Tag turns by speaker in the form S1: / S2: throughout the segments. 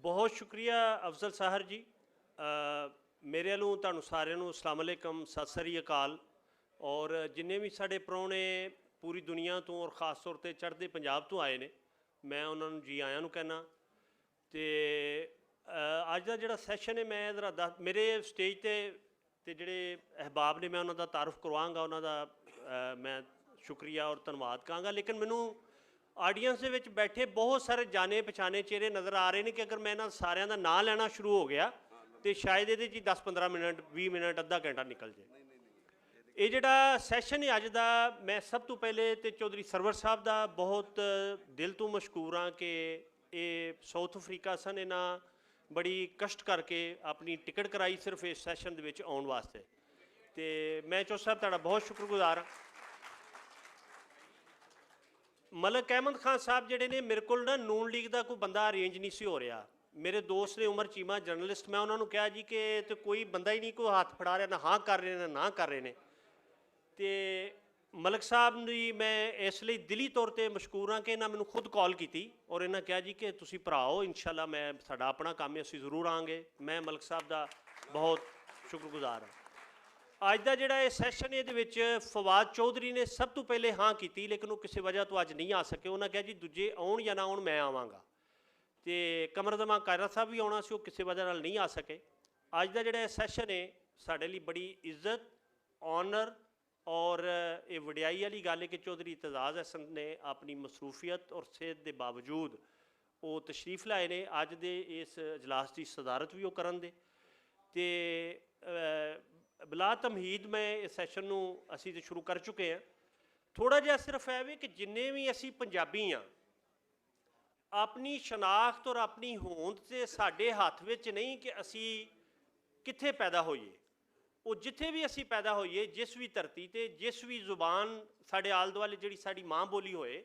S1: बहुत शुक्रिया अफजल साहर जी। मेरे वालों तुहानू सारिਆਂ ਨੂੰ अस्सलाम वालेकुम, सत श्री अकाल। और जिन्ने भी साढ़े प्राहुणे पूरी दुनिया तो और ख़ास तौर पर चढ़ते पंजाब तो आए ने, मैं उन्होंने जी आयां नूं कहना। तो अज का जिहड़ा सैशन है, मैं जरा दस मेरे स्टेज ते जिहड़े अहबाब ने मैं उन्हों का तारुफ करवांगा, उन्हों का मैं शुक्रिया और धन्यवाद कहांगा। लेकिन मैनू आडियंस के बैठे बहुत सारे जाने पछाने चेहरे नज़र आ रहे हैं कि अगर मैं इन्हों सारिਆਂ ਦਾ ਨਾਂ ਲੈਣਾ शुरू हो गया तो शायद ये 10-15 मिनट 20 मिनट अद्धा घंटा निकल जाए। ये जिहड़ा सैशन है अज का, मैं सब तो पहले तो चौधरी सरवर साहब का बहुत दिल तो मशकूर हाँ कि ये साउथ अफ्रीका सन, इन्हां बड़ी कष्ट करके अपनी टिकट कराई सिर्फ इस सैशन दे विच आउण वास्ते। तो मैं चौधरी साहब तुहाडा बहुत शुक्रगुजार हाँ। मलक अहमद खान साहब जिहड़े ने, मेरे को ना नून लीग का कोई बंदा अरेंज नहीं सी हो रहा। मेरे दोस्त ने उमर चीमा जर्नलिस्ट, मैं उन्होंने कहा जी कि तो कोई बंदा ही नहीं, कोई हाथ फड़ा रहा, ना हाँ कर रहे हैं ना कर रहे हैं। तो मलक साहब की मैं इसलिए दिली तौर पर मशकूर हाँ कि इन्हें मैंने खुद कॉल की और इन्हें कहा जी कि तुसीं भराओ, इंशाअल्लाह मैं साडा अपना काम है, असीं जरूर आएंगे। मैं मलक साहब का बहुत शुक्रगुजार हाँ। अज का जिहड़ा सैशन ये फवाद चौधरी ने सब तो पहले हाँ की, लेकिन वो किसी वजह तो अज नहीं आ सके। उन्हें कहा जी दूजे आउण या ना आउण, मैं आवांगा। तो कमरदमा कायरा साहब भी आना सी, किसी वजह नाल नहीं आ सके। अज का जिहड़ा सैशन है साडे लई बड़ी इज्जत, ऑनर और ये वडियाई वाली गल है कि चौधरी एतजाज़ हसन ने अपनी मसरूफियत और सेहत के बावजूद वो तशरीफ लाए ने। अज के इस इजलास की सदारत भी वो करन दे। तो बिला तमहीद मैं इस सैशन नूं असीं तो शुरू कर चुके हैं। थोड़ा जिहा सिर्फ है भी कि जिन्ने भी असीं पंजाबी हाँ, अपनी शनाख्त और अपनी होंद से साडे हत्थ विच नहीं कि असीं कित्थे पैदा होइए। वो जिथे भी असीं पैदा होइए, जिस भी धरती ते, जिस भी जुबान साडे आल दुआले जिहड़ी साडी माँ बोली होए,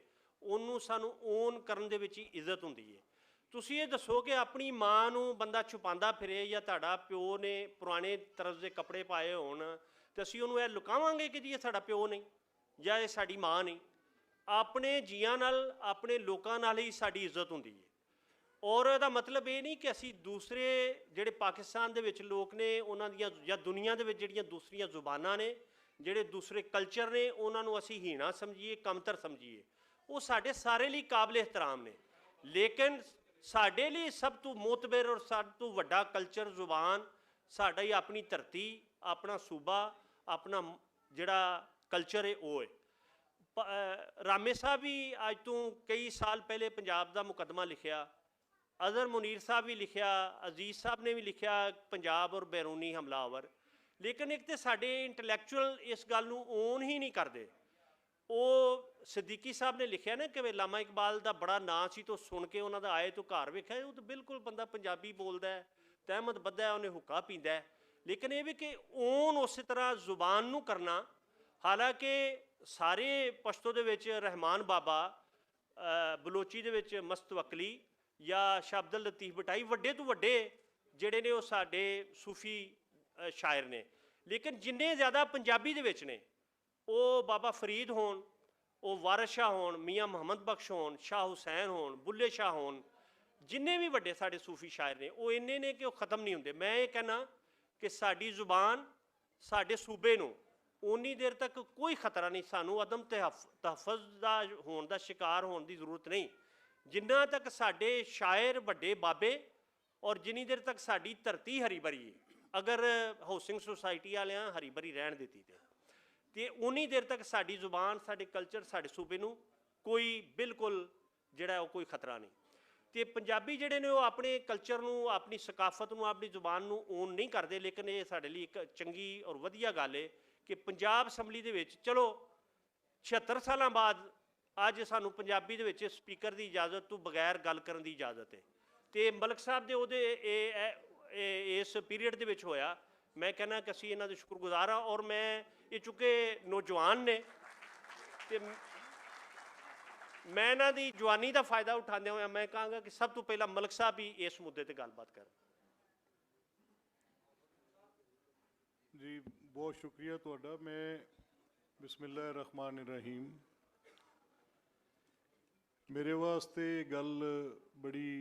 S1: उन्नूं सानूं ओन करन दे विच ही इज्जत हुंदी है। तुसीं ये दसो कि अपनी माँ नूं बंदा छुपांदा फिरे, या तुहाडा प्यो ने पुराने तरज के कपड़े पाए होण ते असीं उहनूं इह लुकावांगे कि जी ये साडा प्यो नहीं या ये साडी माँ नहीं। अपने जियां नाल, अपने लोकां नाल ही साडी इज्जत हुंदी है। और इहदा मतलब ये नहीं कि असीं दूसरे जिहड़े पाकिस्तान दे विच लोक ने, उन्हां दियां या दुनिया दे विच जिहड़ियां दूसरियां जुबानां ने, जिहड़े दूसरे कल्चर ने, उन्हां नूं असीं हीना समझीए, कमतर समझीए। वो साडे सारे लई काबिल एहतराम ने, लेकिन साडे लई सब तो मोतबर और सब तो वड्डा कल्चर, जुबान साडा ही अपनी धरती, अपना सूबा, अपना जिहड़ा कल्चर है वो है। रामे साहब भी अज तो कई साल पहले पंजाब का मुकदमा लिखिया, अज़हर मुनीर साहब भी लिखिया, अजीज़ साहब ने भी लिखिया पंजाब और बैरूनी हमलावर। लेकिन एक तो साडे इंटलैक्चुअल इस गल नूं ओन ही नहीं करते। वो सिद्दीकी साहब ने लिखिया ना कि लामा इकबाल का बड़ा नाम सी, तो सुन के उन्होंने आए तो घर वेख्या, वो तो बिल्कुल बंदा पंजाबी बोलता है, तहमद बद्धा है, उन्हें हुक्का पींदा है। लेकिन ये भी कि ओन उस तरह जुबान नूं करना, हालांकि सारे पश्तो दे विच रहमान बाबा, बलोची दे विच मस्तवकली या शाह अब्दुल लतीफ बटाई वड्डे तो वड्डे जिहड़े ने वो साडे सूफी शायर ने। लेकिन जिन्ने ज़्यादा पंजाबी दे विच ने, वो बाबा फरीद होन, वो वारिस शाह होन, मियाँ मुहम्मद बख्श होन, शाह हुसैन होन, बुल्ले शाह होन, जिन्ने भी वड्डे साडे सूफी शायर ने, वो इन्ने ने कि वो ख़त्म नहीं होंदे। मैं ये कहना कि साडी जुबान साडे सूबे नूं उन्नी देर तक कोई खतरा नहीं, सानू अदम तहफ़्फ़ुज़ दा होण दा शिकार होने की जरूरत नहीं, जिन्ना तक साडे शायर वड्डे बाबे और जिन्नी देर तक साडी धरती हरी भरी है। अगर हाउसिंग सोसाइटी वालियां हरी भरी रहन दित्ती ते उन्नी देर तक साडी जुबान, साडे कल्चर, साडे सूबे नूं कोई बिल्कुल जिहड़ा कोई खतरा नहीं। तो पंजाबी जिहड़े ने वो अपने कल्चर नूं, अपनी सकाफत नूं, अपनी जुबान नूं ओन नहीं करते। लेकिन ये साडे लई एक चंगी और वधिया गल है कि पंजाब असैम्बली दे विच चलो 76 साल बाद अज सानू पंजाबी दे विच स्पीकर की इजाजत तो बगैर गल करन दी इजाजत है। तो मलक साहब दे उहदे इस पीरीयड दे विच होया। मैं कहना कि असीं इन्हां दे शुक्रगुजार हाँ। और मैं ये चूँकि नौजवान ने, तो मैं इन्हां दी जवानी का फायदा उठाते हुए मैं कहांगा कि सब तो पहला मलक साहब भी इस मुद्दे पर गलबात कर
S2: जी। बहुत शुक्रिया तुहाडा। मैं बिस्मिल्लाह रहमान रहीम, मेरे वास्ते गल बड़ी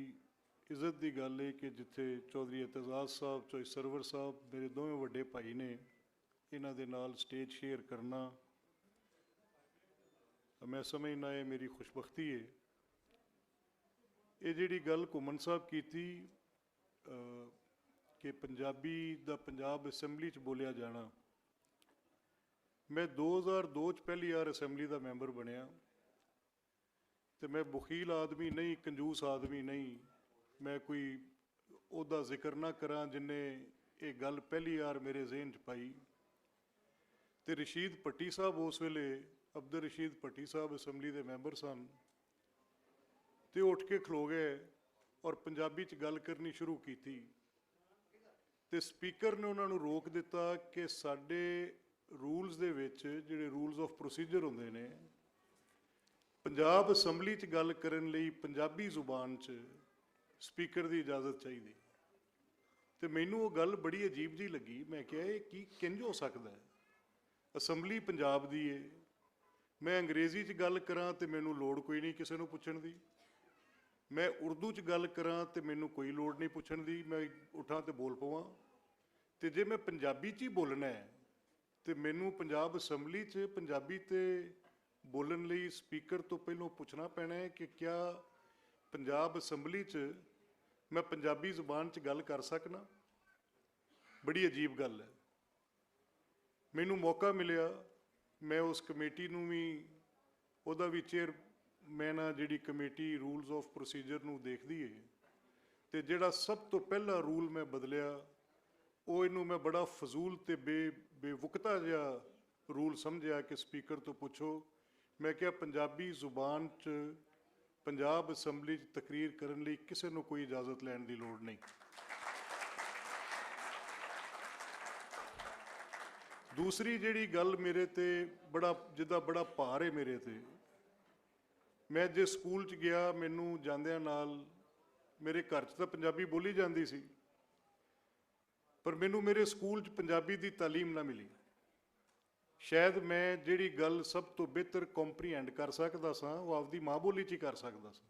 S2: ਇੱਜ਼ਤ ਦੀ ਗੱਲ ਹੈ ਕਿ ਜਿੱਥੇ ਚੌਧਰੀ ਇਤਜ਼ਾਜ਼ ਸਾਹਿਬ, ਚੌਧਰੀ ਸਰਵਰ ਸਾਹਿਬ ਮੇਰੇ ਦੋਵੇਂ ਵੱਡੇ ਭਾਈ ਨੇ, ਇਹਨਾਂ ਦੇ ਨਾਲ ਸਟੇਜ ਸ਼ੇਅਰ ਕਰਨਾ ਮੈਂ ਸਮਝਦਾ ਇਹ ਮੇਰੀ ਖੁਸ਼ਬਖਤੀ ਹੈ। ਇਹ ਜਿਹੜੀ ਗੱਲ ਘੁੰਮਣ ਸਾਹਿਬ ਕੀਤੀ ਕਿ ਪੰਜਾਬੀ ਦਾ ਪੰਜਾਬ ਅਸੈਂਬਲੀ 'ਚ ਬੋਲਿਆ ਜਾਣਾ, ਮੈਂ 2002 'ਚ ਪਹਿਲੀ ਵਾਰ ਅਸੈਂਬਲੀ ਦਾ ਮੈਂਬਰ ਬਣਿਆ ਤੇ ਮੈਂ ਬਖੀਲ ਆਦਮੀ ਨਹੀਂ, ਕੰਜੂਸ ਆਦਮੀ ਨਹੀਂ, ਮੈਂ ਕੋਈ ਉਹਦਾ ਜ਼ਿਕਰ ਨਾ ਕਰਾਂ ਜਿੰਨੇ ਇਹ ਗੱਲ ਪਹਿਲੀ ਵਾਰ ਮੇਰੇ ਜ਼ਿਹਨ 'ਚ ਪਾਈ। ਤੇ ਰਸ਼ੀਦ ਭੱਟੀ ਸਾਹਿਬ ਉਸ ਵੇਲੇ, ਅਬਦੁਲ ਰਸ਼ੀਦ ਭੱਟੀ ਸਾਹਿਬ ਅਸੈਂਬਲੀ ਦੇ ਮੈਂਬਰ ਸਨ, ਤੇ ਉੱਠ ਕੇ ਖਲੋ ਗਏ ਔਰ ਪੰਜਾਬੀ 'ਚ ਗੱਲ ਕਰਨੀ ਸ਼ੁਰੂ ਕੀਤੀ ਤੇ ਸਪੀਕਰ ਨੇ ਉਹਨਾਂ ਨੂੰ ਰੋਕ ਦਿੱਤਾ ਕਿ ਸਾਡੇ ਰੂਲਸ ਦੇ ਵਿੱਚ, ਜਿਹੜੇ ਰੂਲਸ ਆਫ ਪ੍ਰੋਸੀਜਰ ਹੁੰਦੇ ਨੇ, ਪੰਜਾਬ ਅਸੈਂਬਲੀ 'ਚ ਗੱਲ ਕਰਨ ਲਈ ਪੰਜਾਬੀ ਜ਼ੁਬਾਨ 'ਚ ਸਪੀਕਰ ਦੀ ਇਜਾਜ਼ਤ ਚਾਹੀਦੀ। ਤੇ ਮੈਨੂੰ ਉਹ ਗੱਲ ਬੜੀ ਅਜੀਬ ਜਿਹੀ ਲੱਗੀ। ਮੈਂ ਕਿਹਾ ਇਹ ਕੀ ਕਿੰਝ ਹੋ ਸਕਦਾ ਹੈ? ਅਸੈਂਬਲੀ ਪੰਜਾਬ ਦੀ ਹੈ, ਮੈਂ ਅੰਗਰੇਜ਼ੀ 'ਚ ਗੱਲ ਕਰਾਂ ਤੇ ਮੈਨੂੰ ਲੋੜ ਕੋਈ ਨਹੀਂ ਕਿਸੇ ਨੂੰ ਪੁੱਛਣ ਦੀ, ਮੈਂ ਉਰਦੂ 'ਚ ਗੱਲ ਕਰਾਂ ਤੇ ਮੈਨੂੰ ਕੋਈ ਲੋੜ ਨਹੀਂ ਪੁੱਛਣ ਦੀ, ਮੈਂ ਉੱਠਾਂ ਤੇ ਬੋਲ ਪਵਾਂ। ਤੇ ਜੇ ਮੈਂ ਪੰਜਾਬੀ 'ਚ ਹੀ ਬੋਲਣਾ ਹੈ ਤੇ ਮੈਨੂੰ ਪੰਜਾਬ ਅਸੈਂਬਲੀ 'ਚ ਪੰਜਾਬੀ ਤੇ ਬੋਲਣ ਲਈ ਸਪੀਕਰ ਤੋਂ ਪਹਿਲਾਂ ਪੁੱਛਣਾ ਪੈਣਾ ਹੈ ਕਿ ਕਿਆ ਪੰਜਾਬ ਅਸੈਂਬਲੀ 'ਚ ਮੈਂ ਪੰਜਾਬੀ ਜ਼ੁਬਾਨ 'ਚ ਗੱਲ ਕਰ ਸਕਣਾ? ਬੜੀ ਅਜੀਬ ਗੱਲ ਹੈ। ਮੈਨੂੰ ਮੌਕਾ ਮਿਲਿਆ, ਮੈਂ ਉਸ ਕਮੇਟੀ ਨੂੰ ਵੀ, ਉਹਦਾ ਵੀ ਚੇਅਰਮੈਨ ਆ ਜਿਹੜੀ ਕਮੇਟੀ ਰੂਲਸ ਆਫ ਪ੍ਰੋਸੀਜਰ ਨੂੰ ਦੇਖਦੀ ਹੈ, ਤੇ ਜਿਹੜਾ ਸਭ ਤੋਂ ਪਹਿਲਾ ਰੂਲ ਮੈਂ ਬਦਲਿਆ ਉਹ ਇਹਨੂੰ ਮੈਂ ਬੜਾ ਫਜ਼ੂਲ ਤੇ ਬੇਵਕਤਾ ਜਿਹਾ ਰੂਲ ਸਮਝਿਆ ਕਿ ਸਪੀਕਰ ਤੋਂ ਪੁੱਛੋ। ਮੈਂ ਕਿਹਾ ਪੰਜਾਬੀ ਜ਼ੁਬਾਨ 'ਚ ਪੰਜਾਬ ਅਸੈਂਬਲੀ 'ਚ ਤਕਰੀਰ ਕਰਨ ਲਈ ਕਿਸੇ ਨੂੰ ਕੋਈ ਇਜਾਜ਼ਤ ਲੈਣ ਦੀ ਲੋੜ ਨਹੀਂ। ਦੂਸਰੀ ਜਿਹੜੀ ਗੱਲ ਮੇਰੇ ਤੇ ਜਿੱਦਾਂ ਬੜਾ ਭਾਰ ਹੈ ਮੇਰੇ ਤੇ, ਮੈਂ ਜੇ ਸਕੂਲ 'ਚ ਗਿਆ, ਮੈਨੂੰ ਜਾਂਦਿਆਂ ਨਾਲ ਮੇਰੇ ਘਰ 'ਚ ਤਾਂ ਪੰਜਾਬੀ ਬੋਲੀ ਜਾਂਦੀ ਸੀ, ਪਰ ਮੈਨੂੰ ਮੇਰੇ ਸਕੂਲ 'ਚ ਪੰਜਾਬੀ ਦੀ ਤਾਲੀਮ ਨਾ ਮਿਲੀ। ਸ਼ਾਇਦ ਮੈਂ ਜਿਹੜੀ ਗੱਲ ਸਭ ਤੋਂ ਬਿਹਤਰ ਕੰਪਰੀਹੈਂਡ ਕਰ ਸਕਦਾ ਸਾਂ ਉਹ ਆਪਦੀ ਮਾਂ ਬੋਲੀ 'ਚ ਹੀ ਕਰ ਸਕਦਾ ਸਾਂ,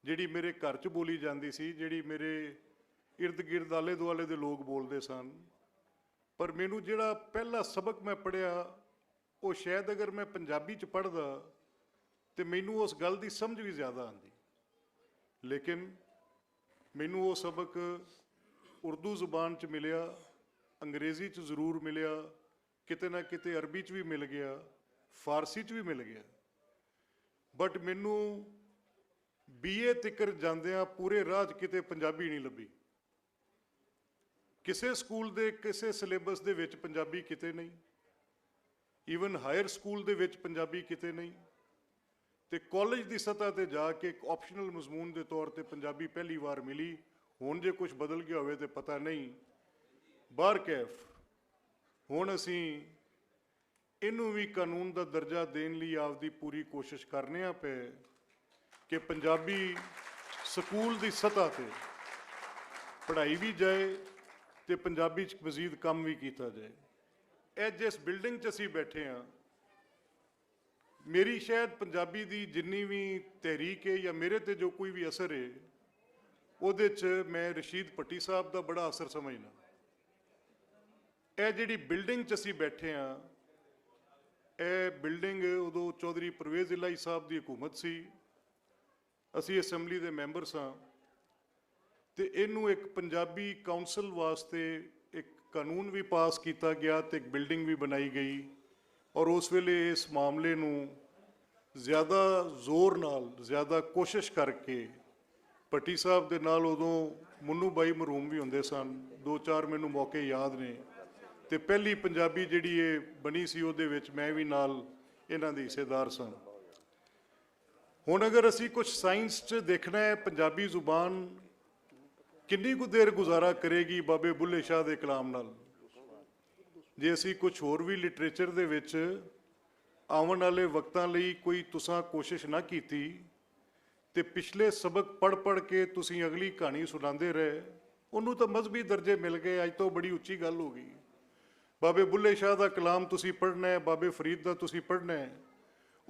S2: ਜਿਹੜੀ ਮੇਰੇ ਘਰ 'ਚ ਬੋਲੀ ਜਾਂਦੀ ਸੀ, ਜਿਹੜੀ ਮੇਰੇ ਇਰਦ ਗਿਰਦ ਆਲੇ ਦੁਆਲੇ ਦੇ ਲੋਕ ਬੋਲਦੇ ਸਨ। ਪਰ ਮੈਨੂੰ ਜਿਹੜਾ ਪਹਿਲਾ ਸਬਕ ਮੈਂ ਪੜ੍ਹਿਆ ਉਹ ਸ਼ਾਇਦ ਅਗਰ ਮੈਂ ਪੰਜਾਬੀ 'ਚ ਪੜ੍ਹਦਾ ਤੇ ਮੈਨੂੰ ਉਸ ਗੱਲ ਦੀ ਸਮਝ ਵੀ ਜ਼ਿਆਦਾ ਆਉਂਦੀ, ਲੇਕਿਨ ਮੈਨੂੰ ਉਹ ਸਬਕ ਉਰਦੂ ਜ਼ੁਬਾਨ 'ਚ ਮਿਲਿਆ, ਅੰਗਰੇਜ਼ੀ 'ਚ ਜ਼ਰੂਰ ਮਿਲਿਆ, ਕਿਤੇ ਨਾ ਕਿਤੇ ਅਰਬੀ 'ਚ ਵੀ ਮਿਲ ਗਿਆ, ਫਾਰਸੀ 'ਚ ਵੀ ਮਿਲ ਗਿਆ, ਬਟ ਮੈਨੂੰ BA ਤੱਕ ਜਾਂਦਿਆਂ ਪੂਰੇ ਰਾਹ 'ਚ ਕਿਤੇ ਪੰਜਾਬੀ ਨਹੀਂ ਲੱਭੀ। ਕਿਸੇ ਸਕੂਲ ਦੇ ਕਿਸੇ ਸਿਲੇਬਸ ਦੇ ਵਿੱਚ ਪੰਜਾਬੀ ਕਿਤੇ ਨਹੀਂ, ਈਵਨ ਹਾਇਰ ਸਕੂਲ ਦੇ ਵਿੱਚ ਪੰਜਾਬੀ ਕਿਤੇ ਨਹੀਂ, ਤੇ ਕਾਲਜ ਦੀ ਸਤ੍ਹਾ ਤੇ ਜਾ ਕੇ ਇੱਕ ਆਪਸ਼ਨਲ ਮਜ਼ਮੂਨ ਦੇ ਤੌਰ ਤੇ ਪੰਜਾਬੀ ਪਹਿਲੀ ਵਾਰ ਮਿਲੀ। ਹੁਣ ਜੇ ਕੁਝ ਬਦਲ ਗਿਆ ਹੋਵੇ ਤੇ ਪਤਾ ਨਹੀਂ। ਬਾਰਕੈਫ ਹੁਣ ਅਸੀਂ ਇਹਨੂੰ ਵੀ ਕਾਨੂੰਨ ਦਾ ਦਰਜਾ ਦੇਣ ਲਈ ਆਪਦੀ ਪੂਰੀ ਕੋਸ਼ਿਸ਼ ਕਰਨੇ ਆ ਪਏ ਕਿ ਪੰਜਾਬੀ ਸਕੂਲ ਦੀ ਸਤ੍ਹਾ ਤੇ ਪੜ੍ਹਾਈ ਵੀ ਜਾਏ ਤੇ ਪੰਜਾਬੀ 'ਚ ਮਜ਼ੀਦ ਕੰਮ ਵੀ ਕੀਤਾ ਜਾਏ। ਇਹ ਜਿਸ ਬਿਲਡਿੰਗ 'ਚ ਅਸੀਂ ਬੈਠੇ ਹਾਂ, ਮੇਰੀ ਸ਼ਾਇਦ ਪੰਜਾਬੀ ਦੀ ਜਿੰਨੀ ਵੀ ਤਹਿਰੀਕ ਹੈ ਜਾਂ ਮੇਰੇ ਤੇ ਜੋ ਕੋਈ ਵੀ ਅਸਰ ਹੈ, ਉਹਦੇ 'ਚ ਮੈਂ ਰਸ਼ੀਦ ਭੱਟੀ ਸਾਹਿਬ ਦਾ ਬੜਾ ਅਸਰ ਸਮਝਣਾ। ਇਹ ਜਿਹੜੀ ਬਿਲਡਿੰਗ 'ਚ ਅਸੀਂ ਬੈਠੇ ਹਾਂ, ਇਹ ਬਿਲਡਿੰਗ ਉਦੋਂ ਚੌਧਰੀ ਪਰਵੇਜ਼ ਇਲਾਹੀ ਸਾਹਿਬ ਦੀ ਹਕੂਮਤ ਸੀ, ਅਸੀਂ ਅਸੈਂਬਲੀ ਦੇ ਮੈਂਬਰ ਸਾਂ, ਤੇ ਇਹਨੂੰ ਇੱਕ ਪੰਜਾਬੀ ਕਾਉਂਸਲ ਵਾਸਤੇ ਇੱਕ ਕਾਨੂੰਨ ਵੀ ਪਾਸ ਕੀਤਾ ਗਿਆ ਤੇ ਇੱਕ ਬਿਲਡਿੰਗ ਵੀ ਬਣਾਈ ਗਈ। ਔਰ ਉਸ ਵੇਲੇ ਇਸ ਮਾਮਲੇ ਨੂੰ ਜ਼ਿਆਦਾ ਜ਼ੋਰ ਨਾਲ, ਜ਼ਿਆਦਾ ਕੋਸ਼ਿਸ਼ ਕਰਕੇ ਭੱਟੀ ਸਾਹਿਬ ਦੇ ਨਾਲ ਉਦੋਂ ਮੁੰਨੂ ਬਾਈ ਮਰਹੂਮ ਵੀ ਹੁੰਦੇ ਸਨ, 2-4 ਮੈਨੂੰ ਮੌਕੇ ਯਾਦ ਨੇ, ਤੇ ਪਹਿਲੀ ਪੰਜਾਬੀ ਜਿਹੜੀ ਇਹ ਬਣੀ ਸੀ ਉਹਦੇ ਵਿੱਚ ਮੈਂ ਵੀ ਨਾਲ ਇਹਨਾਂ ਦੇ ਹਿੱਸੇਦਾਰ ਸਾਂ। ਹੁਣ ਅਗਰ ਅਸੀਂ ਕੁਝ ਸਾਇੰਸ 'ਚ ਦੇਖਣਾ ਹੈ, ਪੰਜਾਬੀ ਜ਼ੁਬਾਨ ਕਿੰਨੀ ਕੁ ਦੇਰ ਗੁਜ਼ਾਰਾ ਕਰੇਗੀ ਬਾਬੇ ਬੁੱਲੇ ਸ਼ਾਹ ਦੇ ਕਲਾਮ ਨਾਲ? ਜੇ ਅਸੀਂ ਕੁਝ ਹੋਰ ਵੀ ਲਿਟਰੇਚਰ ਦੇ ਵਿੱਚ ਆਉਣ ਵਾਲੇ ਵਕਤਾਂ ਲਈ ਕੋਈ ਤੁਸਾਂ ਕੋਸ਼ਿਸ਼ ਨਾ ਕੀਤੀ ਤੇ ਪਿਛਲੇ ਸਬਕ ਪੜ੍ਹ ਕੇ ਤੁਸੀਂ ਅਗਲੀ ਕਹਾਣੀ ਸੁਣਾਉਂਦੇ ਰਹੇ, ਉਹਨੂੰ ਤਾਂ ਮਜ਼ਹਬੀ ਦਰਜੇ ਮਿਲ ਗਏ। ਅੱਜ ਤੋਂ ਬੜੀ ਉੱਚੀ ਗੱਲ ਹੋ ਗਈ। ਬਾਬੇ ਬੁੱਲੇ ਸ਼ਾਹ ਦਾ ਕਲਾਮ ਤੁਸੀਂ ਪੜ੍ਹਨਾ ਹੈ, ਬਾਬੇ ਫਰੀਦ ਦਾ ਤੁਸੀਂ ਪੜ੍ਹਨਾ ਹੈ,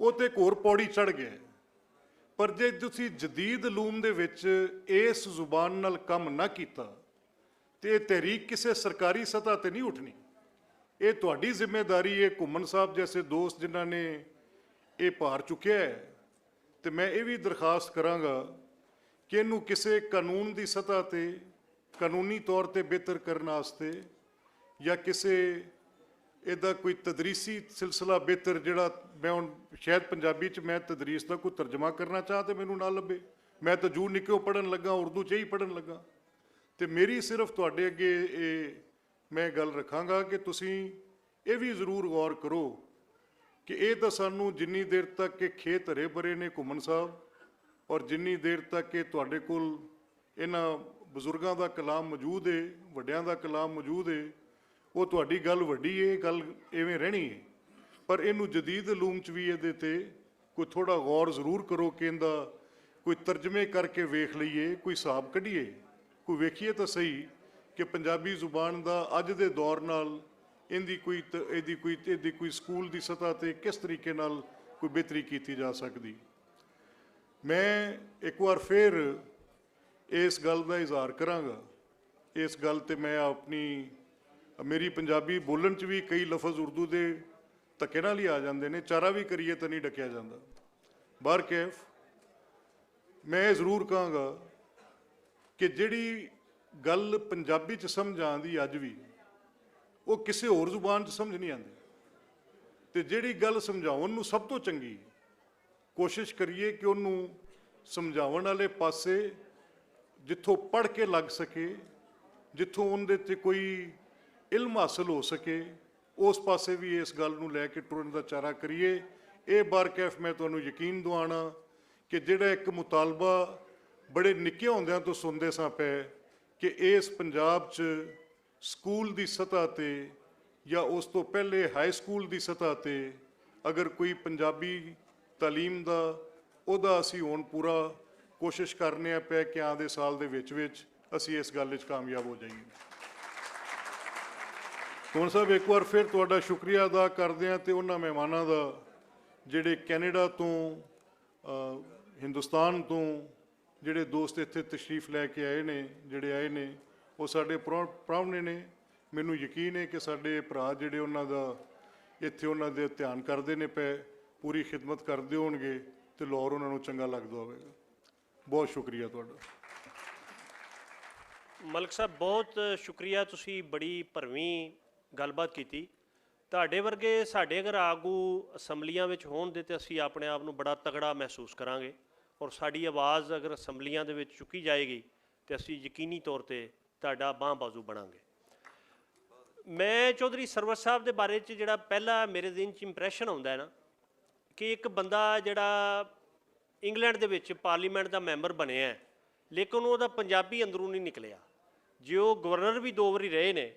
S2: ਉਹ ਤੇ ਇੱਕ ਹੋਰ ਪੌੜੀ ਚੜ੍ਹ ਗਿਆ। ਪਰ ਜੇ ਤੁਸੀਂ ਜਦੀਦ ਲੂਮ ਦੇ ਵਿੱਚ ਇਸ ਜ਼ੁਬਾਨ ਨਾਲ ਕੰਮ ਨਾ ਕੀਤਾ ਤੇ ਇਹ ਤਹਿਰੀਕ ਕਿਸੇ ਸਰਕਾਰੀ ਸਤ੍ਹਾ ਤੇ ਨਹੀਂ ਉੱਠਣੀ। ਇਹ ਤੁਹਾਡੀ ਜ਼ਿੰਮੇਵਾਰੀ ਹੈ, ਘੁੰਮਣ ਸਾਹਿਬ ਜੈਸੇ ਦੋਸਤ ਜਿਨ੍ਹਾਂ ਨੇ ਇਹ ਭਾਰ ਚੁੱਕਿਆ ਹੈ। ਤੇ ਮੈਂ ਇਹ ਵੀ ਦਰਖਾਸਤ ਕਰਾਂਗਾ ਕਿ ਇਹਨੂੰ ਕਿਸੇ ਕਾਨੂੰਨ ਦੀ ਸਤ੍ਹਾ ਤੇ ਕਾਨੂੰਨੀ ਤੌਰ ਤੇ ਬਿਹਤਰ ਕਰਨ ਵਾਸਤੇ ਜਾਂ ਕਿਸੇ ਇਹਦਾ ਕੋਈ ਤਦਰੀਸੀ ਸਿਲਸਿਲਾ ਬਿਹਤਰ, ਜਿਹੜਾ ਮੈਂ ਹੁਣ ਸ਼ਾਇਦ ਪੰਜਾਬੀ 'ਚ ਮੈਂ ਤਦਰੀਸ ਦਾ ਕੋਈ ਤਰਜਮਾ ਕਰਨਾ ਚਾਹਾਂ ਤੇ ਮੈਨੂੰ ਨਾ ਲੱਭੇ। ਮੈਂ ਤਾਂ ਜੂ ਨਿੱਕਿਓ ਪੜ੍ਹਨ ਲੱਗਾ, ਉਰਦੂ 'ਚ ਹੀ ਪੜ੍ਹਨ ਲੱਗਾ। ਤੇ ਮੇਰੀ ਸਿਰਫ ਤੁਹਾਡੇ ਅੱਗੇ ਇਹ ਮੈਂ ਗੱਲ ਰੱਖਾਂਗਾ ਕਿ ਤੁਸੀਂ ਇਹ ਵੀ ਜ਼ਰੂਰ ਗੌਰ ਕਰੋ ਕਿ ਇਹ ਤਾਂ ਸਾਨੂੰ ਜਿੰਨੀ ਦੇਰ ਤੱਕ ਕਿ ਖੇਤ ਹਰੇ ਭਰੇ ਨੇ ਘੁੰਮਣ ਸਾਹਿਬ, ਔਰ ਜਿੰਨੀ ਦੇਰ ਤੱਕ ਕਿ ਤੁਹਾਡੇ ਕੋਲ ਇਹਨਾਂ ਬਜ਼ੁਰਗਾਂ ਦਾ ਕਲਾਮ ਮੌਜੂਦ ਹੈ, ਵੱਡਿਆਂ ਦਾ ਕਲਾਮ ਮੌਜੂਦ ਹੈ, ਉਹ ਤੁਹਾਡੀ ਗੱਲ ਵੱਡੀ ਹੈ, ਗੱਲ ਐਵੇਂ ਰਹਿਣੀ ਹੈ। ਪਰ ਇਹਨੂੰ ਜਦੀਦ ਲੂਮ 'ਚ ਵੀ ਇਹਦੇ ਤੇ ਕੋਈ ਥੋੜਾ ਗੌਰ ਜ਼ਰੂਰ ਕਰੋ ਕਿ ਇਹਦਾ ਕੋਈ ਤਰਜਮੇ ਕਰਕੇ ਵੇਖ ਲਈਏ, ਕੋਈ ਹਿਸਾਬ ਕੱਢੀਏ, ਕੋਈ ਵੇਖੀਏ ਤਾਂ ਸਹੀ ਕਿ ਪੰਜਾਬੀ ਜ਼ੁਬਾਨ ਦਾ ਅੱਜ ਦੇ ਦੌਰ ਨਾਲ ਇਹਦੀ ਕੋਈ ਸਕੂਲ ਦੀ ਸਤ੍ਹਾ ਤੇ ਕਿਸ ਤਰੀਕੇ ਨਾਲ ਕੋਈ ਬਿਹਤਰੀ ਕੀਤੀ ਜਾ ਸਕਦੀ। ਮੈਂ ਇੱਕ ਵਾਰ ਫਿਰ ਇਸ ਗੱਲ ਦਾ ਇਜ਼ਹਾਰ ਕਰਾਂਗਾ। ਇਸ ਗੱਲ ਤੇ ਮੈਂ ਮੇਰੀ ਪੰਜਾਬੀ ਬੋਲਣ 'ਚ ਵੀ ਕਈ ਲਫ਼ਜ਼ ਉਰਦੂ ਦੇ ਧੱਕੇ ਨਾਲ ਹੀ ਆ ਜਾਂਦੇ ਨੇ, ਚਾਰਾ ਵੀ ਕਰੀਏ ਤਾਂ ਨਹੀਂ ਡੱਕਿਆ ਜਾਂਦਾ। ਬਾਹਰਕੈਫ ਮੈਂ ਇਹ ਜ਼ਰੂਰ ਕਹਾਂਗਾ ਕਿ ਜਿਹੜੀ ਗੱਲ ਪੰਜਾਬੀ 'ਚ ਸਮਝ ਆਉਂਦੀ ਅੱਜ ਵੀ, ਉਹ ਕਿਸੇ ਹੋਰ ਜ਼ੁਬਾਨ 'ਚ ਸਮਝ ਨਹੀਂ ਆਉਂਦੀ। ਤੇ ਜਿਹੜੀ ਗੱਲ ਸਮਝਾਉਣ ਨੂੰ ਸਭ ਤੋਂ ਚੰਗੀ, ਕੋਸ਼ਿਸ਼ ਕਰੀਏ ਕਿ ਉਹਨੂੰ ਸਮਝਾਉਣ ਵਾਲੇ ਪਾਸੇ ਜਿੱਥੋਂ ਪੜ੍ਹ ਕੇ ਲੱਗ ਸਕੇ, ਜਿੱਥੋਂ ਉਹਦੇ 'ਤੇ ਕੋਈ ਇਲਮ ਹਾਸਲ ਹੋ ਸਕੇ, ਉਸ ਪਾਸੇ ਵੀ ਇਸ ਗੱਲ ਨੂੰ ਲੈ ਕੇ ਟੁਰਨ ਦਾ ਚਾਰਾ ਕਰੀਏ। ਇਹ ਬਾਰਕੈਫ ਮੈਂ ਤੁਹਾਨੂੰ ਯਕੀਨ ਦਿਵਾਉਣਾ ਕਿ ਜਿਹੜਾ ਇੱਕ ਮੁਤਾਲਬਾ ਬੜੇ ਨਿੱਕੇ ਹੁੰਦਿਆਂ ਤੋਂ ਸੁਣਦੇ ਸਾਂ ਪਏ ਕਿ ਇਸ ਪੰਜਾਬ 'ਚ ਸਕੂਲ ਦੀ ਸਤ੍ਹਾ ਤੇ ਜਾਂ ਉਸ ਤੋਂ ਪਹਿਲੇ ਹਾਈ ਸਕੂਲ ਦੀ ਸਤ੍ਹਾ ਤੇ ਅਗਰ ਕੋਈ ਪੰਜਾਬੀ ਤਾਲੀਮ ਦਾ ਉਹਦਾ ਅਸੀਂ ਹੁਣ ਪੂਰਾ ਕੋਸ਼ਿਸ਼ ਕਰਨੇ ਆ ਪਏ ਕਿ ਆਉਂਦੇ ਸਾਲ ਦੇ ਵਿੱਚ ਅਸੀਂ ਇਸ ਗੱਲ 'ਚ ਕਾਮਯਾਬ ਹੋ ਜਾਈਏ। ਕੌਣ ਸਾਹਿਬ, ਇੱਕ ਵਾਰ ਫਿਰ ਤੁਹਾਡਾ ਸ਼ੁਕਰੀਆ ਅਦਾ ਕਰਦੇ ਹਾਂ ਤੇ ਉਹਨਾਂ ਮਹਿਮਾਨਾਂ ਦਾ ਜਿਹੜੇ ਕੈਨੇਡਾ ਤੋਂ, ਹਿੰਦੁਸਤਾਨ ਤੋਂ ਜਿਹੜੇ ਦੋਸਤ ਇੱਥੇ ਤਸ਼ਰੀਫ ਲੈ ਕੇ ਆਏ ਨੇ, ਜਿਹੜੇ ਆਏ ਨੇ ਉਹ ਸਾਡੇ ਪ੍ਰਾਹੁਣੇ ਨੇ। ਮੈਨੂੰ ਯਕੀਨ ਹੈ ਕਿ ਸਾਡੇ ਭਰਾ ਜਿਹੜੇ ਉਹਨਾਂ ਦਾ ਇੱਥੇ ਉਹਨਾਂ ਦੇ ਧਿਆਨ ਕਰਦੇ ਨੇ ਪਏ, ਪੂਰੀ ਖਿਦਮਤ ਕਰਦੇ ਹੋਣਗੇ ਤੇ ਲਾਹੌਰ ਉਹਨਾਂ ਨੂੰ ਚੰਗਾ ਲੱਗਦਾ ਹੋਵੇਗਾ। ਬਹੁਤ ਸ਼ੁਕਰੀਆ ਤੁਹਾਡਾ।
S1: ਮਲਕ ਸਾਹਿਬ ਬਹੁਤ ਸ਼ੁਕਰੀਆ, ਤੁਸੀਂ ਬੜੀ ਭਰਵੀਂ ਗੱਲਬਾਤ ਕੀਤੀ। ਤੁਹਾਡੇ ਵਰਗੇ ਸਾਡੇ ਅਗਰ ਆਗੂ ਅਸੈਂਬਲੀਆਂ ਵਿੱਚ ਹੋਣ ਦੇ ਤੇ ਅਸੀਂ ਆਪਣੇ ਆਪ ਨੂੰ ਬੜਾ ਤਗੜਾ ਮਹਿਸੂਸ ਕਰਾਂਗੇ, ਔਰ ਸਾਡੀ ਆਵਾਜ਼ ਅਗਰ ਅਸੈਂਬਲੀਆਂ ਦੇ ਵਿੱਚ ਚੁੱਕੀ ਜਾਏਗੀ ਤੇ ਅਸੀਂ ਯਕੀਨੀ ਤੌਰ ਤੇ ਤੁਹਾਡਾ ਬਾਂਹ ਬਾਜ਼ੂ ਬਣਾਂਗੇ। ਮੈਂ ਚੌਧਰੀ ਸਰਵਰ ਸਾਹਿਬ ਦੇ ਬਾਰੇ 'ਚ ਜਿਹੜਾ ਪਹਿਲਾ ਮੇਰੇ ਦਿਨ 'ਚ ਇੰਪ੍ਰੈਸ਼ਨ ਆਉਂਦਾ ਹੈ ਨਾ, ਕਿ ਇੱਕ ਬੰਦਾ ਜਿਹੜਾ ਇੰਗਲੈਂਡ ਦੇ ਵਿੱਚ ਪਾਰਲੀਮੈਂਟ ਦਾ ਮੈਂਬਰ ਬਣਿਆ ਲੇਕਿਨ ਉਹਦਾ ਪੰਜਾਬੀ ਅੰਦਰੋਂ ਨਹੀਂ ਨਿਕਲਿਆ। ਜੇ ਉਹ ਗਵਰਨਰ ਵੀ 2 ਵਾਰੀ ਰਹੇ ਨੇ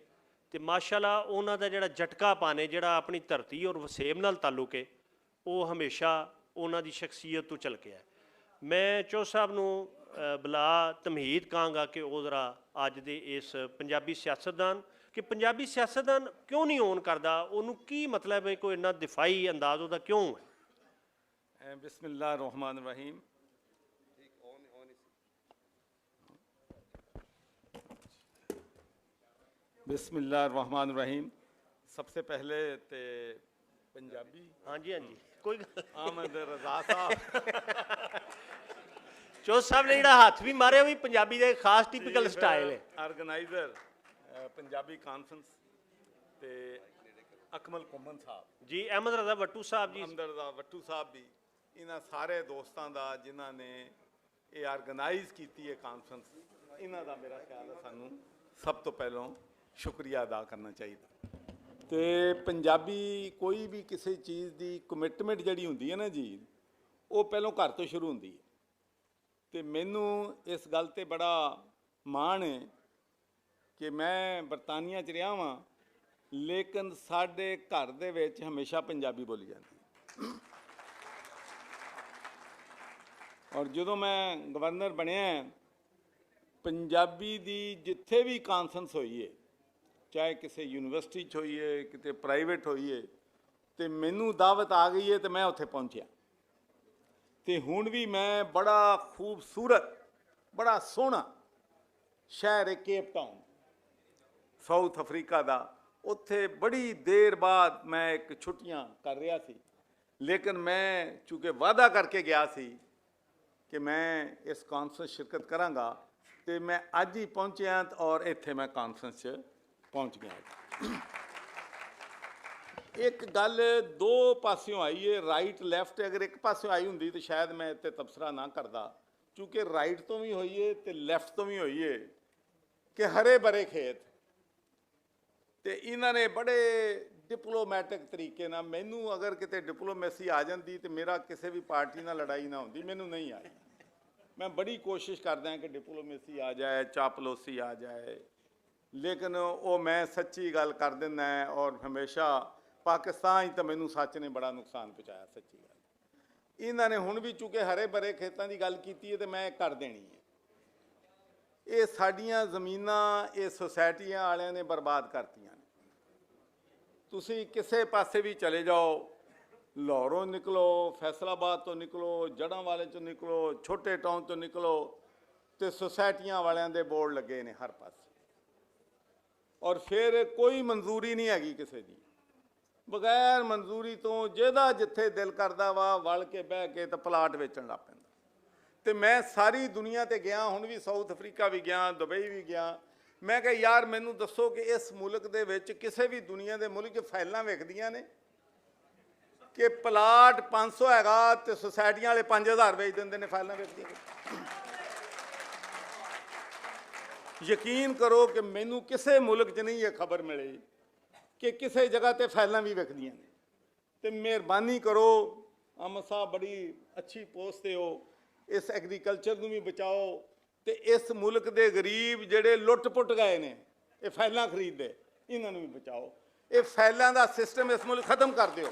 S1: ਤੇ ਮਾਸ਼ਾਅੱਲਾ ਉਹਨਾਂ ਦਾ ਜਿਹੜਾ ਝਟਕਾ ਪਾਣੇ, ਜਿਹੜਾ ਆਪਣੀ ਧਰਤੀ ਔਰ ਵਸੇਬ ਨਾਲ ਤਾਲੁਕ ਹੈ, ਉਹ ਹਮੇਸ਼ਾ ਉਹਨਾਂ ਦੀ ਸ਼ਖਸੀਅਤ ਤੋਂ ਝਲਕਿਆ। ਮੈਂ ਚੌ ਸਾਹਿਬ ਨੂੰ ਬਲਾ ਤਮਹੀਦ ਕਹਾਂਗਾ ਕਿ ਉਹ ਜ਼ਰਾ ਅੱਜ ਦੇ ਇਸ ਪੰਜਾਬੀ ਸਿਆਸਤਦਾਨ ਕਿਉਂ ਨਹੀਂ ਓਨ ਕਰਦਾ, ਉਹਨੂੰ ਕੀ ਮਤਲਬ ਹੈ, ਕੋਈ ਇੰਨਾ ਦਿਫਾਈ ਅੰਦਾਜ਼ ਉਹਦਾ ਕਿਉਂ ਹੈ?
S3: ਬਿਸमिल्लाह रहमान रहीम। बिस्मिल्लाह रहमान रहीम। सबसे पहले तो पंजाबी,
S1: हाँ जी कोई
S3: आमद रजा साहब
S1: चौथ साहब ने ਜਿਹੜਾ ਹੱਥ ਵੀ ਮਾਰਿਆ ਵੀ ਪੰਜਾਬੀ ਦਾ ਖਾਸ ਟਿਪੀਕਲ ਸਟਾਈਲ ਹੈ।
S3: ਆਰਗੇਨਾਈਜ਼ਰ ਪੰਜਾਬੀ ਕਾਨਫਰੰਸ ਤੇ ਅਕਮਲ ਕੁੰਮਨ ਸਾਹਿਬ
S1: ਜੀ, ਅਹਿਮਦ ਰਜ਼ਾ ਵੱਟੂ ਸਾਹਿਬ ਜੀ,
S3: ਅਹਿਮਦ ਰਜ਼ਾ ਵੱਟੂ ਸਾਹਿਬ ਵੀ, ਇਹਨਾਂ ਸਾਰੇ ਦੋਸਤਾਂ ਦਾ ਜਿਨ੍ਹਾਂ ਨੇ ਇਹ ਆਰਗੇਨਾਈਜ਼ ਕੀਤੀ ਹੈ ਕਾਨਫਰੰਸ, ਇਹਨਾਂ ਦਾ ਮੇਰਾ ਖਿਆਲ ਹੈ ਸਾਨੂੰ ਸਭ ਤੋਂ ਪਹਿਲਾਂ ਸ਼ੁਕਰੀਆ ਅਦਾ ਕਰਨਾ ਚਾਹੀਦਾ। ਤੇ ਪੰਜਾਬੀ ਕੋਈ ਵੀ ਕਿਸੇ ਚੀਜ਼ ਦੀ ਕਮਿਟਮੈਂਟ ਜਿਹੜੀ ਹੁੰਦੀ ਹੈ ਨਾ ਜੀ, ਉਹ ਪਹਿਲਾਂ ਘਰ ਤੋਂ ਸ਼ੁਰੂ ਹੁੰਦੀ ਹੈ। ਤੇ ਮੈਨੂੰ ਇਸ ਗੱਲ ਤੇ ਬੜਾ ਮਾਣ ਹੈ ਕਿ ਮੈਂ ਬਰਤਾਨੀਆ 'ਚ ਰਿਹਾ ਵਾਂ, ਲੇਕਿਨ ਸਾਡੇ ਘਰ ਦੇ ਵਿੱਚ ਹਮੇਸ਼ਾ ਪੰਜਾਬੀ ਬੋਲੀ ਜਾਂਦੀ ਹੈ। ਔਰ ਜਦੋਂ ਮੈਂ ਗਵਰਨਰ ਬਣਿਆ, ਪੰਜਾਬੀ ਦੀ ਜਿੱਥੇ ਵੀ ਕਾਨਫਰੰਸ ਹੋਈ ਹੈ, ਚਾਹੇ ਕਿਸੇ ਯੂਨੀਵਰਸਿਟੀ 'ਚ ਹੋਈ ਹੈ, ਕਿਤੇ ਪ੍ਰਾਈਵੇਟ ਹੋਈ ਹੈ, ਤੇ ਮੈਨੂੰ ਦਾਵਤ ਆ ਗਈ ਹੈ ਤੇ ਮੈਂ ਉੱਥੇ ਪਹੁੰਚਿਆ। ਤੇ ਹੁਣ ਵੀ ਮੈਂ ਬੜਾ ਖੂਬਸੂਰਤ, ਬੜਾ ਸੋਹਣਾ ਸ਼ਹਿਰ ਹੈ ਕੇਪ ਟਾਊਨ, ਸਾਊਥ ਅਫਰੀਕਾ ਦਾ। ਉੱਥੇ ਬੜੀ ਦੇਰ ਬਾਅਦ ਮੈਂ ਇੱਕ ਛੁੱਟੀਆਂ ਕਰ ਰਿਹਾ ਸੀ, ਲੇਕਿਨ ਮੈਂ ਚੂँकि ਵਾਅਦਾ ਕਰਕੇ ਗਿਆ ਸੀ ਕਿ ਮੈਂ ਇਸ ਕਾਨਫਰੰਸ ਸ਼ਿਰਕਤ ਕਰਾਂਗਾ, ਤੇ ਮੈਂ ਅੱਜ ਹੀ ਪਹੁੰਚਿਆ ਔਰ ਇੱਥੇ ਮੈਂ ਕਾਨਫਰੰਸ 'ਚ ਪਹੁੰਚ ਗਿਆ। ਇੱਕ ਗੱਲ ਦੋ ਪਾਸਿਓਂ ਆਈ ਹੈ, ਰਾਈਟ ਲੈਫਟ। ਅਗਰ ਇੱਕ ਪਾਸਿਓਂ ਆਈ ਹੁੰਦੀ ਤਾਂ ਸ਼ਾਇਦ ਮੈਂ ਇੱਥੇ ਤਬਸਰਾ ਨਾ ਕਰਦਾ, ਕਿਉਂਕਿ ਰਾਈਟ ਤੋਂ ਵੀ ਹੋਈ ਹੈ ਤੇ ਲੈਫਟ ਤੋਂ ਵੀ ਹੋਈ ਹੈ ਕਿ ਹਰੇ ਭਰੇ ਖੇਤ, ਤੇ ਇਹਨਾਂ ਨੇ ਬੜੇ ਡਿਪਲੋਮੈਟਿਕ ਤਰੀਕੇ ਨਾਲ, ਮੈਨੂੰ ਅਗਰ ਕਿਤੇ ਡਿਪਲੋਮੇਸੀ ਆ ਜਾਂਦੀ ਤੇ ਮੇਰਾ ਕਿਸੇ ਵੀ ਪਾਰਟੀ ਨਾਲ ਲੜਾਈ ਨਾ ਹੁੰਦੀ, ਮੈਨੂੰ ਨਹੀਂ ਆਈ। ਮੈਂ ਬੜੀ ਕੋਸ਼ਿਸ਼ ਕਰਦਾ ਕਿ ਡਿਪਲੋਮੇਸੀ ਆ ਜਾਏ, ਚਾਪਲੂਸੀ ਆ ਜਾਏ, ਲੇਕਿਨ ਉਹ ਮੈਂ ਸੱਚੀ ਗੱਲ ਕਰ ਦਿੰਦਾ ਹੈ। ਔਰ ਹਮੇਸ਼ਾ ਪਾਕਿਸਤਾਨ ਹੀ ਤਾਂ ਮੈਨੂੰ ਸੱਚ ਨੇ ਬੜਾ ਨੁਕਸਾਨ ਪਹੁੰਚਾਇਆ, ਸੱਚੀ ਗੱਲ। ਇਹਨਾਂ ਨੇ ਹੁਣ ਵੀ ਚੂँकि ਹਰੇ ਭਰੇ ਖੇਤਾਂ ਦੀ ਗੱਲ ਕੀਤੀ ਹੈ ਤੇ ਮੈਂ ਕਰ ਦੇਣੀ ਹੈ। ਇਹ ਸਾਡੀਆਂ ਜ਼ਮੀਨਾਂ ਇਹ ਸੁਸਾਇਟੀਆਂ ਵਾਲਿਆਂ ਨੇ ਬਰਬਾਦ ਕਰਤੀਆਂ ਨੇ। ਤੁਸੀਂ ਕਿਸੇ ਪਾਸੇ ਵੀ ਚਲੇ ਜਾਓ, ਲਾਹੌਰੋਂ ਨਿਕਲੋ, ਫੈਸਲਾਬਾਦ ਤੋਂ ਨਿਕਲੋ, ਜੜ੍ਹਾਂਵਾਲੇ ਤੋਂ ਨਿਕਲੋ, ਛੋਟੇ ਟਾਊਨ ਤੋਂ ਨਿਕਲੋ, ਤੇ ਸੁਸਾਇਟੀਆਂ ਵਾਲਿਆਂ ਦੇ ਬੋਰਡ ਲੱਗੇ ਨੇ ਹਰ ਪਾਸੇ। ਔਰ ਫਿਰ ਕੋਈ ਮਨਜ਼ੂਰੀ ਨਹੀਂ ਹੈਗੀ ਕਿਸੇ ਦੀ, ਬਗੈਰ ਮਨਜ਼ੂਰੀ ਤੋਂ ਜਿਹਦਾ ਜਿੱਥੇ ਦਿਲ ਕਰਦਾ ਵਾ ਵਲ ਕੇ ਬਹਿ ਕੇ ਤਾਂ ਪਲਾਟ ਵੇਚਣ ਲੱਗ ਪੈਂਦਾ। ਤੇ ਮੈਂ ਸਾਰੀ ਦੁਨੀਆ ਤੇ ਗਿਆ, ਹੁਣ ਵੀ ਸਾਊਥ ਅਫਰੀਕਾ ਵੀ ਗਿਆ, ਦੁਬਈ ਵੀ ਗਿਆ। ਮੈਂ ਕਿਹਾ ਯਾਰ ਮੈਨੂੰ ਦੱਸੋ ਕਿ ਇਸ ਮੁਲਕ ਦੇ ਵਿੱਚ ਕਿਸੇ ਵੀ ਦੁਨੀਆ ਦੇ ਮੁਲਕ 'ਚ ਫਾਈਲਾਂ ਵਿਕਦੀਆਂ ਨੇ ਕਿ ਪਲਾਟ 500 ਹੈਗਾ ਤੇ ਸੁਸਾਇਟੀਆਂ ਵਾਲੇ 5000 ਵੇਚ ਦਿੰਦੇ ਨੇ, ਫਾਈਲਾਂ ਵਿਕਦੀਆਂ। ਯਕੀਨ ਕਰੋ ਕਿ ਮੈਨੂੰ ਕਿਸੇ ਮੁਲਕ 'ਚ ਨਹੀਂ ਇਹ ਖਬਰ ਮਿਲੀ ਕਿ ਕਿਸੇ ਜਗ੍ਹਾ ਤੇ ਫਾਈਲਾਂ ਵੀ ਵਿਕਦੀਆਂ ਨੇ। ਤੇ ਮਿਹਰਬਾਨੀ ਕਰੋ, ਅਹਿਮਦ ਸਾਹਿਬ ਬੜੀ ਅੱਛੀ ਪੋਸਟ 'ਤੇ ਹੋ, ਇਸ ਐਗਰੀਕਲਚਰ ਨੂੰ ਵੀ ਬਚਾਓ ਤੇ ਇਸ ਮੁਲਕ ਦੇ ਗਰੀਬ ਜਿਹੜੇ ਲੁੱਟ ਪੁੱਟ ਗਏ ਨੇ ਇਹ ਫਾਈਲਾਂ ਖਰੀਦਦੇ, ਇਹਨਾਂ ਨੂੰ ਵੀ ਬਚਾਓ। ਇਹ ਫਾਈਲਾਂ ਦਾ ਸਿਸਟਮ ਇਸ ਮੁਲਕ ਖਤਮ ਕਰ ਦਿਓ।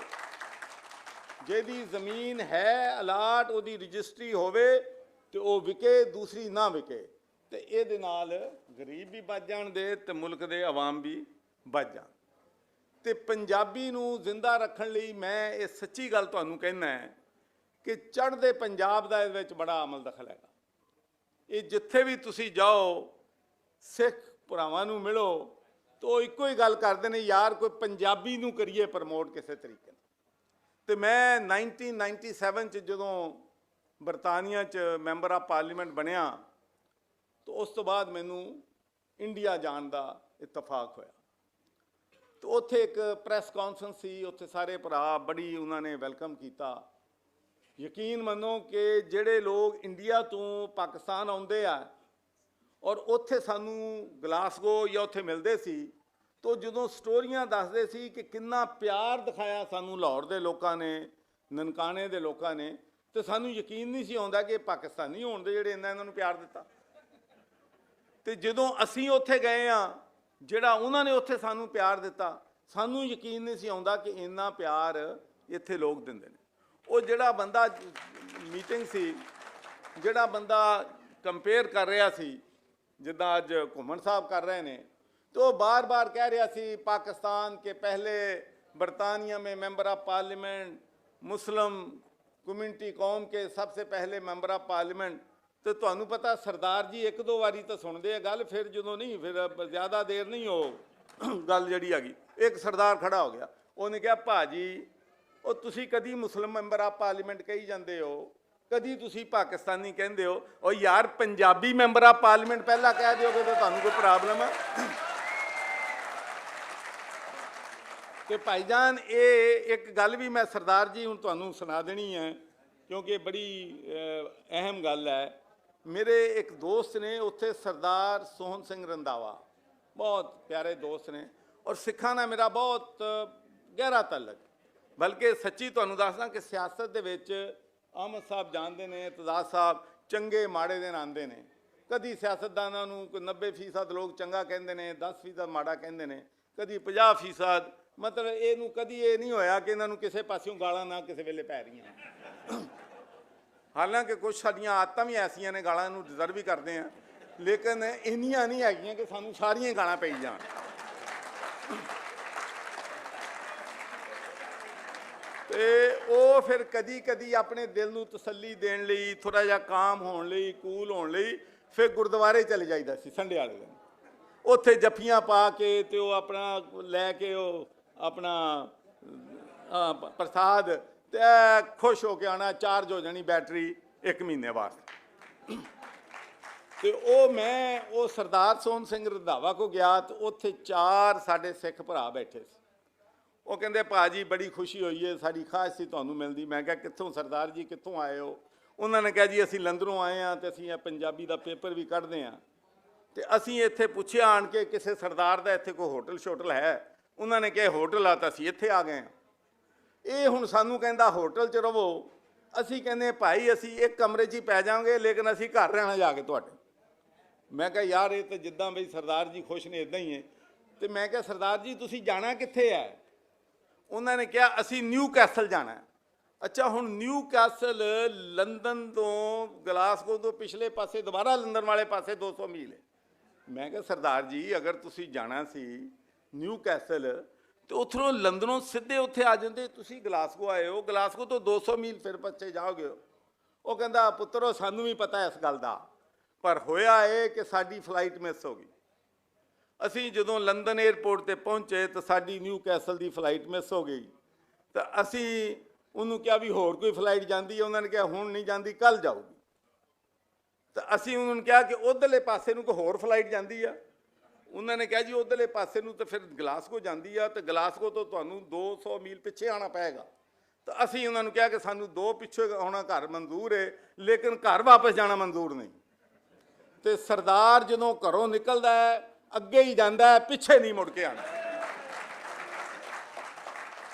S3: ਜਿਹਦੀ ਜ਼ਮੀਨ ਹੈ ਅਲਾਟ, ਉਹਦੀ ਰਜਿਸਟਰੀ ਹੋਵੇ ਤੇ ਉਹ ਵਿਕੇ, ਦੂਸਰੀ ਨਾ ਵਿਕੇ, ਤੇ ਇਹਦੇ ਨਾਲ ਗਰੀਬ ਵੀ ਬਚ ਜਾਣਦੇ ਤੇ ਮੁਲਕ ਦੇ ਆਵਾਮ ਵੀ ਬਚ ਜਾਣ। ਤੇ ਪੰਜਾਬੀ ਨੂੰ ਜ਼ਿੰਦਾ ਰੱਖਣ ਲਈ ਮੈਂ ਇਹ ਸੱਚੀ ਗੱਲ ਤੁਹਾਨੂੰ ਕਹਿਣਾ ਹੈ ਕਿ ਚੜ੍ਹਦੇ ਪੰਜਾਬ ਦਾ ਇਹਦੇ ਵਿੱਚ ਬੜਾ ਅਮਲ ਦਖਲ ਹੈਗਾ। ਇਹ ਜਿੱਥੇ ਵੀ ਤੁਸੀਂ ਜਾਓ, ਸਿੱਖ ਭਰਾਵਾਂ ਨੂੰ ਮਿਲੋ ਤਾਂ ਉਹ ਇੱਕੋ ਹੀ ਗੱਲ ਕਰਦੇ ਨੇ, ਯਾਰ ਕੋਈ ਪੰਜਾਬੀ ਨੂੰ ਕਰੀਏ ਪ੍ਰਮੋਟ ਕਿਸੇ ਤਰੀਕੇ ਨਾਲ। ਤੇ ਮੈਂ 1997 'ਚ ਜਦੋਂ ਬਰਤਾਨੀਆ 'ਚ ਮੈਂਬਰ ਆਫ ਪਾਰਲੀਮੈਂਟ ਬਣਿਆ ਤਾਂ ਉਸ ਤੋਂ ਬਾਅਦ ਮੈਨੂੰ ਇੰਡੀਆ ਜਾਣ ਦਾ ਇਤਫਾਕ ਹੋਇਆ। ਤੇ ਉੱਥੇ ਇੱਕ ਪ੍ਰੈਸ ਕਾਨਫਰੰਸ ਸੀ, ਉੱਥੇ ਸਾਰੇ ਭਰਾ ਬੜੀ ਉਹਨਾਂ ਨੇ ਵੈਲਕਮ ਕੀਤਾ। ਯਕੀਨ ਮੰਨੋ ਕਿ ਜਿਹੜੇ ਲੋਕ ਇੰਡੀਆ ਤੋਂ ਪਾਕਿਸਤਾਨ ਆਉਂਦੇ ਆ ਔਰ ਉੱਥੇ ਸਾਨੂੰ ਗਲਾਸਗੋ ਜਾਂ ਉੱਥੇ ਮਿਲਦੇ ਸੀ, ਤਾਂ ਜਦੋਂ ਸਟੋਰੀਆਂ ਦੱਸਦੇ ਸੀ ਕਿ ਕਿੰਨਾ ਪਿਆਰ ਦਿਖਾਇਆ ਸਾਨੂੰ ਲਾਹੌਰ ਦੇ ਲੋਕਾਂ ਨੇ, ਨਨਕਾਣੇ ਦੇ ਲੋਕਾਂ ਨੇ, ਤੇ ਸਾਨੂੰ ਯਕੀਨ ਨਹੀਂ ਸੀ ਆਉਂਦਾ ਕਿ ਪਾਕਿਸਤਾਨੀ ਹੋਣ ਦੇ ਜਿਹੜੇ ਇਹਨਾਂ ਨੂੰ ਪਿਆਰ ਦਿੱਤਾ। ਤੇ ਜਦੋਂ ਅਸੀਂ ਉੱਥੇ ਗਏ ਆ, ਜਿਹੜਾ ਉਹਨਾਂ ਨੇ ਉੱਥੇ ਸਾਨੂੰ ਪਿਆਰ ਦਿੱਤਾ, ਸਾਨੂੰ ਯਕੀਨ ਨਹੀਂ ਸੀ ਆਉਂਦਾ ਕਿ ਇੰਨਾ ਪਿਆਰ ਇੱਥੇ ਲੋਕ ਦਿੰਦੇ ਨੇ। ਉਹ ਜਿਹੜਾ ਬੰਦਾ ਮੀਟਿੰਗ ਸੀ, ਜਿਹੜਾ ਬੰਦਾ ਕੰਪੇਅਰ ਕਰ ਰਿਹਾ ਸੀ, ਜਿੱਦਾਂ ਅੱਜ ਘੁੰਮਣ ਸਾਹਿਬ ਕਰ ਰਹੇ ਨੇ, तो बार बार कह रहा सी पाकिस्तान के पहले बरतानिया में member of parliament, Muslim community कौम के सबसे पहले मेंबर ऑफ पार्लियामेंट। तो तुहानू पता सरदार जी एक दो वारी तो सुनते हैं गल, फिर जो नहीं, फिर ज़्यादा देर नहीं हो गल जी आ गई। एक सरदार खड़ा हो गया, उन्हें कहा भाजी वो तुसी कदी मुस्लिम मैंबर ऑफ पार्लीमेंट कही जाते हो, कदी तुसी पाकिस्तानी कहते हो, और यार पंजाबी मैंबर ऑफ पार्लीमेंट पहला कह दोगे तो तुहानू कोई प्रॉब्लम है। तो भाईजान ये एक गल भी मैं सरदार जी हूँ तुहानू सुना देनी है, क्योंकि बड़ी अहम गल है। मेरे एक दोस्त ने उत्थे सरदार सोहन सिंह रंधावा, बहुत प्यारे दोस्त ने, और सिखा नाल मेरा बहुत गहरा तल्लक। बल्कि सच्ची तुहानू दसदा कि सियासत दे विच अहमद साहब जानते हैं, इतजाज साहब चंगे माड़े दिन आते हैं। कदी सियासतदानां नूं कोई 90% लोग चंगा कहते हैं, 10% माड़ा कहते हैं, कदी 50%। मतलब ये कदी ये नहीं होया कि इन्हों किसी पासों गालां ना किसी वेले पै रही। हालांकि कुछ साडियां आदतां भी ऐसियां ने गालां नूं डिजर्व भी करते हैं, लेकिन इन्नियां नहीं हैगियां कि सानूं सारियां गालां पई जाण। ਤੇ ਉਹ ਫਿਰ ਕਦੀ ਕਦੀ ਆਪਣੇ ਦਿਲ ਨੂੰ ਤਸੱਲੀ ਦੇਣ ਲਈ, ਥੋੜਾ ਜਿਹਾ ਕਾਮ ਹੋਣ ਲਈ, ਕੂਲ ਹੋਣ ਲਈ ਫਿਰ ਗੁਰਦੁਆਰੇ ਚਲੇ ਜਾਈਦਾ ਸੀ ਸੰਡੇ ਵਾਲੇ ਦਿਨ। ਉੱਥੇ ਜੱਫੀਆਂ ਪਾ ਕੇ ਤੇ ਉਹ ਆਪਣਾ ਲੈ ਕੇ ਉਹ ਆਪਣਾ ਪ੍ਰਸਾਦ ਤੇ ਖੁਸ਼ ਹੋ ਕੇ ਆਉਣਾ, ਚਾਰਜ ਹੋ ਜਾਣੀ ਬੈਟਰੀ 1 ਮਹੀਨੇ ਵਾਸਤੇ। ਤੇ ਮੈਂ ਉਹ ਸਰਦਾਰ ਸੋਹਣ ਸਿੰਘ ਰੰਧਾਵਾ ਕੋ ਗਿਆ ਤੇ ਉੱਥੇ 4 ਸਾਡੇ ਸਿੱਖ ਭਰਾ ਬੈਠੇ ਸੀ। ਉਹ ਕਹਿੰਦੇ ਭਾਜੀ ਬੜੀ ਖੁਸ਼ੀ ਹੋਈ ਹੈ, ਸਾਡੀ ਖਾਸ ਸੀ ਤੁਹਾਨੂੰ ਮਿਲਦੀ। ਮੈਂ ਕਿਹਾ ਕਿੱਥੋਂ ਸਰਦਾਰ ਜੀ, ਕਿੱਥੋਂ ਆਏ ਹੋ? ਉਹਨਾਂ ਨੇ ਕਿਹਾ ਜੀ ਅਸੀਂ ਲੰਦਰੋਂ ਆਏ ਹਾਂ ਤੇ ਅਸੀਂ ਇਹ ਪੰਜਾਬੀ ਦਾ ਪੇਪਰ ਵੀ ਕੱਢਦੇ ਹਾਂ ਤੇ ਅਸੀਂ ਇੱਥੇ ਪੁੱਛਿਆ ਆਣ ਕੇ ਕਿਸੇ ਸਰਦਾਰ ਦਾ ਇੱਥੇ ਕੋਈ ਹੋਟਲ ਸ਼ੋਟਲ ਹੈ? ਉਹਨਾਂ ਨੇ ਕਿਹਾ ਹੋਟਲ ਆ, ਤਾਂ ਅਸੀਂ ਇੱਥੇ ਆ ਗਏ ਹਾਂ। ਇਹ ਹੁਣ ਸਾਨੂੰ ਕਹਿੰਦਾ ਹੋਟਲ 'ਚ ਰਵੋ। ਅਸੀਂ ਕਹਿੰਦੇ ਭਾਈ ਅਸੀਂ ਇੱਕ ਕਮਰੇ 'ਚ ਹੀ ਪੈ ਜਾਵਾਂਗੇ, ਲੇਕਿਨ ਅਸੀਂ ਘਰ ਰਹਿਣਾ ਜਾ ਕੇ ਤੁਹਾਡੇ। ਮੈਂ ਕਿਹਾ ਯਾਰ ਇਹ ਤਾਂ ਜਿੱਦਾਂ ਬਈ ਸਰਦਾਰ ਜੀ ਖੁਸ਼ ਨੇ ਇੱਦਾਂ ਹੀ ਹੈ। ਤੇ ਮੈਂ ਕਿਹਾ ਸਰਦਾਰ ਜੀ ਤੁਸੀਂ ਜਾਣਾ ਕਿੱਥੇ ਹੈ? ਉਹਨਾਂ ਨੇ ਕਿਹਾ ਅਸੀਂ ਨਿਊ ਕੈਸਲ ਜਾਣਾ ਹੈ। ਅੱਛਾ, ਹੁਣ ਨਿਊ ਕੈਸਲ ਲੰਦਨ ਤੋਂ, ਗਲਾਸਗੋ ਤੋਂ ਪਿਛਲੇ ਪਾਸੇ, ਦੁਬਾਰਾ ਲੰਦਨ ਵਾਲੇ ਪਾਸੇ 200 ਮੀਲ ਹੈ। ਮੈਂ ਕਿਹਾ ਸਰਦਾਰ ਜੀ ਅਗਰ ਤੁਸੀਂ ਜਾਣਾ ਸੀ ਨਿਊ ਕੈਸਲ ਤੇ ਉੱਥੋਂ ਲੰਦਨੋਂ ਸਿੱਧੇ ਉੱਥੇ ਆ ਜਾਂਦੇ, ਤੁਸੀਂ ਗਲਾਸਗੋ ਆਏ ਹੋ, ਗਲਾਸਗੋ ਤੋਂ 200 ਮੀਲ ਫਿਰ ਪਿੱਛੇ ਜਾਓਗੇ। ਉਹ ਕਹਿੰਦਾ ਪੁੱਤਰੋ ਸਾਨੂੰ ਵੀ ਪਤਾ ਇਸ ਗੱਲ ਦਾ, ਪਰ ਹੋਇਆ ਇਹ ਕਿ ਸਾਡੀ ਫਲਾਈਟ ਮਿਸ ਹੋ ਗਈ। ਅਸੀਂ ਜਦੋਂ ਲੰਦਨ 에ਅਰਪੋਰਟ ਤੇ ਪਹੁੰਚੇ ਤਾਂ ਸਾਡੀ ਨਿਊ ਕੈਸਲ ਦੀ ਫਲਾਈਟ ਮਿਸ ਹੋ ਗਈ। ਤਾਂ ਅਸੀਂ ਉਹਨੂੰ ਕਿਹਾ ਵੀ ਹੋਰ ਕੋਈ ਫਲਾਈਟ ਜਾਂਦੀ ਹੈ? ਉਹਨਾਂ ਨੇ ਕਿਹਾ ਹੁਣ ਨਹੀਂ ਜਾਂਦੀ, ਕੱਲ੍ਹ ਜਾਊਗੀ। ਤਾਂ ਅਸੀਂ ਉਹਨਾਂ ਨੂੰ ਕਿਹਾ ਕਿ ਉੱਧਰਲੇ ਪਾਸੇ ਨੂੰ ਕੋਈ ਹੋਰ ਫਲਾਈਟ ਜਾਂਦੀ ਆ? ਉਹਨਾਂ ਨੇ ਕਿਹਾ ਜੀ ਉੱਧਰਲੇ ਪਾਸੇ ਨੂੰ ਤਾਂ ਫਿਰ ਗਲਾਸਗੋ ਜਾਂਦੀ ਆ, ਤੇ ਗਲਾਸਗੋ ਤੋਂ ਤੁਹਾਨੂੰ 200 ਮੀਲ ਪਿੱਛੇ ਆਉਣਾ ਪਏਗਾ। ਤਾਂ ਅਸੀਂ ਉਹਨਾਂ ਨੂੰ ਕਿਹਾ ਕਿ ਸਾਨੂੰ 2 ਪਿੱਛੇ ਆਉਣਾ ਘਰ ਮਨਜ਼ੂਰ ਹੈ, ਲੇਕਿਨ ਘਰ ਵਾਪਸ ਜਾਣਾ ਮਨਜ਼ੂਰ ਨਹੀਂ। ਤੇ ਸਰਦਾਰ ਜਦੋਂ ਘਰੋਂ ਨਿਕਲਦਾ ਹੈ ਅੱਗੇ ਹੀ ਜਾਂਦਾ ਹੈ, ਪਿੱਛੇ ਨਹੀਂ ਮੁੜ ਕੇ ਆਉਣਾ।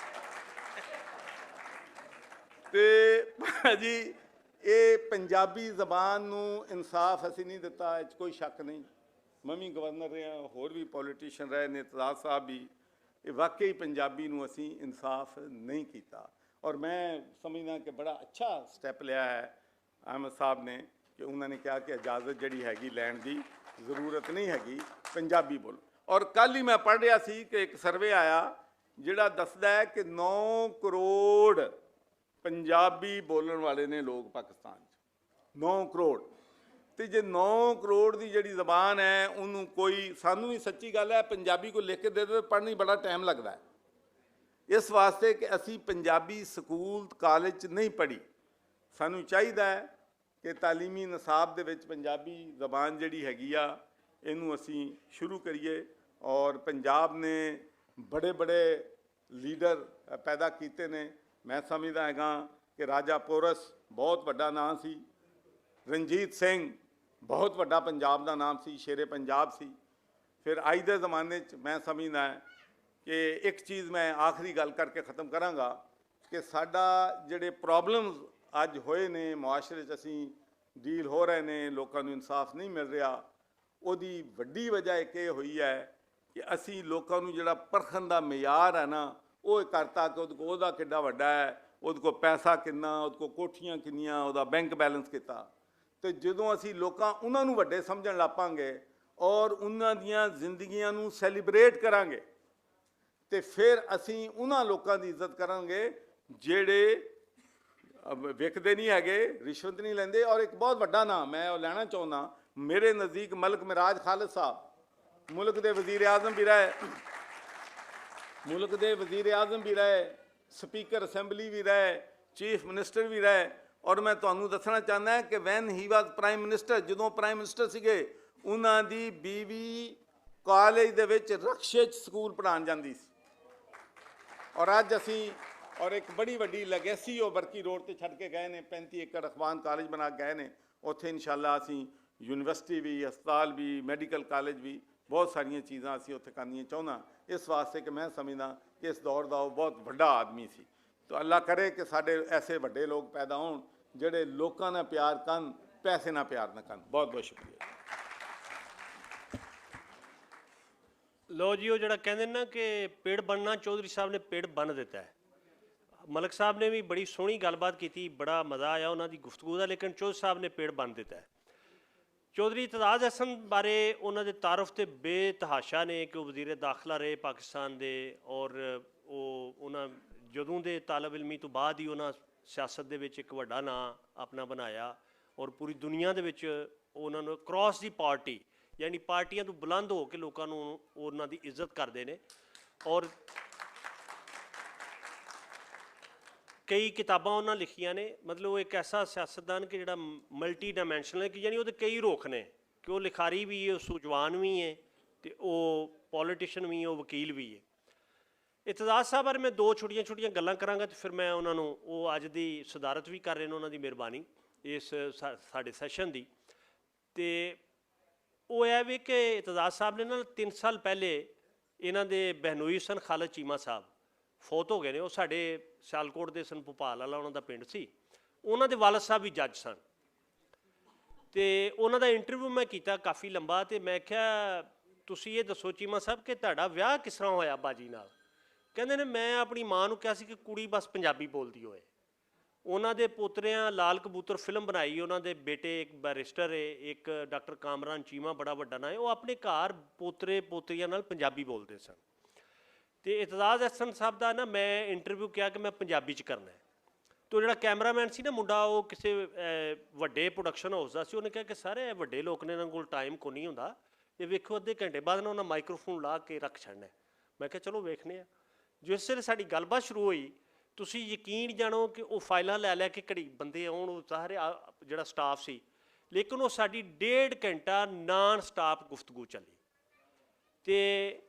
S3: ਤੇ ਭਾਜੀ ਇਹ ਪੰਜਾਬੀ ਜ਼ਬਾਨ ਨੂੰ ਇਨਸਾਫ ਅਸੀਂ ਨਹੀਂ ਦਿੱਤਾ, ਇਹ 'ਚ ਕੋਈ ਸ਼ੱਕ ਨਹੀਂ। ਮੈਂ ਵੀ ਗਵਰਨਰ ਰਿਹਾ, ਹੋਰ ਵੀ ਪੋਲੀਟੀਸ਼ੀਅਨ ਰਹੇ ਨੇ, ਤਜ਼ਾਦ ਸਾਹਿਬ ਵੀ। ਇਹ ਵਾਕਈ ਪੰਜਾਬੀ ਨੂੰ ਅਸੀਂ ਇਨਸਾਫ ਨਹੀਂ ਕੀਤਾ। ਔਰ ਮੈਂ ਸਮਝਦਾ ਕਿ ਬੜਾ ਅੱਛਾ ਸਟੈਪ ਲਿਆ ਹੈ ਅਹਿਮਦ ਸਾਹਿਬ ਨੇ ਕਿ ਉਹਨਾਂ ਨੇ ਕਿਹਾ ਕਿ ਇਜਾਜ਼ਤ ਜਿਹੜੀ ਹੈਗੀ ਲੈਣ ਦੀ ਜ਼ਰੂਰਤ ਨਹੀਂ ਹੈਗੀ, ਪੰਜਾਬੀ ਬੋਲੋ। ਔਰ ਕੱਲ੍ਹ ਹੀ ਮੈਂ ਪੜ੍ਹ ਰਿਹਾ ਸੀ ਕਿ ਇੱਕ ਸਰਵੇ ਆਇਆ ਜਿਹੜਾ ਦੱਸਦਾ ਹੈ ਕਿ 9 ਕਰੋੜ ਪੰਜਾਬੀ ਬੋਲਣ ਵਾਲੇ ਨੇ ਲੋਕ ਪਾਕਿਸਤਾਨ 'ਚ। 9 ਕਰੋੜ। ਤੇ ਜੇ 9 ਕਰੋੜ ਦੀ ਜਿਹੜੀ ਜ਼ਬਾਨ ਹੈ ਉਹਨੂੰ ਕੋਈ, ਸਾਨੂੰ ਵੀ ਸੱਚੀ ਗੱਲ ਹੈ ਪੰਜਾਬੀ ਕੋ ਲਿਖ ਕੇ ਦੇ ਦੇ ਪੜ੍ਹਨੀ ਬੜਾ ਟਾਈਮ ਲੱਗਦਾ ਹੈ। ਇਸ ਵਾਸਤੇ ਕਿ ਅਸੀਂ ਪੰਜਾਬੀ ਸਕੂਲ ਕਾਲਜ 'ਚ ਨਹੀਂ ਪੜ੍ਹੀ। ਸਾਨੂੰ ਚਾਹੀਦਾ ਹੈ ਕਿ ਤਾਲੀਮੀ ਨਿਸਾਬ ਦੇ ਵਿੱਚ ਪੰਜਾਬੀ ਜ਼ਬਾਨ ਜਿਹੜੀ ਹੈਗੀ ਆ ਇਹਨੂੰ ਅਸੀਂ ਸ਼ੁਰੂ ਕਰੀਏ। ਔਰ ਪੰਜਾਬ ਨੇ ਬੜੇ ਬੜੇ ਲੀਡਰ ਪੈਦਾ ਕੀਤੇ ਨੇ। ਮੈਂ ਸਮਝਦਾ ਹੈਗਾ ਕਿ ਰਾਜਾ ਪੋਰਸ ਬਹੁਤ ਵੱਡਾ ਨਾਂ ਸੀ, ਰਣਜੀਤ ਸਿੰਘ ਬਹੁਤ ਵੱਡਾ ਪੰਜਾਬ ਦਾ ਨਾਮ ਸੀ, ਸ਼ੇਰੇ ਪੰਜਾਬ ਸੀ। ਫਿਰ ਅੱਜ ਦੇ ਜ਼ਮਾਨੇ 'ਚ ਮੈਂ ਸਮਝਦਾ ਕਿ ਇੱਕ ਚੀਜ਼ ਮੈਂ ਆਖਰੀ ਗੱਲ ਕਰਕੇ ਖ਼ਤਮ ਕਰਾਂਗਾ ਕਿ ਸਾਡਾ ਜਿਹੜੇ ਪ੍ਰੋਬਲਮਸ ਅੱਜ ਹੋਏ ਨੇ ਮੁਆਸ਼ਰੇ 'ਚ, ਅਸੀਂ ਡੀਲ ਹੋ ਰਹੇ ਨੇ, ਲੋਕਾਂ ਨੂੰ ਇਨਸਾਫ ਨਹੀਂ ਮਿਲ ਰਿਹਾ, ਉਹਦੀ ਵੱਡੀ ਵਜ੍ਹਾ ਇੱਕ ਇਹ ਹੋਈ ਹੈ ਕਿ ਅਸੀਂ ਲੋਕਾਂ ਨੂੰ ਜਿਹੜਾ ਪਰਖਣ ਦਾ ਮਿਆਰ ਹੈ ਨਾ ਉਹ ਕਰਤਾ ਕਿ ਉਹਦਾ ਕਿੱਡਾ ਵੱਡਾ ਹੈ, ਉਹਦੇ ਕੋਲ ਪੈਸਾ ਕਿੰਨਾ, ਉਹਦੇ ਕੋਲ ਕੋਠੀਆਂ ਕਿੰਨੀਆਂ, ਉਹਦਾ ਬੈਂਕ ਬੈਲੈਂਸ ਕਿਤਾ। ਤੇ ਜਦੋਂ ਅਸੀਂ ਉਹਨਾਂ ਨੂੰ ਵੱਡੇ ਸਮਝਣ ਲੱਪਾਂਗੇ ਔਰ ਉਹਨਾਂ ਦੀਆਂ ਜ਼ਿੰਦਗੀਆਂ ਨੂੰ ਸੈਲੀਬ੍ਰੇਟ ਕਰਾਂਗੇ ਤੇ ਫਿਰ ਅਸੀਂ ਉਹਨਾਂ ਲੋਕਾਂ ਦੀ ਇੱਜ਼ਤ ਕਰਾਂਗੇ ਜਿਹੜੇ ਵਿਕਦੇ ਨਹੀਂ ਹੈਗੇ, ਰਿਸ਼ਵਤ ਨਹੀਂ ਲੈਂਦੇ। ਔਰ ਇੱਕ ਬਹੁਤ ਵੱਡਾ ਨਾਮ ਮੈਂ ਉਹ ਲੈਣਾ ਚਾਹੁੰਦਾ, ਮੇਰੇ ਨਜ਼ਦੀਕ ਮਲਕ ਮਿਰਾਜ ਖਾਲਿਦ ਸਾਹਿਬ ਮੁਲਕ ਦੇ ਵਜ਼ੀਰ ਆਜ਼ਮ ਵੀ ਰਹੇ, ਮੁਲਕ ਦੇ ਵਜ਼ੀਰ ਆਜ਼ਮ ਵੀ ਰਹੇ, ਸਪੀਕਰ ਅਸੈਂਬਲੀ ਵੀ ਰਹੇ, ਚੀਫ ਮਿਨਿਸਟਰ ਵੀ ਰਹੇ। ਔਰ ਮੈਂ ਤੁਹਾਨੂੰ ਦੱਸਣਾ ਚਾਹੁੰਦਾ ਕਿ ਵੈਨ ਹੀ ਵਾਜ਼ ਪ੍ਰਾਈਮ ਮਿਨਿਸਟਰ, ਜਦੋਂ ਪ੍ਰਾਈਮ ਮਿਨਿਸਟਰ ਸੀਗੇ ਉਹਨਾਂ ਦੀ ਬੀਵੀ ਕਾਲਜ ਦੇ ਵਿੱਚ ਰਕਸ਼ੇ 'ਚ ਸਕੂਲ ਪੜ੍ਹਾਉਣ ਜਾਂਦੀ ਸੀ। ਔਰ ਅੱਜ ਅਸੀਂ ਔਰ ਇੱਕ ਬੜੀ ਵੱਡੀ ਲੈਗੇਸੀ ਉਹ ਬਰਕੀ ਰੋਡ ਤੇ ਛੱਡ ਕੇ ਗਏ ਨੇ, 35 ਏਕੜ ਅਖਵਾਨ ਕਾਲਜ ਬਣਾ ਕੇ ਗਏ ਨੇ। ਉੱਥੇ ਇਨਸ਼ਾਅੱਲਾ ਅਸੀਂ ਯੂਨੀਵਰਸਿਟੀ ਵੀ, ਹਸਪਤਾਲ ਵੀ, ਮੈਡੀਕਲ ਕਾਲਜ ਵੀ, ਬਹੁਤ ਸਾਰੀਆਂ ਚੀਜ਼ਾਂ ਅਸੀਂ ਉੱਥੇ ਕਰਨੀਆਂ ਚਾਹੁੰਦਾ। ਇਸ ਵਾਸਤੇ ਕਿ ਮੈਂ ਸਮਝਦਾ ਕਿ ਇਸ ਦੌਰ ਦਾ ਉਹ ਬਹੁਤ ਵੱਡਾ ਆਦਮੀ ਸੀ। ਤਾਂ ਅੱਲਾ ਕਰੇ ਕਿ ਸਾਡੇ ਐਸੇ ਵੱਡੇ ਲੋਕ ਪੈਦਾ ਹੋਣ ਜਿਹੜੇ ਲੋਕਾਂ ਨਾਲ ਪਿਆਰ ਕਰਨ, ਪੈਸੇ ਨਾਲ ਪਿਆਰ ਨਾ ਕਰਨ। ਬਹੁਤ ਬਹੁਤ ਸ਼ੁਕਰੀਆ।
S1: ਲੋ ਜੀ, ਉਹ ਜਿਹੜਾ ਕਹਿੰਦੇ ਨਾ ਕਿ ਪੇੜ ਬਣਨਾ, ਚੌਧਰੀ ਸਾਹਿਬ ਨੇ ਪੇੜ ਬੰਨ ਦਿੱਤਾ ਹੈ। ਮਲਕ ਸਾਹਿਬ ਨੇ ਵੀ ਬੜੀ ਸੋਹਣੀ ਗੱਲਬਾਤ ਕੀਤੀ, ਬੜਾ ਮਜ਼ਾ ਆਇਆ ਉਹਨਾਂ ਦੀ ਗੁਫ਼ਤਗੂ ਦਾ, ਲੇਕਿਨ ਚੌਧਰੀ ਸਾਹਿਬ ਨੇ ਪੇੜ ਬੰਨ ਦਿੱਤਾ ਹੈ। ਚੌਧਰੀ ਇਤਜ਼ਾਜ਼ ਹਸਨ ਬਾਰੇ ਉਹਨਾਂ ਦੇ ਤਾਰਫ ਤੇ ਬੇਤਹਾਸ਼ਾ ਨੇ ਕਿ ਉਹ ਵਜ਼ੀਰ ਦਾਖਲਾ ਰਹੇ ਪਾਕਿਸਤਾਨ ਦੇ, ਔਰ ਉਹ ਉਹਨਾਂ ਜਦੋਂ ਦੇ ਤਾਲਬ ਇਲਮੀ ਤੋਂ ਬਾਅਦ ਹੀ ਉਹਨਾਂ ਸਿਆਸਤ ਦੇ ਵਿੱਚ ਇੱਕ ਵੱਡਾ ਨਾਂ ਆਪਣਾ ਬਣਾਇਆ ਔਰ ਪੂਰੀ ਦੁਨੀਆ ਦੇ ਵਿੱਚ ਉਹਨਾਂ ਨੂੰ ਕ੍ਰਾਸ ਦੀ ਪਾਰਟੀ ਯਾਨੀ ਪਾਰਟੀਆਂ ਤੋਂ ਬੁਲੰਦ ਹੋ ਕੇ ਲੋਕਾਂ ਨੂੰ ਉਹਨਾਂ ਦੀ ਇੱਜ਼ਤ ਕਰਦੇ ਨੇ। ਔਰ ਕਈ ਕਿਤਾਬਾਂ ਉਹਨਾਂ ਲਿਖੀਆਂ ਨੇ, ਮਤਲਬ ਉਹ ਇੱਕ ਐਸਾ ਸਿਆਸਤਦਾਨ ਕਿ ਜਿਹੜਾ ਮਲਟੀ ਡਾਇਮੈਂਸ਼ਨਲ ਹੈ, ਕਿ ਯਾਨੀ ਉਹਦੇ ਕਈ ਰੁੱਖ ਨੇ, ਕਿ ਉਹ ਲਿਖਾਰੀ ਵੀ ਹੈ, ਉਹ ਸੂਝਵਾਨ ਵੀ ਹੈ, ਤੇ ਉਹ ਪੋਲੀਟੀਸ਼ੀਅਨ ਵੀ ਹੈ, ਉਹ ਵਕੀਲ ਵੀ ਹੈ। ਇਤਜ਼ਾਜ਼ ਸਾਹਿਬ ਬਾਰੇ ਮੈਂ ਦੋ ਛੋਟੀਆਂ ਗੱਲਾਂ ਕਰਾਂਗਾ ਤੇ ਫਿਰ ਮੈਂ ਉਹਨਾਂ ਨੂੰ, ਉਹ ਅੱਜ ਦੀ ਸਦਾਰਤ ਵੀ ਕਰ ਰਹੇ ਨੇ, ਉਹਨਾਂ ਦੀ ਮਿਹਰਬਾਨੀ ਇਸ ਸਾਡੇ ਸੈਸ਼ਨ ਦੀ। ਤੇ ਉਹ ਇਹ ਵੀ ਕਿ ਇਤਜ਼ਾਜ਼ ਸਾਹਿਬ ਨੇ ਨਾ 3 ਸਾਲ ਪਹਿਲੇ ਇਹਨਾਂ ਦੇ ਬਹਿਨੋਈ ਸਨ ਖਾਲਦ ਚੀਮਾ ਸਾਹਿਬ ਫੌਤ ਹੋ ਗਏ ਨੇ। ਉਹ ਸਾਡੇ ਸਿਆਲਕੋਟ ਦੇ ਸਨ, ਭੋਪਾਲ ਵਾਲਾ ਉਹਨਾਂ ਦਾ ਪਿੰਡ ਸੀ। ਉਹਨਾਂ ਦੇ ਵਾਲਦ ਸਾਹਿਬ ਵੀ ਜੱਜ ਸਨ ਤੇ ਉਹਨਾਂ ਦਾ ਇੰਟਰਵਿਊ ਮੈਂ ਕੀਤਾ ਕਾਫੀ ਲੰਬਾ। ਤੇ ਮੈਂ ਕਿਹਾ ਤੁਸੀਂ ਇਹ ਦੱਸੋ ਚੀਮਾ ਸਾਹਿਬ ਕਿ ਤੁਹਾਡਾ ਵਿਆਹ ਕਿਸ ਤਰ੍ਹਾਂ ਹੋਇਆ ਬਾਜੀ ਨਾਲ? ਕਹਿੰਦੇ ਨੇ ਮੈਂ ਆਪਣੀ ਮਾਂ ਨੂੰ ਕਿਹਾ ਸੀ ਕਿ ਕੁੜੀ ਬਸ ਪੰਜਾਬੀ ਬੋਲਦੀ ਹੋਏ। ਉਹਨਾਂ ਦੇ ਪੋਤਰਿਆਂ ਲਾਲ ਕਬੂਤਰ ਫਿਲਮ ਬਣਾਈ, ਉਹਨਾਂ ਦੇ ਬੇਟੇ ਇੱਕ ਬੈਰਿਸਟਰ ਹੈ, ਇੱਕ ਡਾਕਟਰ ਕਾਮਰਾਨ ਚੀਮਾ ਬੜਾ ਵੱਡਾ ਨਾਂ ਹੈ, ਉਹ ਆਪਣੇ ਘਰ ਪੋਤਰੇ ਪੋਤਰੀਆਂ ਨਾਲ ਪੰਜਾਬੀ ਬੋਲਦੇ ਸਨ। ਤੇ ਇਤਜ਼ਾਜ਼ ਅਹਿਸਨ ਸਾਹਿਬ ਦਾ ਨਾ ਮੈਂ ਇੰਟਰਵਿਊ ਕਿਹਾ ਕਿ ਮੈਂ ਪੰਜਾਬੀ 'ਚ ਕਰਨਾ ਹੈ। ਤੋ ਜਿਹੜਾ ਕੈਮਰਾਮੈਨ ਸੀ ਨਾ ਮੁੰਡਾ, ਉਹ ਕਿਸੇ ਵੱਡੇ ਪ੍ਰੋਡਕਸ਼ਨ ਹਾਊਸ ਦਾ ਸੀ। ਉਹਨੇ ਕਿਹਾ ਕਿ ਸਾਰੇ ਵੱਡੇ ਲੋਕ ਨੇ, ਇਹਨਾਂ ਕੋਲ ਟਾਈਮ ਕੋ ਨਹੀਂ ਹੁੰਦਾ, ਇਹ ਵੇਖੋ ਅੱਧੇ ਘੰਟੇ ਬਾਅਦ ਨਾ ਉਹਨਾਂ ਮਾਈਕਰੋਫੋਨ ਲਾ ਕੇ ਰੱਖ ਛੱਡਣਾ। ਮੈਂ ਕਿਹਾ ਚਲੋ ਵੇਖਦੇ ਹਾਂ। ਜਿਸ ਵੇਲੇ ਸਾਡੀ ਗੱਲਬਾਤ ਸ਼ੁਰੂ ਹੋਈ, ਤੁਸੀਂ ਯਕੀਨ ਜਾਣੋ ਕਿ ਉਹ ਫਾਈਲਾਂ ਲੈ ਕੇ ਘੜੀ ਬੰਦੇ ਆਉਣ, ਉਹ ਸਾਰੇ ਜਿਹੜਾ ਸਟਾਫ ਸੀ, ਲੇਕਿਨ ਉਹ ਸਾਡੀ 1.5 ਘੰਟਾ ਨਾਨ ਸਟਾਪ ਗੁਫ਼ਤਗੂ ਚੱਲੀ। ਤੇ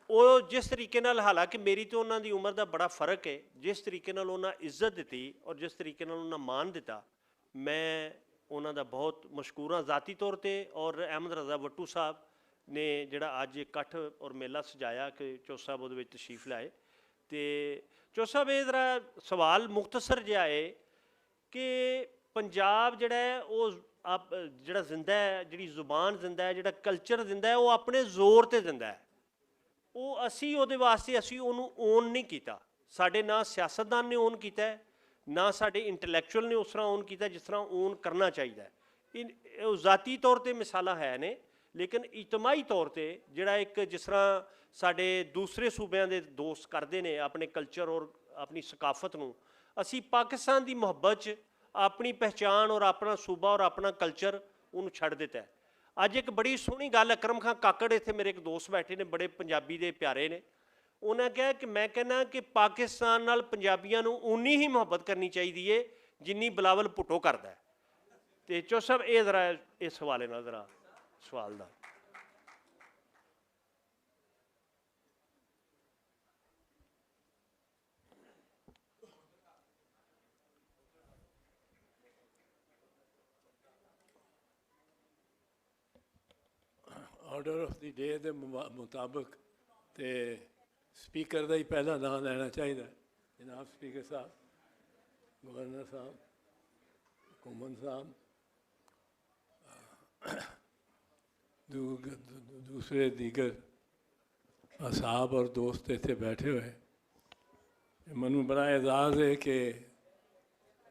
S1: ਉਹ ਜਿਸ ਤਰੀਕੇ ਨਾਲ, ਹਾਲਾਂਕਿ ਮੇਰੀ ਤੇ ਉਹਨਾਂ ਦੀ ਉਮਰ ਦਾ ਬੜਾ ਫਰਕ ਹੈ, ਜਿਸ ਤਰੀਕੇ ਨਾਲ ਉਹਨਾਂ ਇੱਜ਼ਤ ਦਿੱਤੀ ਔਰ ਜਿਸ ਤਰੀਕੇ ਨਾਲ ਉਹਨਾਂ ਮਾਣ ਦਿੱਤਾ, ਮੈਂ ਉਹਨਾਂ ਦਾ ਬਹੁਤ ਮਸ਼ਕੂਰ ਹਾਂ ਜ਼ਾਤੀ ਤੌਰ 'ਤੇ। ਔਰ ਅਹਿਮਦ ਰਜ਼ਾ ਵੱਟੂ ਸਾਹਿਬ ਨੇ ਜਿਹੜਾ ਅੱਜ ਇਕੱਠ ਔਰ ਮੇਲਾ ਸਜਾਇਆ ਕਿ ਚੌ ਸਾਹਿਬ ਉਹਦੇ ਵਿੱਚ ਤਸ਼ਰੀਫ ਲਿਆਏ। ਤੇ ਚੌ ਸਾਹਿਬ ਇਹ ਜ਼ਰਾ ਸਵਾਲ ਮੁਖਤਸਰ ਜਿਹਾ ਹੈ ਕਿ ਪੰਜਾਬ ਜਿਹੜਾ ਹੈ ਉਹ ਜਿਹੜਾ ਜ਼ਿੰਦਾ ਹੈ, ਜਿਹੜੀ ਜ਼ੁਬਾਨ ਜ਼ਿੰਦਾ ਹੈ, ਜਿਹੜਾ ਕਲਚਰ ਜ਼ਿੰਦਾ ਹੈ, ਉਹ ਆਪਣੇ ਜ਼ੋਰ 'ਤੇ ਜ਼ਿੰਦਾ ਹੈ। ਉਹ ਅਸੀਂ ਉਹਦੇ ਵਾਸਤੇ ਅਸੀਂ ਉਹਨੂੰ ਓਨ ਨਹੀਂ ਕੀਤਾ। ਸਾਡੇ ਨਾ ਸਿਆਸਤਦਾਨ ਨੇ ਓਨ ਕੀਤਾ, ਨਾ ਸਾਡੇ ਇੰਟੈਲੈਕਚੁਅਲ ਨੇ ਉਸ ਤਰ੍ਹਾਂ ਓਨ ਕੀਤਾ ਜਿਸ ਤਰ੍ਹਾਂ ਓਨ ਕਰਨਾ ਚਾਹੀਦਾ ਹੈ। ਉਹ ਜ਼ਾਤੀ ਤੌਰ 'ਤੇ ਮਿਸਾਲਾਂ ਹੈ ਨੇ, ਲੇਕਿਨ ਇਜਤਮਾਹੀ ਤੌਰ 'ਤੇ ਜਿਹੜਾ ਇੱਕ ਜਿਸ ਤਰ੍ਹਾਂ ਸਾਡੇ ਦੂਸਰੇ ਸੂਬਿਆਂ ਦੇ ਦੋਸਤ ਕਰਦੇ ਨੇ ਆਪਣੇ ਕਲਚਰ ਔਰ ਆਪਣੀ ਸਕਾਫਤ ਨੂੰ, ਅਸੀਂ ਪਾਕਿਸਤਾਨ ਦੀ ਮੁਹੱਬਤ 'ਚ ਆਪਣੀ ਪਹਿਚਾਣ ਔਰ ਆਪਣਾ ਸੂਬਾ ਔਰ ਆਪਣਾ ਕਲਚਰ ਉਹਨੂੰ ਛੱਡ ਦਿੱਤਾ ਹੈ। ਅੱਜ ਇੱਕ ਬੜੀ ਸੋਹਣੀ ਗੱਲ, ਅਕਰਮ ਖਾਨ ਕਾਕੜ ਇੱਥੇ ਮੇਰੇ ਇੱਕ ਦੋਸਤ ਬੈਠੇ ਨੇ, ਬੜੇ ਪੰਜਾਬੀ ਦੇ ਪਿਆਰੇ ਨੇ, ਉਹਨਾਂ ਕਿਹਾ ਕਿ ਮੈਂ ਕਹਿੰਦਾ ਕਿ ਪਾਕਿਸਤਾਨ ਨਾਲ ਪੰਜਾਬੀਆਂ ਨੂੰ ਉਨੀ ਹੀ ਮੁਹੱਬਤ ਕਰਨੀ ਚਾਹੀਦੀ ਹੈ ਜਿੰਨੀ ਬਿਲਾਵਲ ਭੁੱਟੋ ਕਰਦਾ ਹੈ। ਤੇ ਚੌ ਸਾਹਿਬ ਇਹ ਜ਼ਰਾ ਇਸ ਹਵਾਲੇ ਨਾਲ ਜ਼ਰਾ ਸਵਾਲ ਦਾ।
S4: ਆਰਡਰ ਆਫ ਦੀ ਡੇ ਦੇ ਮੁਤਾਬਕ ਤੇ ਸਪੀਕਰ ਦਾ ਹੀ ਪਹਿਲਾ ਨਾਮ ਲੈਣਾ ਚਾਹੀਦਾ। ਜਨਾਬ ਸਪੀਕਰ ਸਾਹਿਬ, ਗਵਰਨਰ ਸਾਹਿਬ, ਘੁੰਮਣ ਸਾਹਿਬ, ਦੂਸਰੇ ਦੀਗਰ ਅਸਾਬ ਔਰ ਦੋਸਤ ਇੱਥੇ ਬੈਠੇ ਹੋਏ, ਮੈਨੂੰ ਬੜਾ ਇਜ਼ਾਜ਼ ਹੈ ਕਿ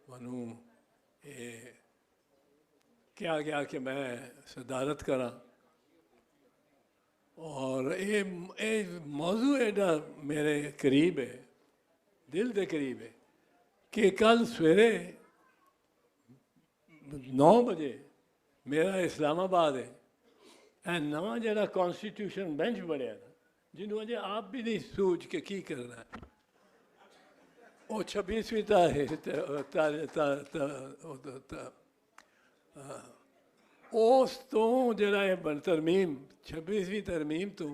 S4: ਮੈਨੂੰ ਇਹ ਕਿਹਾ ਗਿਆ ਕਿ ਮੈਂ ਸਦਾਰਤ ਕਰਾਂ। ਔਰ ਇਹ ਮੌਜੂ ਐਡਾ ਮੇਰੇ ਕਰੀਬ ਹੈ, ਦਿਲ ਦੇ ਕਰੀਬ ਹੈ ਕਿ ਕੱਲ ਸਵੇਰੇ 9 ਵਜੇ ਮੇਰਾ ਇਸਲਾਮਾਬਾਦ ਹੈ ਇਹ ਨਵਾਂ ਜਿਹੜਾ ਕੌਨਸਟੀਟਿਊਸ਼ਨ ਬੈਂਚ ਬਣਿਆ ਨਾ, ਜਿਹਨੂੰ ਅਜੇ ਆਪ ਵੀ ਨਹੀਂ ਸੋਚ ਕੇ ਕੀ ਕਰਨਾ, ਉਹ 26ਵੀਂ ਉਸ ਤੋਂ ਜਿਹੜਾ ਇਹ ਤਰਮੀਮ 26ਵੀਂ ਤਰਮੀਮ ਤੋਂ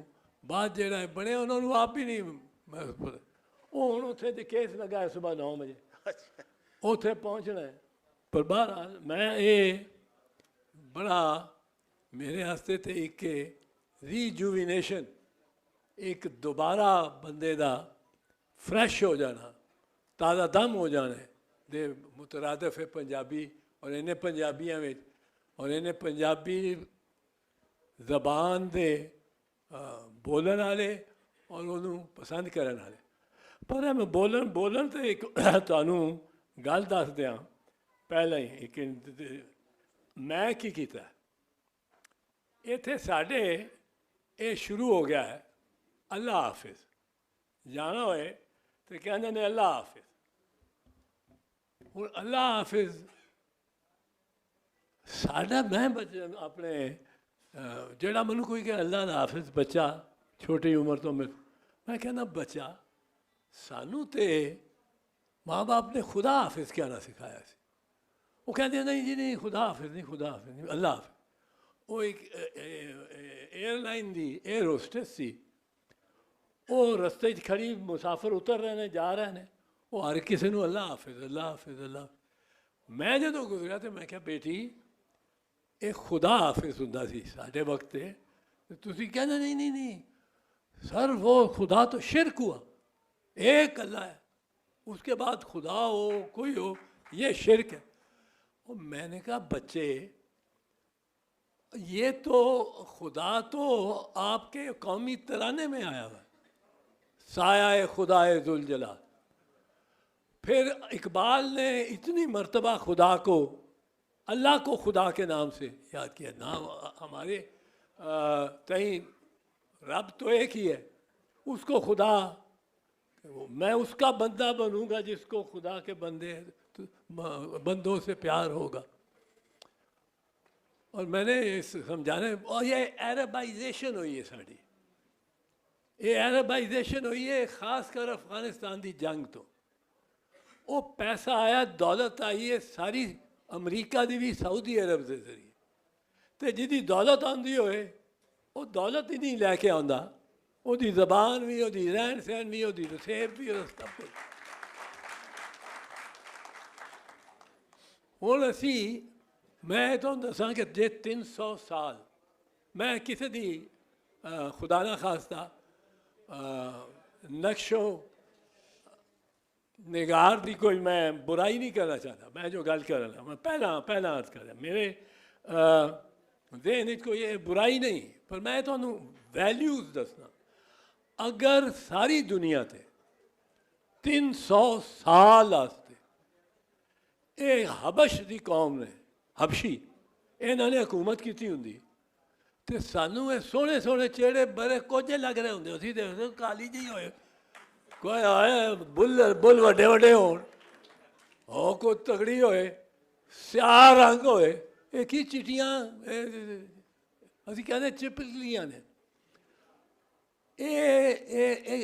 S4: ਬਾਅਦ ਜਿਹੜਾ ਇਹ ਬਣਿਆ, ਉਹਨਾਂ ਨੂੰ ਆਪ ਵੀ ਨਹੀਂ ਉਹ ਹੁਣ ਉੱਥੇ ਤੇ ਕੇਸ ਲਗਾਇਆ ਸੁਬਾਹ 9 ਵਜੇ ਉੱਥੇ ਪਹੁੰਚਣਾ ਹੈ। ਪਰ ਬਹਰਹਾਲ ਮੈਂ ਇਹ ਬੜਾ ਮੇਰੇ ਵਾਸਤੇ ਤੇ ਇੱਕ ਰੀਜੂਵੀਨੇਸ਼ਨ, ਇੱਕ ਦੁਬਾਰਾ ਬੰਦੇ ਦਾ ਫਰੈਸ਼ ਹੋ ਜਾਣਾ, ਤਾਜ਼ਾ ਦਮ ਹੋ ਜਾਣਾ ਦੇ ਮੁਤਰਾਦਫ ਹੈ ਪੰਜਾਬੀ ਔਰ ਇਹਨੇ ਪੰਜਾਬੀਆਂ ਵਿੱਚ ਔਰ ਇਹਨੇ ਪੰਜਾਬੀ ਜ਼ਬਾਨ ਦੇ ਬੋਲਣ ਵਾਲੇ ਔਰ ਉਹਨੂੰ ਪਸੰਦ ਕਰਨ ਵਾਲੇ। ਪਰ ਮੈਂ ਬੋਲਣ ਤੇ ਇੱਕ ਤੁਹਾਨੂੰ ਗੱਲ ਦੱਸ ਦਿਆਂ ਪਹਿਲਾਂ ਹੀ, ਇੱਕ ਮੈਂ ਕੀ ਕੀਤਾ ਇੱਥੇ ਸਾਡੇ ਇਹ ਸ਼ੁਰੂ ਹੋ ਗਿਆ ਹੈ ਅੱਲਾ ਹਾਫਿਜ਼ ਜਾਣਾ ਹੋਏ ਤੇ ਕਹਿੰਦੇ ਨੇ ਅੱਲਾ ਹਾਫਿਜ਼। ਹੁਣ ਅੱਲਾ ਹਾਫਿਜ਼ ਸਾਡਾ ਮੈਂ ਆਪਣੇ ਜਿਹੜਾ ਮੈਨੂੰ ਕੋਈ ਕਿ ਅੱਲਾ ਦਾ ਹਾਫਿਜ਼ ਬੱਚਾ ਛੋਟੀ ਉਮਰ ਤੋਂ ਮੈਂ ਕਹਿੰਦਾ ਬੱਚਾ ਸਾਨੂੰ ਤੇ ਮਾਂ ਬਾਪ ਨੇ ਖੁਦਾ ਹਾਫਿਜ਼ ਕਹਿਣਾ ਸਿਖਾਇਆ ਸੀ। ਉਹ ਕਹਿੰਦੇ ਨਹੀਂ ਜੀ ਨਹੀਂ ਖੁਦਾ ਹਾਫਿਜ਼ ਨਹੀਂ, ਖੁਦਾ ਹਾਫਿਜ਼ ਨਹੀਂ, ਅੱਲਾ ਹਾਫਿਜ਼। ਉਹ ਇੱਕ ਏਅਰਲਾਈਨ ਦੀ 에ਅਰ ਹੋਸਟਸ ਸੀ। ਉਹ ਰਸਤੇ 'ਚ ਖੜੀ ਮੁਸਾਫਰ ਉਤਰ ਰਹੇ ਨੇ, ਜਾ ਰਹੇ ਨੇ, ਉਹ ਹਰ ਕਿਸੇ ਨੂੰ ਅੱਲਾ ਹਾਫਿਜ਼, ਅੱਲਾ ਹਾਫਿਜ਼, ਅੱਲਾ। ਮੈਂ ਜਦੋਂ ਗੁਜ਼ਰਿਆ ਤੇ ਮੈਂ ਕਿਹਾ ਬੇਟੀ ਇਹ ਖੁਦਾ ਹਾਫਿਜ਼ ਹੁੰਦਾ ਸੀ ਸਾਡੇ वक्त ਤੇ ਤੁਸੀਂ ਕਹਿੰਦੇ नहीं नहीं नहीं सर वो खुदा तो शिरक हुआ, एक अल्लाह है, उसके बाद खुदा हो कोई हो ये शिरक है। और मैंने कहा बच्चे ये तो खुदा तो आपके कौमी तराने में आया हुआ, साया खुदाए जुल जलाल। फिर इकबाल ने इतनी मर्तबा खुदा को, अल्लाह को खुदा के नाम से याद किया। नाम हमारे कहीं रब तो एक ही है, उसको खुदा, मैं उसका बंदा बनूंगा जिसको खुदा के बंदों से प्यार होगा। और मैंने समझाने, और ये अरबाइजेशन हुई है साड़ी, ये अरबाइजेशन हुई है खासकर अफगानिस्तान की जंग तो। वो पैसा आया, दौलत आई है सारी अमरीका की भी सऊदी अरब के जरिए, तो जिहदी दौलत आती होए वो दौलत ही नहीं लैके आंदा, ਉਹਦੀ ਜ਼ਬਾਨ ਵੀ, ਉਹਦੀ ਰਹਿਣ ਸਹਿਣ ਵੀ, ਉਹਦੀ ਰਸੇਬ ਵੀ, ਉਹਦਾ ਸਭ ਕੁਝ। ਹੁਣ ਅਸੀਂ, ਮੈਂ ਤੁਹਾਨੂੰ ਦੱਸਾਂ ਕਿ ਜੇ 300 ਸਾਲ ਮੈਂ ਕਿਸੇ ਦੀ ਖੁਦਾ ਨਾ ਖਾਸਤਾ ਨਕਸ਼ੋ ਨਿਗਾਰ ਦੀ ਕੋਈ ਮੈਂ ਬੁਰਾਈ ਨਹੀਂ ਕਰਨਾ ਚਾਹੁੰਦਾ। ਮੈਂ ਜੋ ਗੱਲ ਕਰ ਰਿਹਾ ਮੈਂ ਪਹਿਲਾਂ ਅਰਜ਼ ਕਰ ਰਿਹਾ, ਮੇਰੇ ਜ਼ਿਹਨ 'ਚ ਕੋਈ ਇਹ ਬੁਰਾਈ ਨਹੀਂ, ਪਰ ਮੈਂ ਤੁਹਾਨੂੰ ਵੈਲਿਊਜ਼ ਦੱਸਣਾ। अगर सारी दुनिया ते 300 साल वास्ते ये हबश की कौम ने, हबशी इन्होंने हुकूमत की होंगी तो सानू ये सोहने सोहने चेहरे बड़े कोझे लग रहे होंगे, असीं देखते काली जी होए, कोई आए बुल वड्डे वड्डे होण, हो कोई तगड़ी होए, स्याह रंग होए, एक ही चिट्टियां असीं कहते चिपकलियां ने। ਇਹ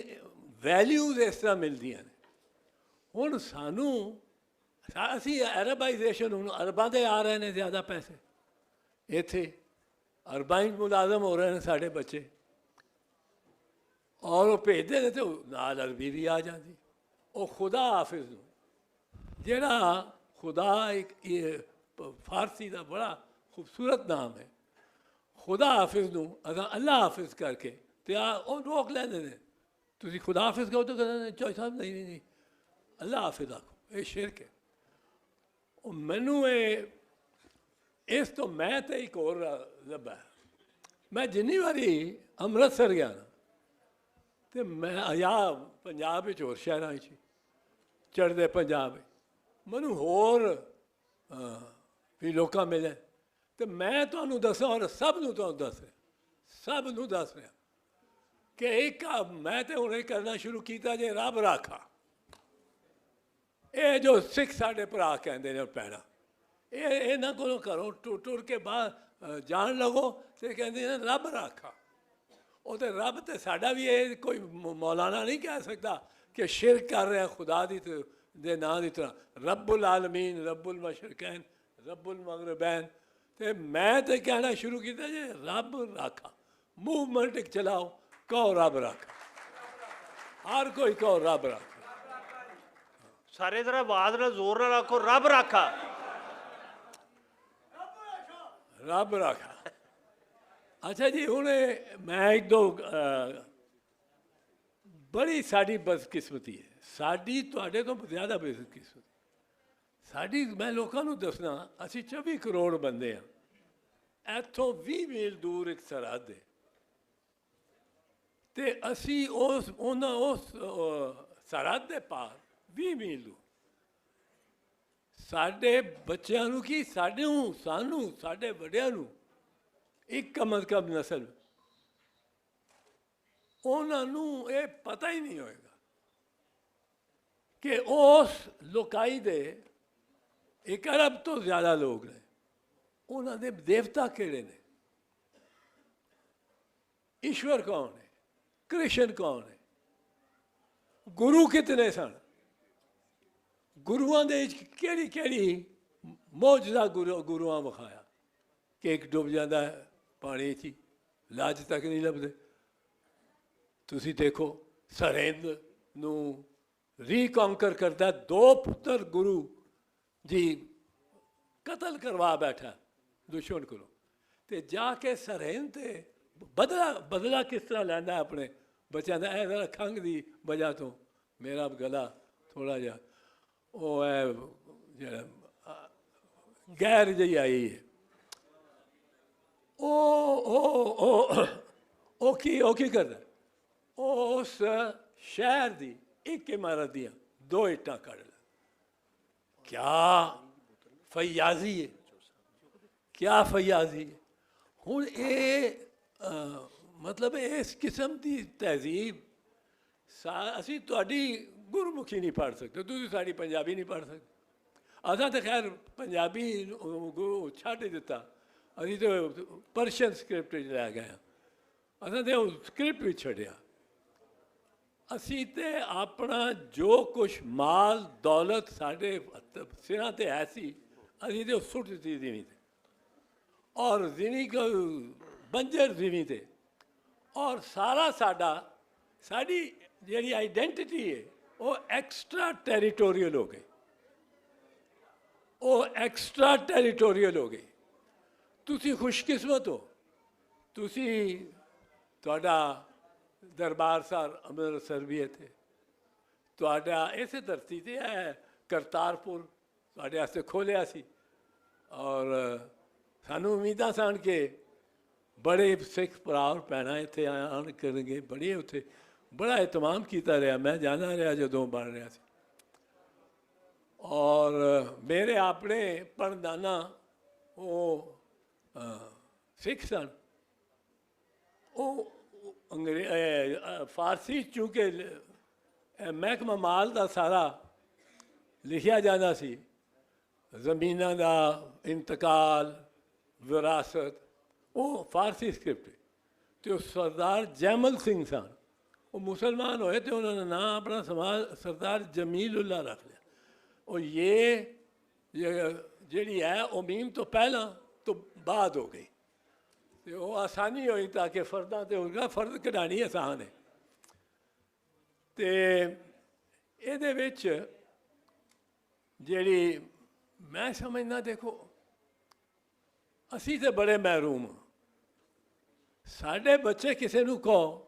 S4: ਵੈਲਿਊਜ਼ ਇਸ ਤਰ੍ਹਾਂ ਮਿਲਦੀਆਂ ਨੇ। ਹੁਣ ਸਾਨੂੰ ਅਸੀਂ ਅਰਬਾਈਜੇਸ਼ਨ, ਹੁਣ ਅਰਬਾਂ ਦੇ ਆ ਰਹੇ ਨੇ ਜ਼ਿਆਦਾ ਪੈਸੇ, ਇੱਥੇ ਅਰਬਾਂ 'ਚ ਮੁਲਾਜ਼ਮ ਹੋ ਰਹੇ ਨੇ ਸਾਡੇ ਬੱਚੇ, ਔਰ ਉਹ ਭੇਜਦੇ ਨੇ ਤੇ ਨਾਲ ਅਰਬੀ ਵੀ ਆ ਜਾਂਦੀ। ਉਹ ਖੁਦਾ ਹਾਫਿਜ਼ ਨੂੰ, ਜਿਹੜਾ ਖੁਦਾ ਇੱਕ ਫਾਰਸੀ ਦਾ ਬੜਾ ਖੂਬਸੂਰਤ ਨਾਮ ਹੈ, ਖੁਦਾ ਹਾਫਿਜ਼ ਨੂੰ ਅਸਾਂ ਅੱਲਾ ਹਾਫਿਜ਼ ਕਰਕੇ ਤੇ ਉਹ ਰੋਕ ਲੈਂਦੇ ਨੇ। ਤੁਸੀਂ ਖੁਦਾ ਹਾਫਿਜ਼ ਕਹੋ ਤਾਂ ਕਹਿੰਦੇ ਨੇ ਚੌਧਰੀ ਸਾਹਿਬ ਨਹੀਂ ਨਹੀਂ ਅੱਲਾ ਹਾਫਿਜ਼ ਆਖੋ, ਇਹ ਸ਼ਿਰਕ ਹੈ। ਉਹ ਮੈਨੂੰ ਇਸ ਤੋਂ ਮੈਂ ਤਾਂ ਇੱਕ ਹੋਰ ਲੱਭਾ, ਮੈਂ ਜਿੰਨੀ ਵਾਰੀ ਅੰਮ੍ਰਿਤਸਰ ਗਿਆ ਨਾ ਤੇ ਮੈਂ ਜਾਂ ਪੰਜਾਬ ਵਿੱਚ ਹੋਰ ਸ਼ਹਿਰਾਂ ਵਿੱਚ ਚੜ੍ਹਦੇ ਪੰਜਾਬ ਵਿੱਚ ਮੈਨੂੰ ਹੋਰ ਵੀ ਲੋਕਾਂ ਮਿਲੇ ਤੇ ਮੈਂ ਤੁਹਾਨੂੰ ਦੱਸਾਂ, ਔਰ ਸਭ ਨੂੰ ਤੁਹਾਨੂੰ ਦੱਸ ਰਿਹਾ, ਸਭ ਨੂੰ ਦੱਸ ਰਿਹਾ ਕਿ ਇੱਕ ਮੈਂ ਤਾਂ ਹੁਣੇ ਕਰਨਾ ਸ਼ੁਰੂ ਕੀਤਾ ਜੇ ਰੱਬ ਰਾਖਾ। ਇਹ ਜੋ ਸਿੱਖ ਸਾਡੇ ਭਰਾ ਕਹਿੰਦੇ ਨੇ ਭੈਣਾਂ, ਇਹ ਇਹਨਾਂ ਕੋਲੋਂ ਘਰੋਂ ਟੁਰ ਕੇ ਬਾਹਰ ਜਾਣ ਲੱਗੋ ਤੇ ਕਹਿੰਦੇ ਨੇ ਰੱਬ ਰਾਖਾ। ਉਹ ਤੇ ਰੱਬ ਤੇ ਸਾਡਾ ਵੀ ਇਹ ਕੋਈ ਮੌਲਾਨਾ ਨਹੀਂ ਕਹਿ ਸਕਦਾ ਕਿ ਸ਼ਿਰਕ ਕਰ ਰਿਹਾ ਖੁਦਾ ਦੇ ਨਾਂ ਦੀ ਤਰ੍ਹਾਂ। ਰੱਬੁਲ ਆਲਮੀਨ, ਰੱਬੁਲ ਮਸ਼ਰਕੈਨ, ਰੱਬੁਲ ਮਗਰਬੈਨ। ਤੇ ਮੈਂ ਤਾਂ ਕਹਿਣਾ ਸ਼ੁਰੂ ਕੀਤਾ ਜੇ ਰੱਬ ਰਾਖਾ। ਮੂਵਮੈਂਟ ਚਲਾਓ, ਕਹੋ ਰੱਬ ਰਾਖਾ, ਹਰ ਕੋਈ ਕਹੋ ਰੱਬ ਰਾਖਾ।
S1: ਸਾਰੇ ਤਰ੍ਹਾਂ ਆਵਾਜ਼ ਨਾਲ ਜ਼ੋਰ ਨਾਲ ਆਖੋ ਰੱਬ ਰਾਖਾ,
S4: ਰੱਬ ਰਾਖਾ। ਅੱਛਾ ਜੀ, ਹੁਣ ਮੈਂ ਇੱਕ ਦੋ ਬੜੀ ਸਾਡੀ ਬਦਕਿਸਮਤੀ ਹੈ, ਸਾਡੀ ਤੁਹਾਡੇ ਤੋਂ ਜ਼ਿਆਦਾ ਬਦਕਿਸਮਤੀ ਸਾਡੀ। ਮੈਂ ਲੋਕਾਂ ਨੂੰ ਦੱਸਣਾ, ਅਸੀਂ 24 ਕਰੋੜ ਬੰਦੇ ਹਾਂ, ਇੱਥੋਂ 20 ਮੀਲ ਦੂਰ ਇੱਕ ਸਰਹੱਦ ਹੈ ਤੇ ਅਸੀਂ ਉਸ ਸਰਹੱਦ ਦੇ ਪਾਰ 20 ਮੀਲ ਦੂਰ ਸਾਡੇ ਬੱਚਿਆਂ ਨੂੰ ਕੀ, ਸਾਨੂੰ ਸਾਡੇ ਵੱਡਿਆਂ ਨੂੰ ਇੱਕ ਕਮ ਅਜ਼ ਕਮ ਨਸਲ ਉਹਨਾਂ ਨੂੰ ਇਹ ਪਤਾ ਹੀ ਨਹੀਂ ਹੋਏਗਾ ਕਿ ਉਸ ਲੋਕਾਈ ਦੇ 1 ਅਰਬ ਤੋਂ ਜ਼ਿਆਦਾ ਲੋਕ ਨੇ, ਉਹਨਾਂ ਦੇ ਦੇਵਤਾ ਕਿਹੜੇ ਨੇ, ਈਸ਼ਵਰ ਕੌਣ ਹੈ, ਕ੍ਰਿਸ਼ਨ ਕੌਣ ਹੈ, ਗੁਰੂ ਕਿਤਨੇ ਸਨ, ਗੁਰੂਆਂ ਦੇ ਕਿਹੜੀ ਕਿਹੜੀ ਮੌਜਜ਼ਾ ਗੁਰੂਆਂ ਵਿਖਾਇਆ ਕਿ ਇੱਕ ਡੁੱਬ ਜਾਂਦਾ ਹੈ ਪਾਣੀ 'ਚ ਹੀ, ਲਾਜ ਤੱਕ ਨਹੀਂ ਲੱਭਦੇ। ਤੁਸੀਂ ਦੇਖੋ ਸਰਹਿੰਦ ਨੂੰ ਰੀਕੌਂਕਰ ਕਰਦਾ, 2 ਪੁੱਤਰ ਗੁਰੂ ਜੀ ਕਤਲ ਕਰਵਾ ਬੈਠਾ ਦੁਸ਼ਮਣ ਕੋਲੋਂ, ਤੇ ਜਾ ਕੇ ਸਰਹਿੰਦ ਤੇ ਬਦਲਾ ਕਿਸ ਤਰ੍ਹਾਂ ਲੈਂਦਾ ਆਪਣੇ ਬੱਚਿਆਂ ਦਾ। ਇਹ ਜ਼ਰਾ ਖੰਘ ਦੀ ਵਜ੍ਹਾ ਤੋਂ ਮੇਰਾ ਗਲਾ ਥੋੜ੍ਹਾ ਜਿਹਾ ਉਹ ਹੈ ਜਿਹੜਾ ਗੈਰ ਜਿਹੀ ਆਈ ਹੈ। ਉਹ ਕੀ ਕਰਦਾ, ਉਸ ਸ਼ਹਿਰ ਦੀ ਇੱਕ ਇਮਾਰਤ ਦੀਆਂ 2 ਇੱਟਾਂ ਕੱਢ ਲੈ। ਕਿਆ ਫਯਾਜ਼ੀ ਹੈ, ਕਿਆ ਫਯਾਜ਼ੀ ਹੈ। ਹੁਣ ਇਹ ਮਤਲਬ ਇਸ ਕਿਸਮ ਦੀ ਤਹਿਜ਼ੀਬ ਅਸੀਂ ਤੁਹਾਡੀ ਗੁਰਮੁਖੀ ਨਹੀਂ ਪੜ੍ਹ ਸਕਦੇ, ਤੁਸੀਂ ਸਾਡੀ ਪੰਜਾਬੀ ਨਹੀਂ ਪੜ੍ਹ ਸਕਦੇ। ਅਸਾਂ ਤਾਂ ਖੈਰ ਪੰਜਾਬੀ ਛੱਡ ਦਿੱਤਾ, ਅਸੀਂ ਤਾਂ ਪਰਸ਼ੀਅਨ ਸਕ੍ਰਿਪਟ ਵਿੱਚ ਲੈ ਗਏ ਹਾਂ, ਅਸਾਂ ਤਾਂ ਉਹ ਸਕ੍ਰਿਪਟ ਵੀ ਛੱਡਿਆ। ਅਸੀਂ ਤੇ ਆਪਣਾ ਜੋ ਕੁਛ ਮਾਲ ਦੌਲਤ ਸਾਡੇ ਸਿਰਾਂ 'ਤੇ ਹੈ ਸੀ, ਅਸੀਂ ਤੇ ਉਹ ਸੁੱਟ ਦਿੱਤੀ ਜ਼ਮੀਨ 'ਤੇ, ਔਰ ਜ਼ਮੀਨ ਬੰਜਰ ਜ਼ਮੀਨ 'ਤੇ, ਔਰ ਸਾਡੀ ਜਿਹੜੀ ਆਈਡੈਂਟੀਟੀ ਹੈ ਉਹ ਐਕਸਟਰਾ ਟੈਰੀਟੋਰੀਅਲ ਹੋ ਗਈ, ਉਹ ਐਕਸਟਰਾ ਟੈਰੀਟੋਰੀਅਲ ਹੋ ਗਈ। ਤੁਸੀਂ ਖੁਸ਼ਕਿਸਮਤ ਹੋ, ਤੁਹਾਡਾ ਦਰਬਾਰ ਸਾਹਿਬ ਅੰਮ੍ਰਿਤਸਰ ਵੀ ਇੱਥੇ, ਤੁਹਾਡਾ ਇਸੇ ਧਰਤੀ 'ਤੇ ਹੈ ਕਰਤਾਰਪੁਰ ਤੁਹਾਡੇ ਵਾਸਤੇ ਖੋਲ੍ਹਿਆ ਸੀ, ਔਰ ਸਾਨੂੰ ਉਮੀਦਾਂ ਸਨ ਕਿ ਬੜੇ ਸਿੱਖ ਭਰਾ ਔਰ ਭੈਣਾਂ ਇੱਥੇ ਆਉਣ ਕਰਨਗੇ, ਬੜੇ ਉੱਥੇ ਬੜਾ ਇਤਮਾਮ ਕੀਤਾ ਰਿਹਾ, ਮੈਂ ਜਾਣਾ ਰਿਹਾ ਜਦੋਂ ਬਣ ਰਿਹਾ ਸੀ। ਔਰ ਮੇਰੇ ਆਪਣੇ ਪੜਦਾਨਾ ਉਹ ਸਿੱਖ ਸਨ, ਉਹ ਫਾਰਸੀ ਚੂੰਕਿ ਮਹਿਕਮਾ ਮਾਲ ਦਾ ਸਾਰਾ ਲਿਖਿਆ ਜਾਂਦਾ ਸੀ, ਜ਼ਮੀਨਾਂ ਦਾ ਇੰਤਕਾਲ, ਵਿਰਾਸਤ, ਉਹ ਫਾਰਸੀ ਸਕ੍ਰਿਪਟ। ਅਤੇ ਉਹ ਸਰਦਾਰ ਜੈਮਲ ਸਿੰਘ ਸਨ, ਉਹ ਮੁਸਲਮਾਨ ਹੋਏ ਅਤੇ ਉਹਨਾਂ ਨੇ ਨਾਂ ਆਪਣਾ ਸਰਦਾਰ ਜਮੀਲ-ਉल्लाह ਰੱਖ ਲਿਆ। ਉਹ ਜਿਹੜੀ ਹੈ ਉਹ ਮੀਮ ਤੋਂ ਪਹਿਲਾਂ ਤੋਂ ਬਾਅਦ ਹੋ ਗਈ, ਅਤੇ ਉਹ ਆਸਾਨੀ ਹੋਈ ਤਾਂ ਕਿ ਫਰਦਾਂ 'ਤੇ ਹੋਗਾ, ਫਰਦ ਕਢਾਉਣੀ ਆਸਾਨ ਹੈ। ਅਤੇ ਇਹਦੇ ਵਿੱਚ ਜਿਹੜੀ ਮੈਂ ਸਮਝਦਾ, ਦੇਖੋ ਅਸੀਂ ਤਾਂ ਬੜੇ ਮਹਿਰੂਮ ਹਾਂ। ਸਾਡੇ ਬੱਚੇ ਕਿਸੇ ਨੂੰ ਕਹੋ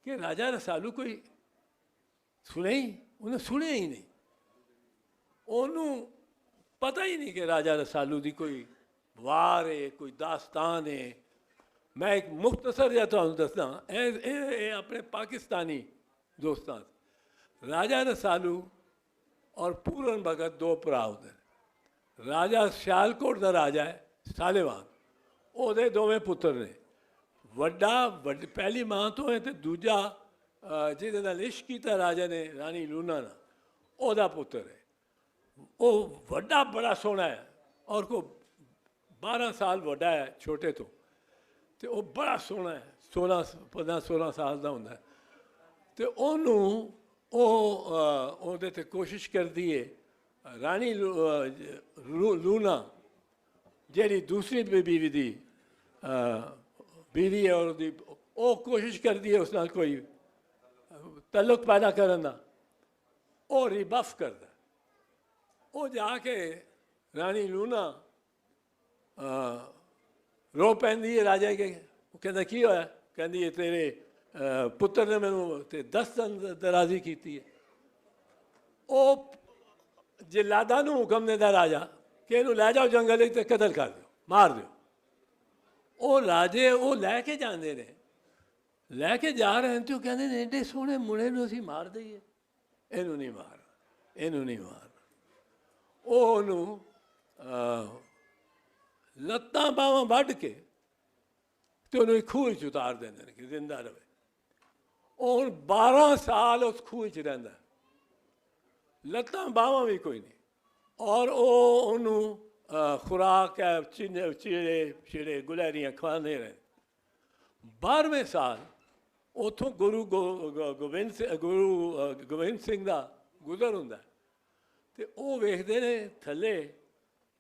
S4: ਕਿ ਰਾਜਾ ਰਸਾਲੂ ਕੋਈ ਸੁਣਿਆ ਹੀ, ਉਹਨੇ ਸੁਣਿਆ ਹੀ ਨਹੀਂ, ਉਹਨੂੰ ਪਤਾ ਹੀ ਨਹੀਂ ਕਿ ਰਾਜਾ ਰਸਾਲੂ ਦੀ ਕੋਈ ਵਾਰ ਹੈ, ਕੋਈ ਦਾਸਤਾਨ ਹੈ। ਮੈਂ ਇੱਕ ਮੁਖਤਸਰ ਜਿਹਾ ਤੁਹਾਨੂੰ ਦੱਸਦਾ, ਇਹ ਆਪਣੇ ਪਾਕਿਸਤਾਨੀ ਦੋਸਤਾਂ, ਰਾਜਾ ਰਸਾਲੂ ਔਰ ਪੂਰਨ ਭਗਤ 2 ਭਰਾ ਹੁੰਦੇ ਨੇ। ਰਾਜਾ ਸਿਆਲਕੋਟ ਦਾ ਰਾਜਾ ਹੈ ਸਾਲੇਵਾਨ, ਉਹਦੇ 2 ਪੁੱਤਰ ਨੇ, ਪਹਿਲੀ ਮਾਂ ਤੋਂ ਹੈ, ਅਤੇ ਦੂਜਾ ਜਿਹਦੇ ਨਾਲ ਇਸ਼ਕ ਕੀਤਾ ਰਾਜਾ ਨੇ ਰਾਣੀ ਲੂਣਾ ਨਾਲ, ਉਹਦਾ ਪੁੱਤਰ ਹੈ। ਉਹ ਵੱਡਾ ਬੜਾ ਸੋਹਣਾ ਹੈ, ਔਰ ਕੋ 12 ਸਾਲ ਵੱਡਾ ਹੈ ਛੋਟੇ ਤੋਂ, ਅਤੇ ਉਹ ਬੜਾ ਸੋਹਣਾ ਹੈ, 15-16 ਸਾਲ ਦਾ ਹੁੰਦਾ ਹੈ। ਅਤੇ ਉਹਦੇ 'ਤੇ ਕੋਸ਼ਿਸ਼ ਕਰਦੀ ਹੈ ਰਾਣੀ ਲੂਣਾ, ਜਿਹੜੀ ਦੂਸਰੀ ਬੀਵੀ ਦੀ ਬੀਵੀ ਹੈ, ਉਹ ਕੋਸ਼ਿਸ਼ ਕਰਦੀ ਹੈ ਉਸ ਨਾਲ ਕੋਈ ਤਾਲੁਕ ਪੈਦਾ ਕਰਨ ਦਾ। ਉਹ ਰਿਬਫ ਕਰਦਾ, ਉਹ ਜਾ ਕੇ ਰਾਣੀ ਲੂਣਾ ਰੋ ਪੈਂਦੀ ਹੈ ਰਾਜਾ ਕੇ। ਉਹ ਕਹਿੰਦਾ ਕੀ ਹੋਇਆ? ਕਹਿੰਦੀ ਹੈ ਤੇਰੇ ਪੁੱਤਰ ਨੇ ਮੈਨੂੰ ਤੇ 10 ਦਿਨ ਦਰਾਜ਼ੀ ਕੀਤੀ ਹੈ। ਉਹ ਜਲਾਦਾਂ ਨੂੰ ਹੁਕਮ ਦਿੰਦਾ ਰਾਜਾ ਕਿ ਇਹਨੂੰ ਲੈ ਜਾਓ ਜੰਗਲ ਵਿੱਚ ਤੇ ਕਤਲ ਕਰ ਦਿਓ, ਮਾਰ ਦਿਓ। ਉਹ ਰਾਜੇ ਉਹ ਲੈ ਕੇ ਜਾਂਦੇ ਨੇ, ਲੈ ਕੇ ਜਾ ਰਹੇ ਨੇ, ਤੇ ਉਹ ਕਹਿੰਦੇ ਨੇ ਐਡੇ ਸੋਹਣੇ ਮੁੰਡੇ ਨੂੰ ਅਸੀਂ ਮਾਰ ਦਈਏ, ਇਹਨੂੰ ਨਹੀਂ ਮਾਰਨਾ, ਇਹਨੂੰ ਨਹੀਂ ਮਾਰਨਾ। ਉਹ ਉਹਨੂੰ ਲੱਤਾਂ ਬਾਹਾਂ ਵੱਢ ਕੇ ਤੇ ਉਹਨੂੰ ਇੱਕ ਖੂਹ 'ਚ ਉਤਾਰ ਦਿੰਦੇ ਨੇ ਕਿ ਜ਼ਿੰਦਾ ਰਹੇ। ਉਹ ਹੁਣ 12 ਸਾਲ ਉਸ ਖੂਹ 'ਚ ਰਹਿੰਦਾ, ਲੱਤਾਂ ਬਾਹਾਂ ਵੀ ਕੋਈ ਨਹੀਂ, ਔਰ ਉਹ ਉਹਨੂੰ ਖੁਰਾਕ ਹੈ ਚੀੜੇ ਗੁਲੈਰੀਆਂ ਖਵਾਉਂਦੇ ਰਹੇ। 12ਵੇਂ ਸਾਲ ਉੱਥੋਂ ਗੁਰੂ ਗੋਬਿੰਦ ਸਿੰਘ ਦਾ ਗੁਜ਼ਰ ਹੁੰਦਾ, ਤੇ ਉਹ ਵੇਖਦੇ ਨੇ ਥੱਲੇ,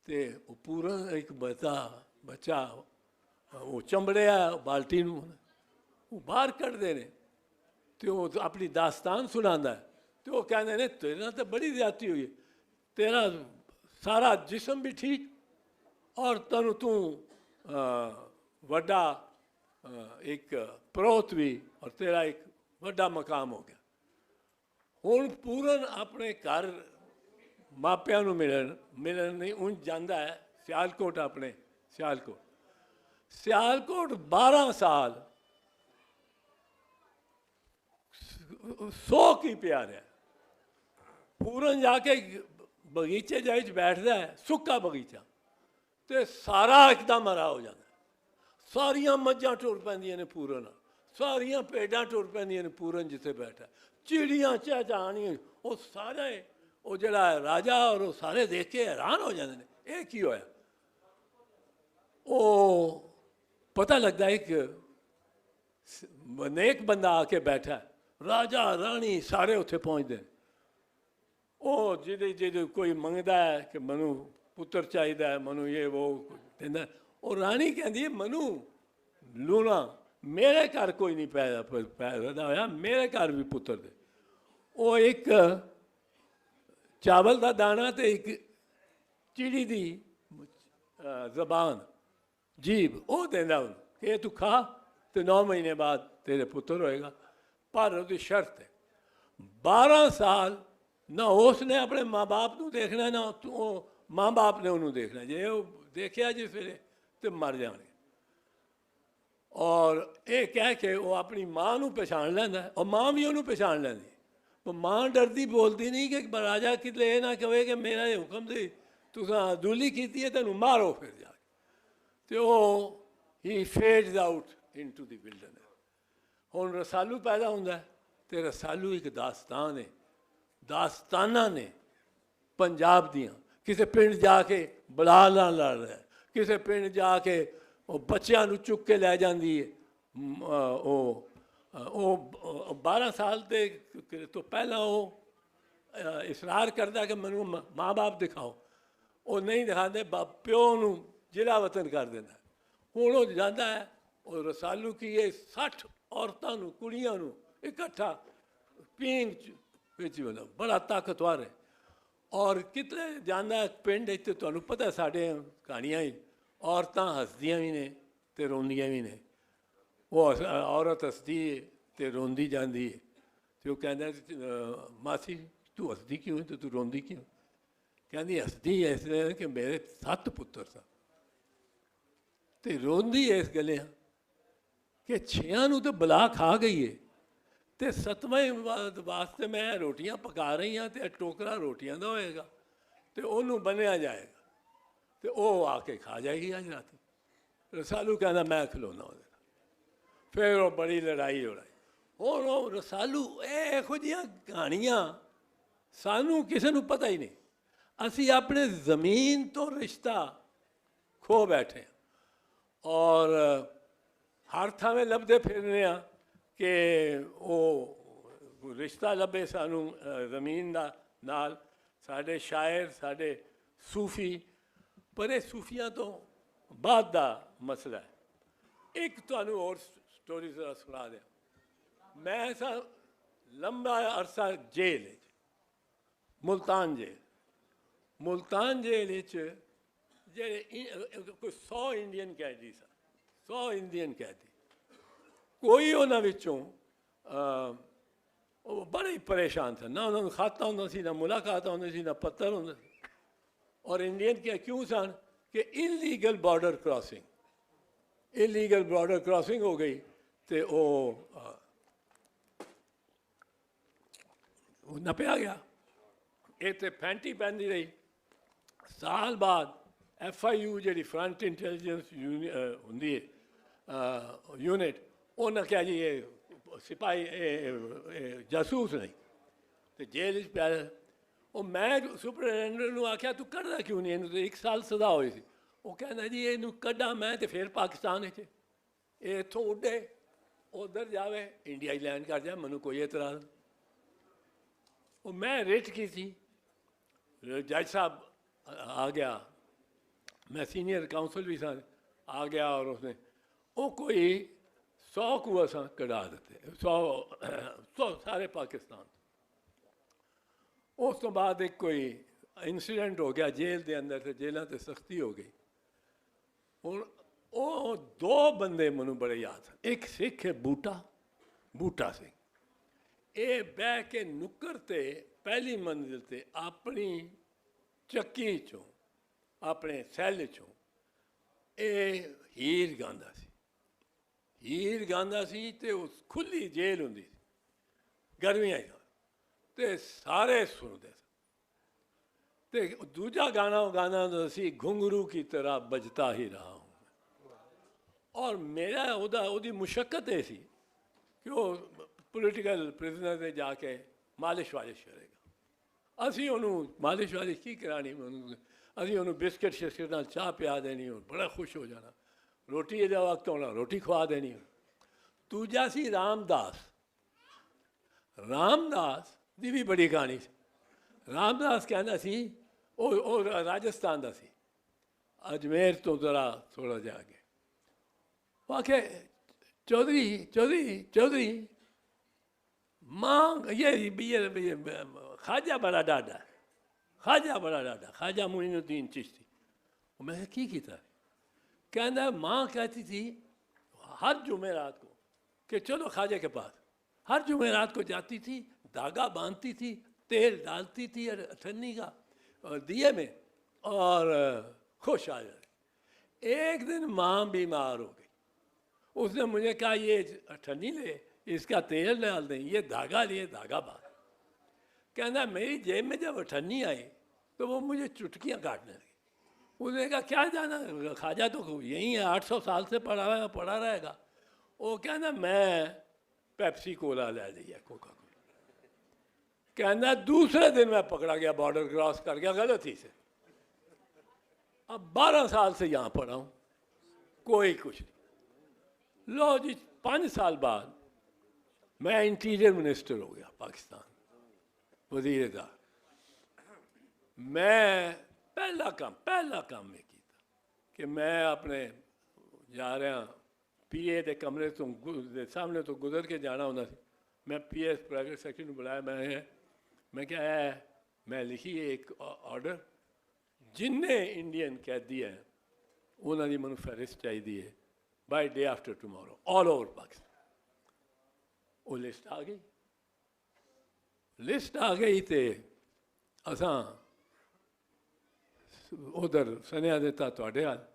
S4: ਤੇ ਉਹ ਪੂਰਾ ਇੱਕ ਬੱਚਾ ਉਹ ਚੰਬੜਿਆ ਬਾਲਟੀ ਨੂੰ, ਉਹ ਬਾਹਰ ਕੱਢਦੇ ਨੇ, ਤੇ ਉਹ ਆਪਣੀ ਦਾਸਤਾਨ ਸੁਣਾਉਂਦਾ, ਤੇ ਉਹ ਕਹਿੰਦੇ ਨੇ ਤੇਰੇ ਨਾਲ ਤਾਂ ਬੜੀ ਜ਼ਿਆਦਤੀ ਹੋਈ, ਤੇਰਾ ਸਾਰਾ ਜਿਸਮ ਵੀ ਠੀਕ, ਔਰ ਤੂੰ ਵੱਡਾ ਇੱਕ ਪ੍ਰੋਤ ਵੀ, ਔਰ ਤੇਰਾ ਇੱਕ ਵੱਡਾ ਮਕਾਮ ਹੋ ਗਿਆ। ਹੁਣ ਪੂਰਨ ਆਪਣੇ ਘਰ ਮਾਪਿਆਂ ਨੂੰ ਮਿਲਣ ਨਹੀਂ ਉਂਝ ਜਾਂਦਾ ਹੈ ਸਿਆਲਕੋਟ, ਆਪਣੇ ਸਿਆਲਕੋਟ 12 ਸਾਲ ਸੌ ਕੀ ਪਿਆ ਰਿਹਾ। ਪੂਰਨ ਜਾ ਕੇ ਬਗੀਚੇ ਦੇ ਵਿੱਚ ਬੈਠਦਾ ਹੈ, ਸੁੱਕਾ ਬਗੀਚਾ, ਤੇ ਸਾਰਾ ਇੱਕਦਮ ਹਰਾ ਹੋ ਜਾਂਦਾ, ਸਾਰੀਆਂ ਮੱਝਾਂ ਟੁਰ ਪੈਂਦੀਆਂ ਨੇ ਪੂਰਨ, ਸਾਰੀਆਂ ਭੇਡਾਂ ਟੁਰ ਪੈਂਦੀਆਂ ਨੇ ਪੂਰਨ ਜਿੱਥੇ ਬੈਠਾ, ਚਿੜੀਆਂ ਚਹਿਚਹਾਣੀਆਂ, ਉਹ ਸਾਰੇ ਉਹ ਜਿਹੜਾ ਰਾਜਾ ਔਰ ਉਹ ਸਾਰੇ ਦੇਖ ਕੇ ਹੈਰਾਨ ਹੋ ਜਾਂਦੇ ਨੇ, ਇਹ ਕੀ ਹੋਇਆ। ਉਹ ਪਤਾ ਲੱਗਦਾ ਇੱਕ ਨੇਕ ਬੰਦਾ ਆ ਕੇ ਬੈਠਾ, ਰਾਜਾ ਰਾਣੀ ਸਾਰੇ ਉੱਥੇ ਪਹੁੰਚਦੇ, ਉਹ ਜਿਹਦੇ ਕੋਈ ਮੰਗਦਾ ਹੈ ਕਿ ਮੈਨੂੰ ਪੁੱਤਰ ਚਾਹੀਦਾ ਹੈ, ਮੈਨੂੰ ਇਹ ਉਹ ਕਹਿੰਦਾ, ਉਹ ਰਾਣੀ ਕਹਿੰਦੀ ਹੈ ਮਨੂੰ ਲੂਣਾ ਮੇਰੇ ਘਰ ਕੋਈ ਨਹੀਂ ਪੈਦਾ ਹੋਇਆ, ਮੇਰੇ ਘਰ ਵੀ ਪੁੱਤਰ ਦੇ। ਉਹ ਇੱਕ ਚਾਵਲ ਦਾ ਦਾਣਾ ਤੇ ਇੱਕ ਚਿੜੀ ਦੀ ਜ਼ਬਾਨ ਜੀਭ ਉਹ ਦਿੰਦਾ ਉਹਨੂੰ ਕਿ ਇਹ ਤੂੰ ਖਾ, ਤੇ 9 ਮਹੀਨੇ ਬਾਅਦ ਤੇਰੇ ਪੁੱਤਰ ਹੋਏਗਾ, ਪਰ ਉਹਦੀ ਸ਼ਰਤ ਹੈ 12 ਸਾਲ ਨਾ ਉਸਨੇ ਆਪਣੇ ਮਾਂ ਬਾਪ ਨੂੰ ਦੇਖਣਾ, ਨਾ ਉਹ ਮਾਂ ਬਾਪ ਨੇ ਉਹਨੂੰ ਦੇਖਣਾ, ਜੇ ਉਹ ਦੇਖਿਆ ਜਿਸ ਵੇਲੇ ਤੇ ਮਰ ਜਾਣਗੇ। ਔਰ ਇਹ ਕਹਿ ਕੇ ਉਹ ਆਪਣੀ ਮਾਂ ਨੂੰ ਪਛਾਣ ਲੈਂਦਾ, ਔਰ ਮਾਂ ਵੀ ਉਹਨੂੰ ਪਛਾਣ ਲੈਂਦੀ, ਪਰ ਮਾਂ ਡਰਦੀ ਬੋਲਦੀ ਨਹੀਂ ਕਿ ਰਾਜਾ ਕਿਤੇ ਇਹ ਨਾ ਕਹੇ ਕਿ ਮੇਰਾ ਇਹ ਹੁਕਮ ਸੀ, ਤੁਸੀਂ ਦੂਲੀ ਕੀਤੀ ਹੈ, ਤੈਨੂੰ ਮਾਰੋ ਫਿਰ ਜਾ ਕੇ। ਤੇ ਉਹ ਹੀ ਫੇਡਸ ਆਊਟ ਇਨਟੂ ਦੀ ਵਿਲਡਰਨੈਸ। ਹੁਣ ਰਸਾਲੂ ਪੈਦਾ ਹੁੰਦਾ, ਤੇ ਰਸਾਲੂ ਇੱਕ ਦਾਸਤਾਨ ਹੈ, ਦਾਸਤਾਨਾਂ ਨੇ ਪੰਜਾਬ ਦੀਆਂ। ਕਿਸੇ ਪਿੰਡ ਜਾ ਕੇ ਬਲਾ ਨਾਲ ਲੜ ਰਿਹਾ, ਕਿਸੇ ਪਿੰਡ ਜਾ ਕੇ ਉਹ ਬੱਚਿਆਂ ਨੂੰ ਚੁੱਕ ਕੇ ਲੈ ਜਾਂਦੀ ਹੈ, ਉਹ 12 ਸਾਲ ਦੇ ਤੋਂ ਪਹਿਲਾਂ ਉਹ ਇਸਰਾਰ ਕਰਦਾ ਕਿ ਮੈਨੂੰ ਮਾਂ ਬਾਪ ਦਿਖਾਓ, ਉਹ ਨਹੀਂ ਦਿਖਾਉਂਦੇ, ਪਿਓ ਨੂੰ ਜ਼ਿਲ੍ਹਾ ਵਤਨ ਕਰ ਦਿੰਦਾ। ਹੁਣ ਉਹ ਜਾਂਦਾ ਹੈ, ਉਹ ਰਸਾਲੂ ਕੀ ਇਹ 60 ਔਰਤਾਂ ਨੂੰ ਕੁੜੀਆਂ ਨੂੰ ਇਕੱਠਾ ਪੀਂਘ ਵਿੱਚ ਬੜਾ ਤਾਕਤਵਰ ਹੈ। ਔਰ ਕਿਤੇ ਜਾਂਦਾ ਪਿੰਡ ਇੱਥੇ, ਤੁਹਾਨੂੰ ਪਤਾ ਸਾਡੇ ਕਹਾਣੀਆਂ ਹੀ, ਔਰਤਾਂ ਹੱਸਦੀਆਂ ਵੀ ਨੇ ਤੇ ਰੋਂਦੀਆਂ ਵੀ ਨੇ। ਉਹ ਔਰਤ ਹੱਸਦੀ ਹੈ ਤੇ ਰੋਂਦੀ ਜਾਂਦੀ ਹੈ, ਤੇ ਉਹ ਕਹਿੰਦਾ ਮਾਸੀ ਤੂੰ ਹੱਸਦੀ ਕਿਉਂ ਤੇ ਤੂੰ ਰੋਂਦੀ ਕਿਉਂ? ਕਹਿੰਦੀ ਹੱਸਦੀ ਇਸ ਲਈ ਕਿ ਮੇਰੇ 7 ਪੁੱਤਰ ਸਨ, ਤੇ ਰੋਂਦੀ ਇਸ ਗੱਲੇ ਕਿ 6 ਨੂੰ ਤਾਂ ਬਲਾ ਖਾ ਗਈ ਹੈ, ਤੇ 7ਵੇਂ ਵਾਸਤੇ ਮੈਂ ਰੋਟੀਆਂ ਪਕਾ ਰਹੀ ਹਾਂ, ਤੇ ਟੋਕਰਾ ਰੋਟੀਆਂ ਦਾ ਹੋਏਗਾ, ਤੇ ਉਹਨੂੰ ਬੰਨਿਆ ਜਾਏਗਾ, ਤੇ ਉਹ ਆ ਕੇ ਖਾ ਜਾਏਗੀ ਅੱਜ ਰਾਤੀ। ਰਸਾਲੂ ਕਹਿੰਦਾ ਮੈਂ ਖਲੋਣਾ ਉਹਦੇ ਨਾਲ। ਫਿਰ ਉਹ ਬੜੀ ਲੜਾਈ ਹੋ ਰਹੀ। ਹੁਣ ਉਹ ਰਸਾਲੂ ਇਹੋ ਜਿਹੀਆਂ ਕਹਾਣੀਆਂ ਸਾਨੂੰ ਕਿਸੇ ਨੂੰ ਪਤਾ ਹੀ ਨਹੀਂ, ਅਸੀਂ ਆਪਣੇ ਜ਼ਮੀਨ ਤੋਂ ਰਿਸ਼ਤਾ ਖੋ ਬੈਠੇ ਹਾਂ, ਔਰ ਹਰ ਥਾਵੇਂ ਲੱਭਦੇ ਫਿਰਨੇ ਹਾਂ ਕਿ ਉਹ ਰਿਸ਼ਤਾ ਲੱਭੇ ਸਾਨੂੰ ਜ਼ਮੀਨ ਦਾ ਨਾਲ। ਸਾਡੇ ਸ਼ਾਇਰ, ਸਾਡੇ ਸੂਫੀ, ਪਰ ਇਹ ਸੂਫੀਆਂ ਤੋਂ ਬਾਅਦ ਦਾ ਮਸਲਾ ਹੈ। ਇੱਕ ਤੁਹਾਨੂੰ ਹੋਰ ਸਟੋਰੀ ਜ਼ਰਾ ਸੁਣਾ ਦਿਆਂ। ਮੈਂ ਲੰਬਾ ਅਰਸਾ ਜੇਲ੍ਹ ਵਿੱਚ, ਮੁਲਤਾਨ ਜੇਲ੍ਹ ਵਿੱਚ ਜਿਹੜੇ ਕੋਈ 100 ਇੰਡੀਅਨ ਕੈਦੀ ਸਨ, 100 ਇੰਡੀਅਨ ਕੈਦੀ। ਕੋਈ ਉਹਨਾਂ ਵਿੱਚੋਂ ਉਹ ਬੜੇ ਹੀ ਪਰੇਸ਼ਾਨ ਸਨ, ਨਾ ਉਹਨਾਂ ਨੂੰ ਖਾਤਾ ਹੁੰਦਾ ਸੀ, ਨਾ ਮੁਲਾਕਾਤ ਹੁੰਦੀ ਸੀ, ਨਾ ਪੱਤਰ ਹੁੰਦਾ ਸੀ। ਔਰ ਇੰਡੀਅਨ ਕਿਉਂ ਸਨ ਕਿ ਇਲੀਗਲ ਬਾਰਡਰ ਕ੍ਰਾਸਿੰਗ ਹੋ ਗਈ, ਤੇ ਉਹ ਨੱਪਿਆ ਗਿਆ। ਇਹ ਤੇ ਫੈਂਟੀ ਪੈਂਦੀ ਰਹੀ। ਸਾਲ ਬਾਅਦ FIU ਜਿਹੜੀ ਫਰੰਟ ਇੰਟੈਲੀਜੈਂਸ ਹੁੰਦੀ ਹੈ ਯੂਨਿਟ, ਉਹਨਾਂ ਕਿਹਾ ਜੀ ਇਹ ਸਿਪਾਹੀ ਜਾਸੂਸ ਨਹੀਂ ਤੇ ਜੇਲ੍ਹ 'ਚ ਪਿਆ। ਉਹ ਮੈਂ ਸੁਪਰਡੈਂਟ ਨੂੰ ਆਖਿਆ ਤੂੰ ਕੱਢਦਾ ਕਿਉਂ ਨਹੀਂ ਇਹਨੂੰ, ਤੇ 1 ਸਾਲ ਸਜ਼ਾ ਹੋਈ ਸੀ। ਉਹ ਕਹਿੰਦਾ ਜੀ ਇਹਨੂੰ ਕੱਢਾਂ ਮੈਂ ਤੇ ਫਿਰ ਪਾਕਿਸਤਾਨ ਵਿੱਚ ਇਹ ਇੱਥੋਂ ਉੱਡੇ ਉੱਧਰ ਜਾਵੇ, ਇੰਡੀਆ ਹੀ ਲੈਂਡ ਕਰ ਜਾ, ਮੈਨੂੰ ਕੋਈ ਇਤਰਾਜ਼ ਨਹੀਂ। ਉਹ ਮੈਂ ਰਿਟ ਕੀਤੀ, ਜੱਜ ਸਾਹਿਬ आ गया, मैं सीनियर काउंसिल भी था, आ गया और उसने वो कोई 100 कुआं सा कढ़ा देते, 100 सारे पाकिस्तान। उस तो बाद एक कोई इंसिडेंट हो गया जेल के अंदर, से जेलों से सख्ती हो गई। हूँ वो 2 बंदे मैनू बड़े याद हैं। एक सिख है बूटा सिंह, ये बह के नुक्कर ते पहली मंजिल ते अपनी ਚੱਕੀ ਚੋਂ ਆਪਣੇ ਸੈੱਲ ਚੋਂ ਇਹ ਹੀਰ ਗਾਉਂਦਾ ਸੀ। ਹੀਰ ਗਾਉਂਦਾ ਸੀ ਤੇ ਉਸ ਖੁੱਲੀ ਜੇਲ੍ਹ ਹੁੰਦੀ ਸੀ ਗਰਮੀਆਂ 'ਚ, ਤੇ ਸਾਰੇ ਸੁਣਦੇ ਸਨ। ਤੇ ਦੂਜਾ ਗਾਣਾ ਉਹ ਗਾਣਾ ਹੁੰਦਾ ਸੀ, ਘੁੰਗਰੂ ਕੀ ਤਰ੍ਹਾਂ ਬਜਤਾ ਹੀ ਰਹਾ ਹੂੰ। ਔਰ ਮੇਰਾ ਉਹਦੀ ਮੁਸ਼ੱਕਤ ਇਹ ਸੀ ਕਿ ਉਹ ਪੋਲੀਟੀਕਲ ਪ੍ਰਿਜ਼ਨਰ 'ਤੇ ਜਾ ਕੇ ਮਾਲਿਸ਼ ਵਾਲਿਸ਼ ਕਰੇਗਾ। ਅਸੀਂ ਉਹਨੂੰ ਮਾਲਿਸ਼ ਵਾਲਿਸ਼ ਕੀ ਕਰਾਣੀ, ਅਸੀਂ ਉਹਨੂੰ ਬਿਸਕਿਟ ਸ਼ਿਸਕਿਟ ਨਾਲ ਚਾਹ ਪਿਆ ਦੇਣੀ, ਉਹ ਬੜਾ ਖੁਸ਼ ਹੋ ਜਾਣਾ। ਰੋਟੀ ਇਹਦਾ ਵਕਤ ਹੋਣਾ, ਰੋਟੀ ਖਵਾ ਦੇਣੀ। ਦੂਜਾ ਸੀ ਰਾਮਦਾਸ ਦੀ ਵੀ ਬੜੀ ਕਹਾਣੀ ਸੀ। ਰਾਮਦਾਸ ਕਹਿੰਦਾ ਸੀ, ਉਹ ਰਾਜਸਥਾਨ ਦਾ ਸੀ, ਅਜਮੇਰ ਤੋਂ ਜ਼ਰਾ ਥੋੜ੍ਹਾ ਜਿਹਾ ਅੱਗੇ। ਉਹ ਆਖੇ ਚੌਧਰੀ मां ये ख्वाजा बड़ा डाडा, ख्वाजा मुइनुद्दीन चिश्ती। मैं की किया, कहना माँ कहती थी हर जुमेरात को कि चलो ख्वाजा के पास। हर जुमेरात को जाती थी, धागा बांधती थी, तेल डालती थी अठन्नी का दिए में, और खुश आ जाए। एक दिन माँ बीमार हो गई, उसने मुझे कहा ये अठन्नी ले, इसका तेल डाल दें, ये धागा लिए, धागा बांध। कहना मेरी जेब में जब अठन्नी आई तो वो मुझे चुटकियाँ काटने लगी। उसने कहा क्या जाना, ख्वाजा तो यहीं है, 800 साल से पड़ा रहेगा। वो कहना मैं पेप्सी कोला ले लिया, कोका कोला। कहना दूसरे दिन मैं पकड़ा गया, बॉर्डर क्रॉस कर गया गलती से। अब 12 साल से यहाँ पड़ा हूँ, कोई कुछ नहीं। लो जी 5 साल बाद मैं इंटीरियर मिनिस्टर हो गया पाकिस्तान, वज़ीर-ए-दार। मैं पहला काम में किया कि मैं अपने जा रहा पीए के कमरे तो सामने तो गुजर के जाना होना सी। मैं पीएस प्राइवेट सेक्रेटरी बुलाया, मैं क्या है, मैं लिखी एक ऑर्डर, जिन्ने इंडियन कैदी हैं उन्होंने मैनू फहरिस्त चाहिए by day after tomorrow all over Pakistan. वो लिस्ट आ गई तो असा उधर सुनिया दिता तुहाडे हाल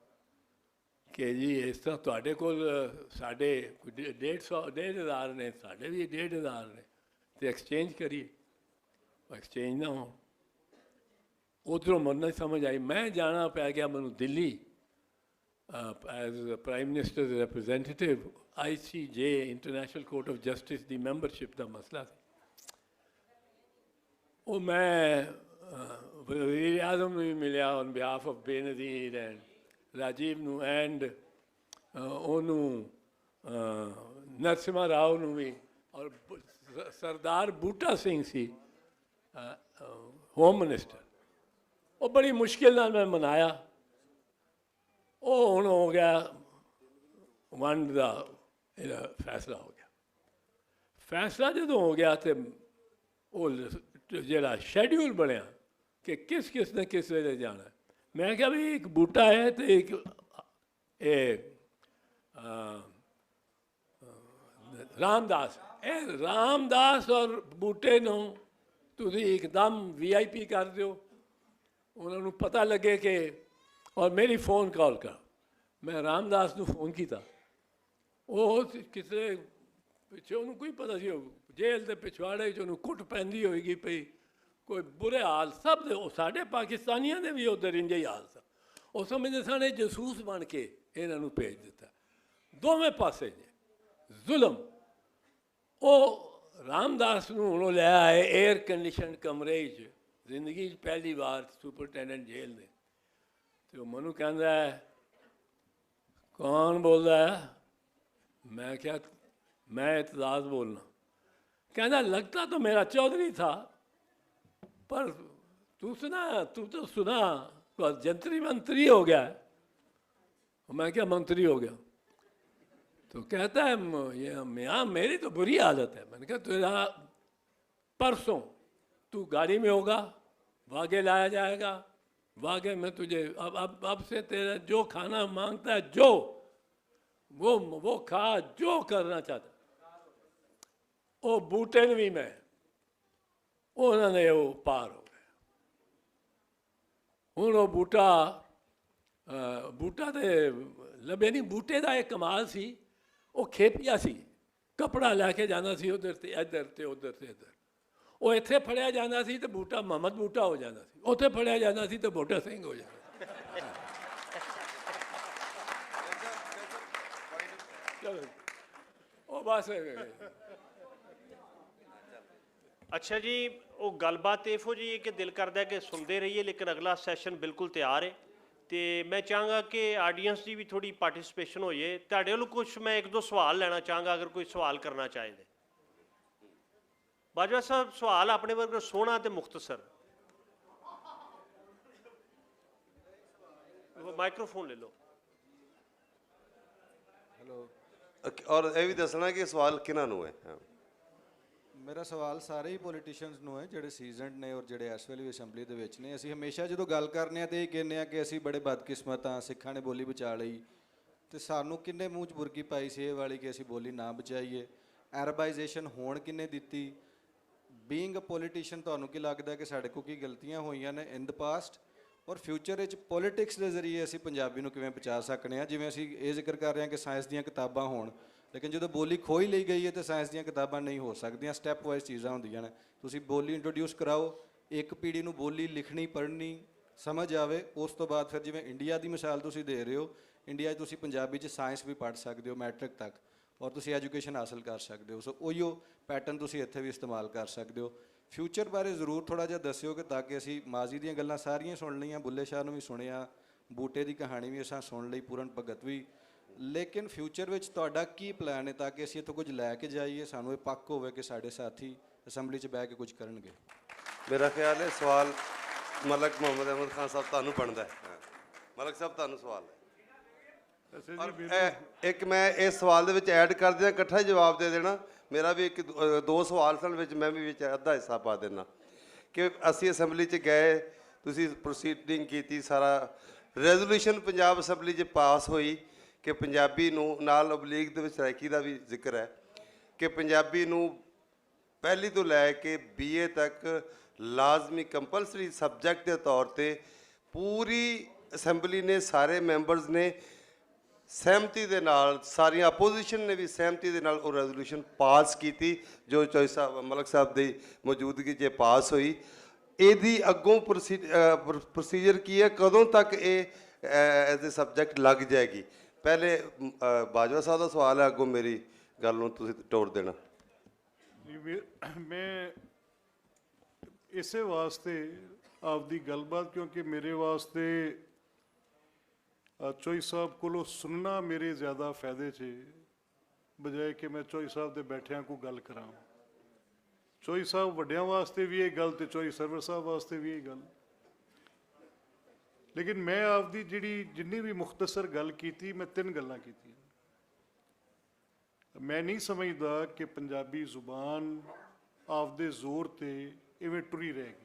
S4: कि जी इस तरह तुहाडे कोल साढ़े 1,500 ने, साढ़े भी 1,500 ने, तो एक्सचेंज करिए। एक्सचेंज ना हो, उधरों मन नहीं समझ आई। मैं जाना पै गया मैनू Delhi as prime minister representative ICJ international court of justice की मैंबरशिप का मसला था। वो मैं वज़ीर आज़म भी मिलिया on behalf of Benazir and Rajiv नू एंड ओनू नरसिम्हा राव नू भी, और सरदार बूटा सिंह सी होम मिनिस्टर। वो बड़ी मुश्किल नाल मैं मनाया। वो हुण हो गया वंड का फैसला हो गया। फैसला जो हो गया तो वो जरा शेड्यूल बनया कि किस ने किस वे जाना है। मैं क्या भी एक बूटा है तो एक रामदास और बूटे नू तुसी एकदम VIP कर दो, उन्होंने पता लगे कि, और मेरी फ़ोन कॉल कर, मैं रामदास नू फ़ोन किया, वो किसी पिछे उन्होंने कोई पता सी जेल के पिछवाड़े उन्होंने कुट पैंदी होएगी पई, कोई बुरे हाल सब दे साढ़े पाकिस्तानियों ने भी उधर इंजे ही हाल था। उस समझते सन जसूस बन के इन्हों भेज दिता। दोवें पासे ने जुल्म ਉਹ ਰਾਮਦਾਸ ਨੂੰ ਹੁਣ ਉਹ ਲੈ ਆਏ 에ਅਰ ਕੰਡੀਸ਼ਨ ਕਮਰੇ 'ਚ, ਜ਼ਿੰਦਗੀ 'ਚ ਪਹਿਲੀ ਵਾਰ ਸੁਪਰਟੈਂਡੈਂਟ ਜੇਲ੍ਹ ਦੇ। ਤੇ ਉਹ ਮੈਨੂੰ ਕਹਿੰਦਾ ਹੈ, ਕੌਣ ਬੋਲਦਾ ਹੈ? मैं क्या, मैं एतजाज़ बोलना। कहना लगता तो मेरा चौधरी था, पर तू तो सुना तो जंत्री मंत्री हो गया है। और मैं क्या मंत्री हो गया? तो कहता है ये यहाँ मेरी तो बुरी आदत है। मैंने कहा तेरा परसों तू गाड़ी में होगा, वागे लाया जाएगा, वागे में तुझे अब से तेरा जो खाना मांगता है जो वो खा, जो करना चाहता। वो बूटे ने भी मैं उन्होंने वो पार हो गए। ਹੁਣ ਉਹ ਬੂਟਾ ਤੇ ਲੱਭੇ ਨਹੀਂ। ਬੂਟੇ ਦਾ ਇੱਕ ਕਮਾਲ ਸੀ, ਉਹ ਖੇਪੀਆ ਸੀ, ਕਪੜਾ ਲੈ ਕੇ ਜਾਂਦਾ ਸੀ ਉਧਰ ਤੇ ਇੱਧਰ ਤੇ ਉਧਰ ਤੇ ਇੱਧਰ। ਉਹ ਇੱਥੇ ਫੜਿਆ ਜਾਂਦਾ ਸੀ ਤੇ ਬੂਟਾ ਮੁਹੰਮਦ ਬੂਟਾ ਹੋ ਜਾਂਦਾ ਸੀ, ਉੱਥੇ ਫੜਿਆ ਜਾਂਦਾ ਸੀ ਤੇ ਬੂਟਾ ਸਿੰਘ ਹੋ ਜਾਂਦਾ। ਚਲੋ ਉਹ ਬਸ।
S1: ਅੱਛਾ ਜੀ, ਉਹ ਗੱਲਬਾਤ ਇਹੋ ਜਿਹੀ ਹੈ ਕਿ ਦਿਲ ਕਰਦਾ ਕਿ ਸੁਣਦੇ ਰਹੀਏ, ਲੇਕਿਨ ਅਗਲਾ ਸੈਸ਼ਨ ਬਿਲਕੁਲ ਤਿਆਰ ਹੈ। ਤੇ ਮੈਂ ਚਾਹਾਂਗਾ ਕਿ ਆਡੀਅנס ਦੀ ਵੀ ਥੋੜੀ ਪਾਰਟਿਸਿਪੇਸ਼ਨ ਹੋ ਜਾਏ। ਤੁਹਾਡੇ ਵੱਲੋਂ ਕੁਝ ਮੈਂ ਇੱਕ ਦੋ ਸਵਾਲ ਲੈਣਾ ਚਾਹਾਂਗਾ, ਅਗਰ ਕੋਈ ਸਵਾਲ ਕਰਨਾ ਚਾਹੇ ਤੇ। ਬਾਜਵਾ ਸਾਹਿਬ, ਸਵਾਲ ਆਪਣੇ ਵਰਗਾ ਸੋਹਣਾ ਤੇ ਮੁਖਤਸਰ। ਮਾਈਕ੍ਰੋਫੋਨ ਲੈ ਲਓ।
S5: ਹੈਲੋ। ਔਰ ਇਹ ਵੀ ਦੱਸਣਾ ਕਿ ਸਵਾਲ ਕਿਹਨਾਂ ਨੂੰ ਹੈ?
S6: ਮੇਰਾ ਸਵਾਲ ਸਾਰੇ ਹੀ ਪੋਲੀਟੀਸ਼ੀਅਨਸ ਨੂੰ ਹੈ, ਜਿਹੜੇ ਸੀਜ਼ਨਡ ਨੇ ਔਰ ਜਿਹੜੇ ਇਸ ਵੇਲੇ ਵੀ ਅਸੈਂਬਲੀ ਦੇ ਵਿੱਚ ਨੇ। ਅਸੀਂ ਹਮੇਸ਼ਾ ਜਦੋਂ ਗੱਲ ਕਰਨੇ ਆ ਤੇ ਇਹ ਕਹਿੰਦੇ ਆ ਕਿ ਅਸੀਂ ਬੜੇ ਬਦਕਿਸਮਤ ਹਾਂ, ਸਿੱਖਾਂ ਨੇ ਬੋਲੀ ਬਚਾ ਲਈ। ਤੇ ਸਾਨੂੰ ਕਿੰਨੇ ਮੂੰਹ 'ਚ ਬੁਰਕੀ ਪਾਈ ਸੀ ਇਹ ਵਾਲੀ ਕਿ ਅਸੀਂ ਬੋਲੀ ਨਾ ਬਚਾਈਏ? ਅਰਬਾਈਜੇਸ਼ਨ ਹੋਣ ਕਿੰਨੇ ਦਿੱਤੀ? ਬੀਇੰਗ ਅ ਪੋਲੀਟੀਸ਼ੀਅਨ ਤੁਹਾਨੂੰ ਕੀ ਲੱਗਦਾ ਕਿ ਸਾਡੇ ਕੋਲ ਕੀ ਗਲਤੀਆਂ ਹੋਈਆਂ ਨੇ ਇਨ ਦ ਪਾਸਟ, ਔਰ ਫਿਊਚਰ ਵਿੱਚ ਪੋਲੀਟਿਕਸ ਦੇ ਜ਼ਰੀਏ ਅਸੀਂ ਪੰਜਾਬੀ ਨੂੰ ਕਿਵੇਂ ਬਚਾ ਸਕਦੇ ਹਾਂ? ਜਿਵੇਂ ਅਸੀਂ ਇਹ ਜ਼ਿਕਰ ਕਰ ਰਹੇ ਹਾਂ ਕਿ ਸਾਇੰਸ ਦੀਆਂ ਕਿਤਾਬਾਂ ਹੋਣ, ਲੇਕਿਨ ਜਦੋਂ ਬੋਲੀ ਖੋਈ ਲਈ ਗਈ ਹੈ ਤਾਂ ਸਾਇੰਸ ਦੀਆਂ ਕਿਤਾਬਾਂ ਨਹੀਂ ਹੋ ਸਕਦੀਆਂ। ਸਟੈਪ ਵਾਈਜ਼ ਚੀਜ਼ਾਂ ਹੁੰਦੀਆਂ ਨੇ। ਤੁਸੀਂ ਬੋਲੀ ਇੰਟਰੋਡਿਊਸ ਕਰਾਓ, ਇੱਕ ਪੀੜ੍ਹੀ ਨੂੰ ਬੋਲੀ ਲਿਖਣੀ ਪੜ੍ਹਨੀ ਸਮਝ ਆਵੇ, ਉਸ ਤੋਂ ਬਾਅਦ ਫਿਰ ਜਿਵੇਂ ਇੰਡੀਆ ਦੀ ਮਿਸਾਲ ਤੁਸੀਂ ਦੇ ਰਹੇ ਹੋ, ਇੰਡੀਆ 'ਚ ਤੁਸੀਂ ਪੰਜਾਬੀ 'ਚ ਸਾਇੰਸ ਵੀ ਪੜ੍ਹ ਸਕਦੇ ਹੋ ਮੈਟ੍ਰਿਕ ਤੱਕ, ਔਰ ਤੁਸੀਂ ਐਜੂਕੇਸ਼ਨ ਹਾਸਲ ਕਰ ਸਕਦੇ ਹੋ। ਸੋ ਉਹੀਓ ਪੈਟਰਨ ਤੁਸੀਂ ਇੱਥੇ ਵੀ ਇਸਤੇਮਾਲ ਕਰ ਸਕਦੇ ਹੋ। ਫਿਊਚਰ ਬਾਰੇ ਜ਼ਰੂਰ ਥੋੜ੍ਹਾ ਜਿਹਾ ਦੱਸਿਓ ਕਿ ਤਾਂ ਕਿ ਅਸੀਂ ਮਾਜ਼ੀ ਦੀਆਂ ਗੱਲਾਂ ਸਾਰੀਆਂ ਸੁਣ ਲਈਆਂ, ਬੁੱਲੇ ਸ਼ਾਹ ਨੂੰ ਵੀ ਸੁਣਿਆ, ਬੂਟੇ ਦੀ ਕਹਾਣੀ ਵੀ ਅਸਾਂ ਸੁਣ ਲਈ, ਪੂਰਨ ਭਗਤ ਵੀ, ਲੇਕਿਨ ਫਿਊਚਰ ਵਿੱਚ ਤੁਹਾਡਾ ਕੀ ਪਲਾਨ ਹੈ ਤਾਂ ਕਿ ਅਸੀਂ ਇੱਥੋਂ ਕੁਝ ਲੈ ਕੇ ਜਾਈਏ, ਸਾਨੂੰ ਇਹ ਪੱਕ ਹੋਵੇ ਕਿ ਸਾਡੇ ਸਾਥੀ ਅਸੈਂਬਲੀ 'ਚ ਬਹਿ ਕੇ ਕੁਝ ਕਰਨਗੇ?
S5: ਮੇਰਾ ਖਿਆਲ ਹੈ ਸਵਾਲ ਮਲਕ ਮੁਹੰਮਦ ਅਹਿਮਦ ਖਾਨ ਸਾਹਿਬ ਤੁਹਾਨੂੰ ਬਣਦਾ ਹੈ। ਮਲਕ ਸਾਹਿਬ ਤੁਹਾਨੂੰ ਸਵਾਲ ਹੈ। ਔਰ ਇੱਕ ਮੈਂ ਇਸ ਸਵਾਲ ਦੇ ਵਿੱਚ ਐਡ ਕਰ ਦਿਆਂ, ਇਕੱਠਾ ਹੀ ਜਵਾਬ ਦੇ ਦੇਣਾ। ਮੇਰਾ ਵੀ ਦੋ ਸਵਾਲ ਸਨ, ਵਿੱਚ ਮੈਂ ਵੀ ਵਿੱਚ ਅੱਧਾ ਹਿੱਸਾ ਪਾ ਦੇਣਾ। ਕਿ ਅਸੀਂ ਅਸੈਂਬਲੀ 'ਚ ਗਏ, ਤੁਸੀਂ ਪ੍ਰੋਸੀਡਿੰਗ ਕੀਤੀ, ਸਾਰਾ ਰੈਜ਼ੋਲੂਸ਼ਨ ਪੰਜਾਬ ਅਸੈਂਬਲੀ 'ਚ ਪਾਸ ਹੋਈ ਕਿ ਪੰਜਾਬੀ ਨੂੰ, ਨਾਲ ਓਬਲੀਗ ਦੇ ਵਿੱਚ ਰਾਇਕੀ ਦਾ ਵੀ ਜ਼ਿਕਰ ਹੈ ਕਿ ਪੰਜਾਬੀ ਨੂੰ ਪਹਿਲੀ ਤੋਂ ਲੈ ਕੇ BA ਤੱਕ ਲਾਜ਼ਮੀ ਕੰਪਲਸਰੀ ਸਬਜੈਕਟ ਦੇ ਤੌਰ 'ਤੇ ਪੂਰੀ ਅਸੈਂਬਲੀ ਨੇ, ਸਾਰੇ ਮੈਂਬਰਸ ਨੇ ਸਹਿਮਤੀ ਦੇ ਨਾਲ, ਸਾਰੀਆਂ ਆਪੋਜੀਸ਼ਨ ਨੇ ਵੀ ਸਹਿਮਤੀ ਦੇ ਨਾਲ ਉਹ ਰੈਜ਼ੋਲੂਸ਼ਨ ਪਾਸ ਕੀਤੀ, ਜੋ ਚੌਧਰੀ ਸਾਹਿਬ ਮਲਕ ਸਾਹਿਬ ਦੀ ਮੌਜੂਦਗੀ 'ਚ ਪਾਸ ਹੋਈ। ਇਹਦੀ ਅੱਗੋਂ ਪ੍ਰੋਸੀਜਰ ਕੀ ਹੈ? ਕਦੋਂ ਤੱਕ ਇਹ ਐਜ਼ ਏ ਸਬਜੈਕਟ ਲੱਗ ਜਾਏਗੀ? ਪਹਿਲੇ ਬਾਜਵਾ ਸਾਹਿਬ ਦਾ ਸਵਾਲ ਹੈ, ਅੱਗੋਂ ਮੇਰੀ ਗੱਲ ਨੂੰ ਤੁਸੀਂ ਤੋੜ ਦੇਣਾ।
S2: ਮੈਂ ਇਸੇ ਵਾਸਤੇ ਆਪਦੀ ਗੱਲਬਾਤ, ਕਿਉਂਕਿ ਮੇਰੇ ਵਾਸਤੇ ਚੌਧਰੀ ਸਾਹਿਬ ਕੋਲੋਂ ਸੁਣਨਾ ਮੇਰੇ ਜ਼ਿਆਦਾ ਫਾਇਦੇ 'ਚ ਬਜਾਏ ਕਿ ਮੈਂ ਚੌਧਰੀ ਸਾਹਿਬ ਦੇ ਬੈਠਿਆਂ ਕੋਈ ਗੱਲ ਕਰਾਂ। ਚੌਧਰੀ ਸਾਹਿਬ ਵੱਡਿਆਂ ਵਾਸਤੇ ਵੀ ਇਹ ਗੱਲ ਤੇ ਚੌਧਰੀ ਸਰਵਰ ਸਾਹਿਬ ਵਾਸਤੇ ਵੀ ਇਹ ਗੱਲ। ਲੇਕਿਨ ਮੈਂ ਆਪਦੀ ਜਿੰਨੀ ਵੀ ਮੁਖਤਸਰ ਗੱਲ ਕੀਤੀ, ਮੈਂ 3 ਗੱਲਾਂ ਕੀਤੀਆਂ। ਮੈਂ ਨਹੀਂ ਸਮਝਦਾ ਕਿ ਪੰਜਾਬੀ ਜ਼ੁਬਾਨ ਆਪਦੇ ਜ਼ੋਰ ਤੇ ਇਵੇਂ ਟੁਰੀ ਰਹੇਗੀ।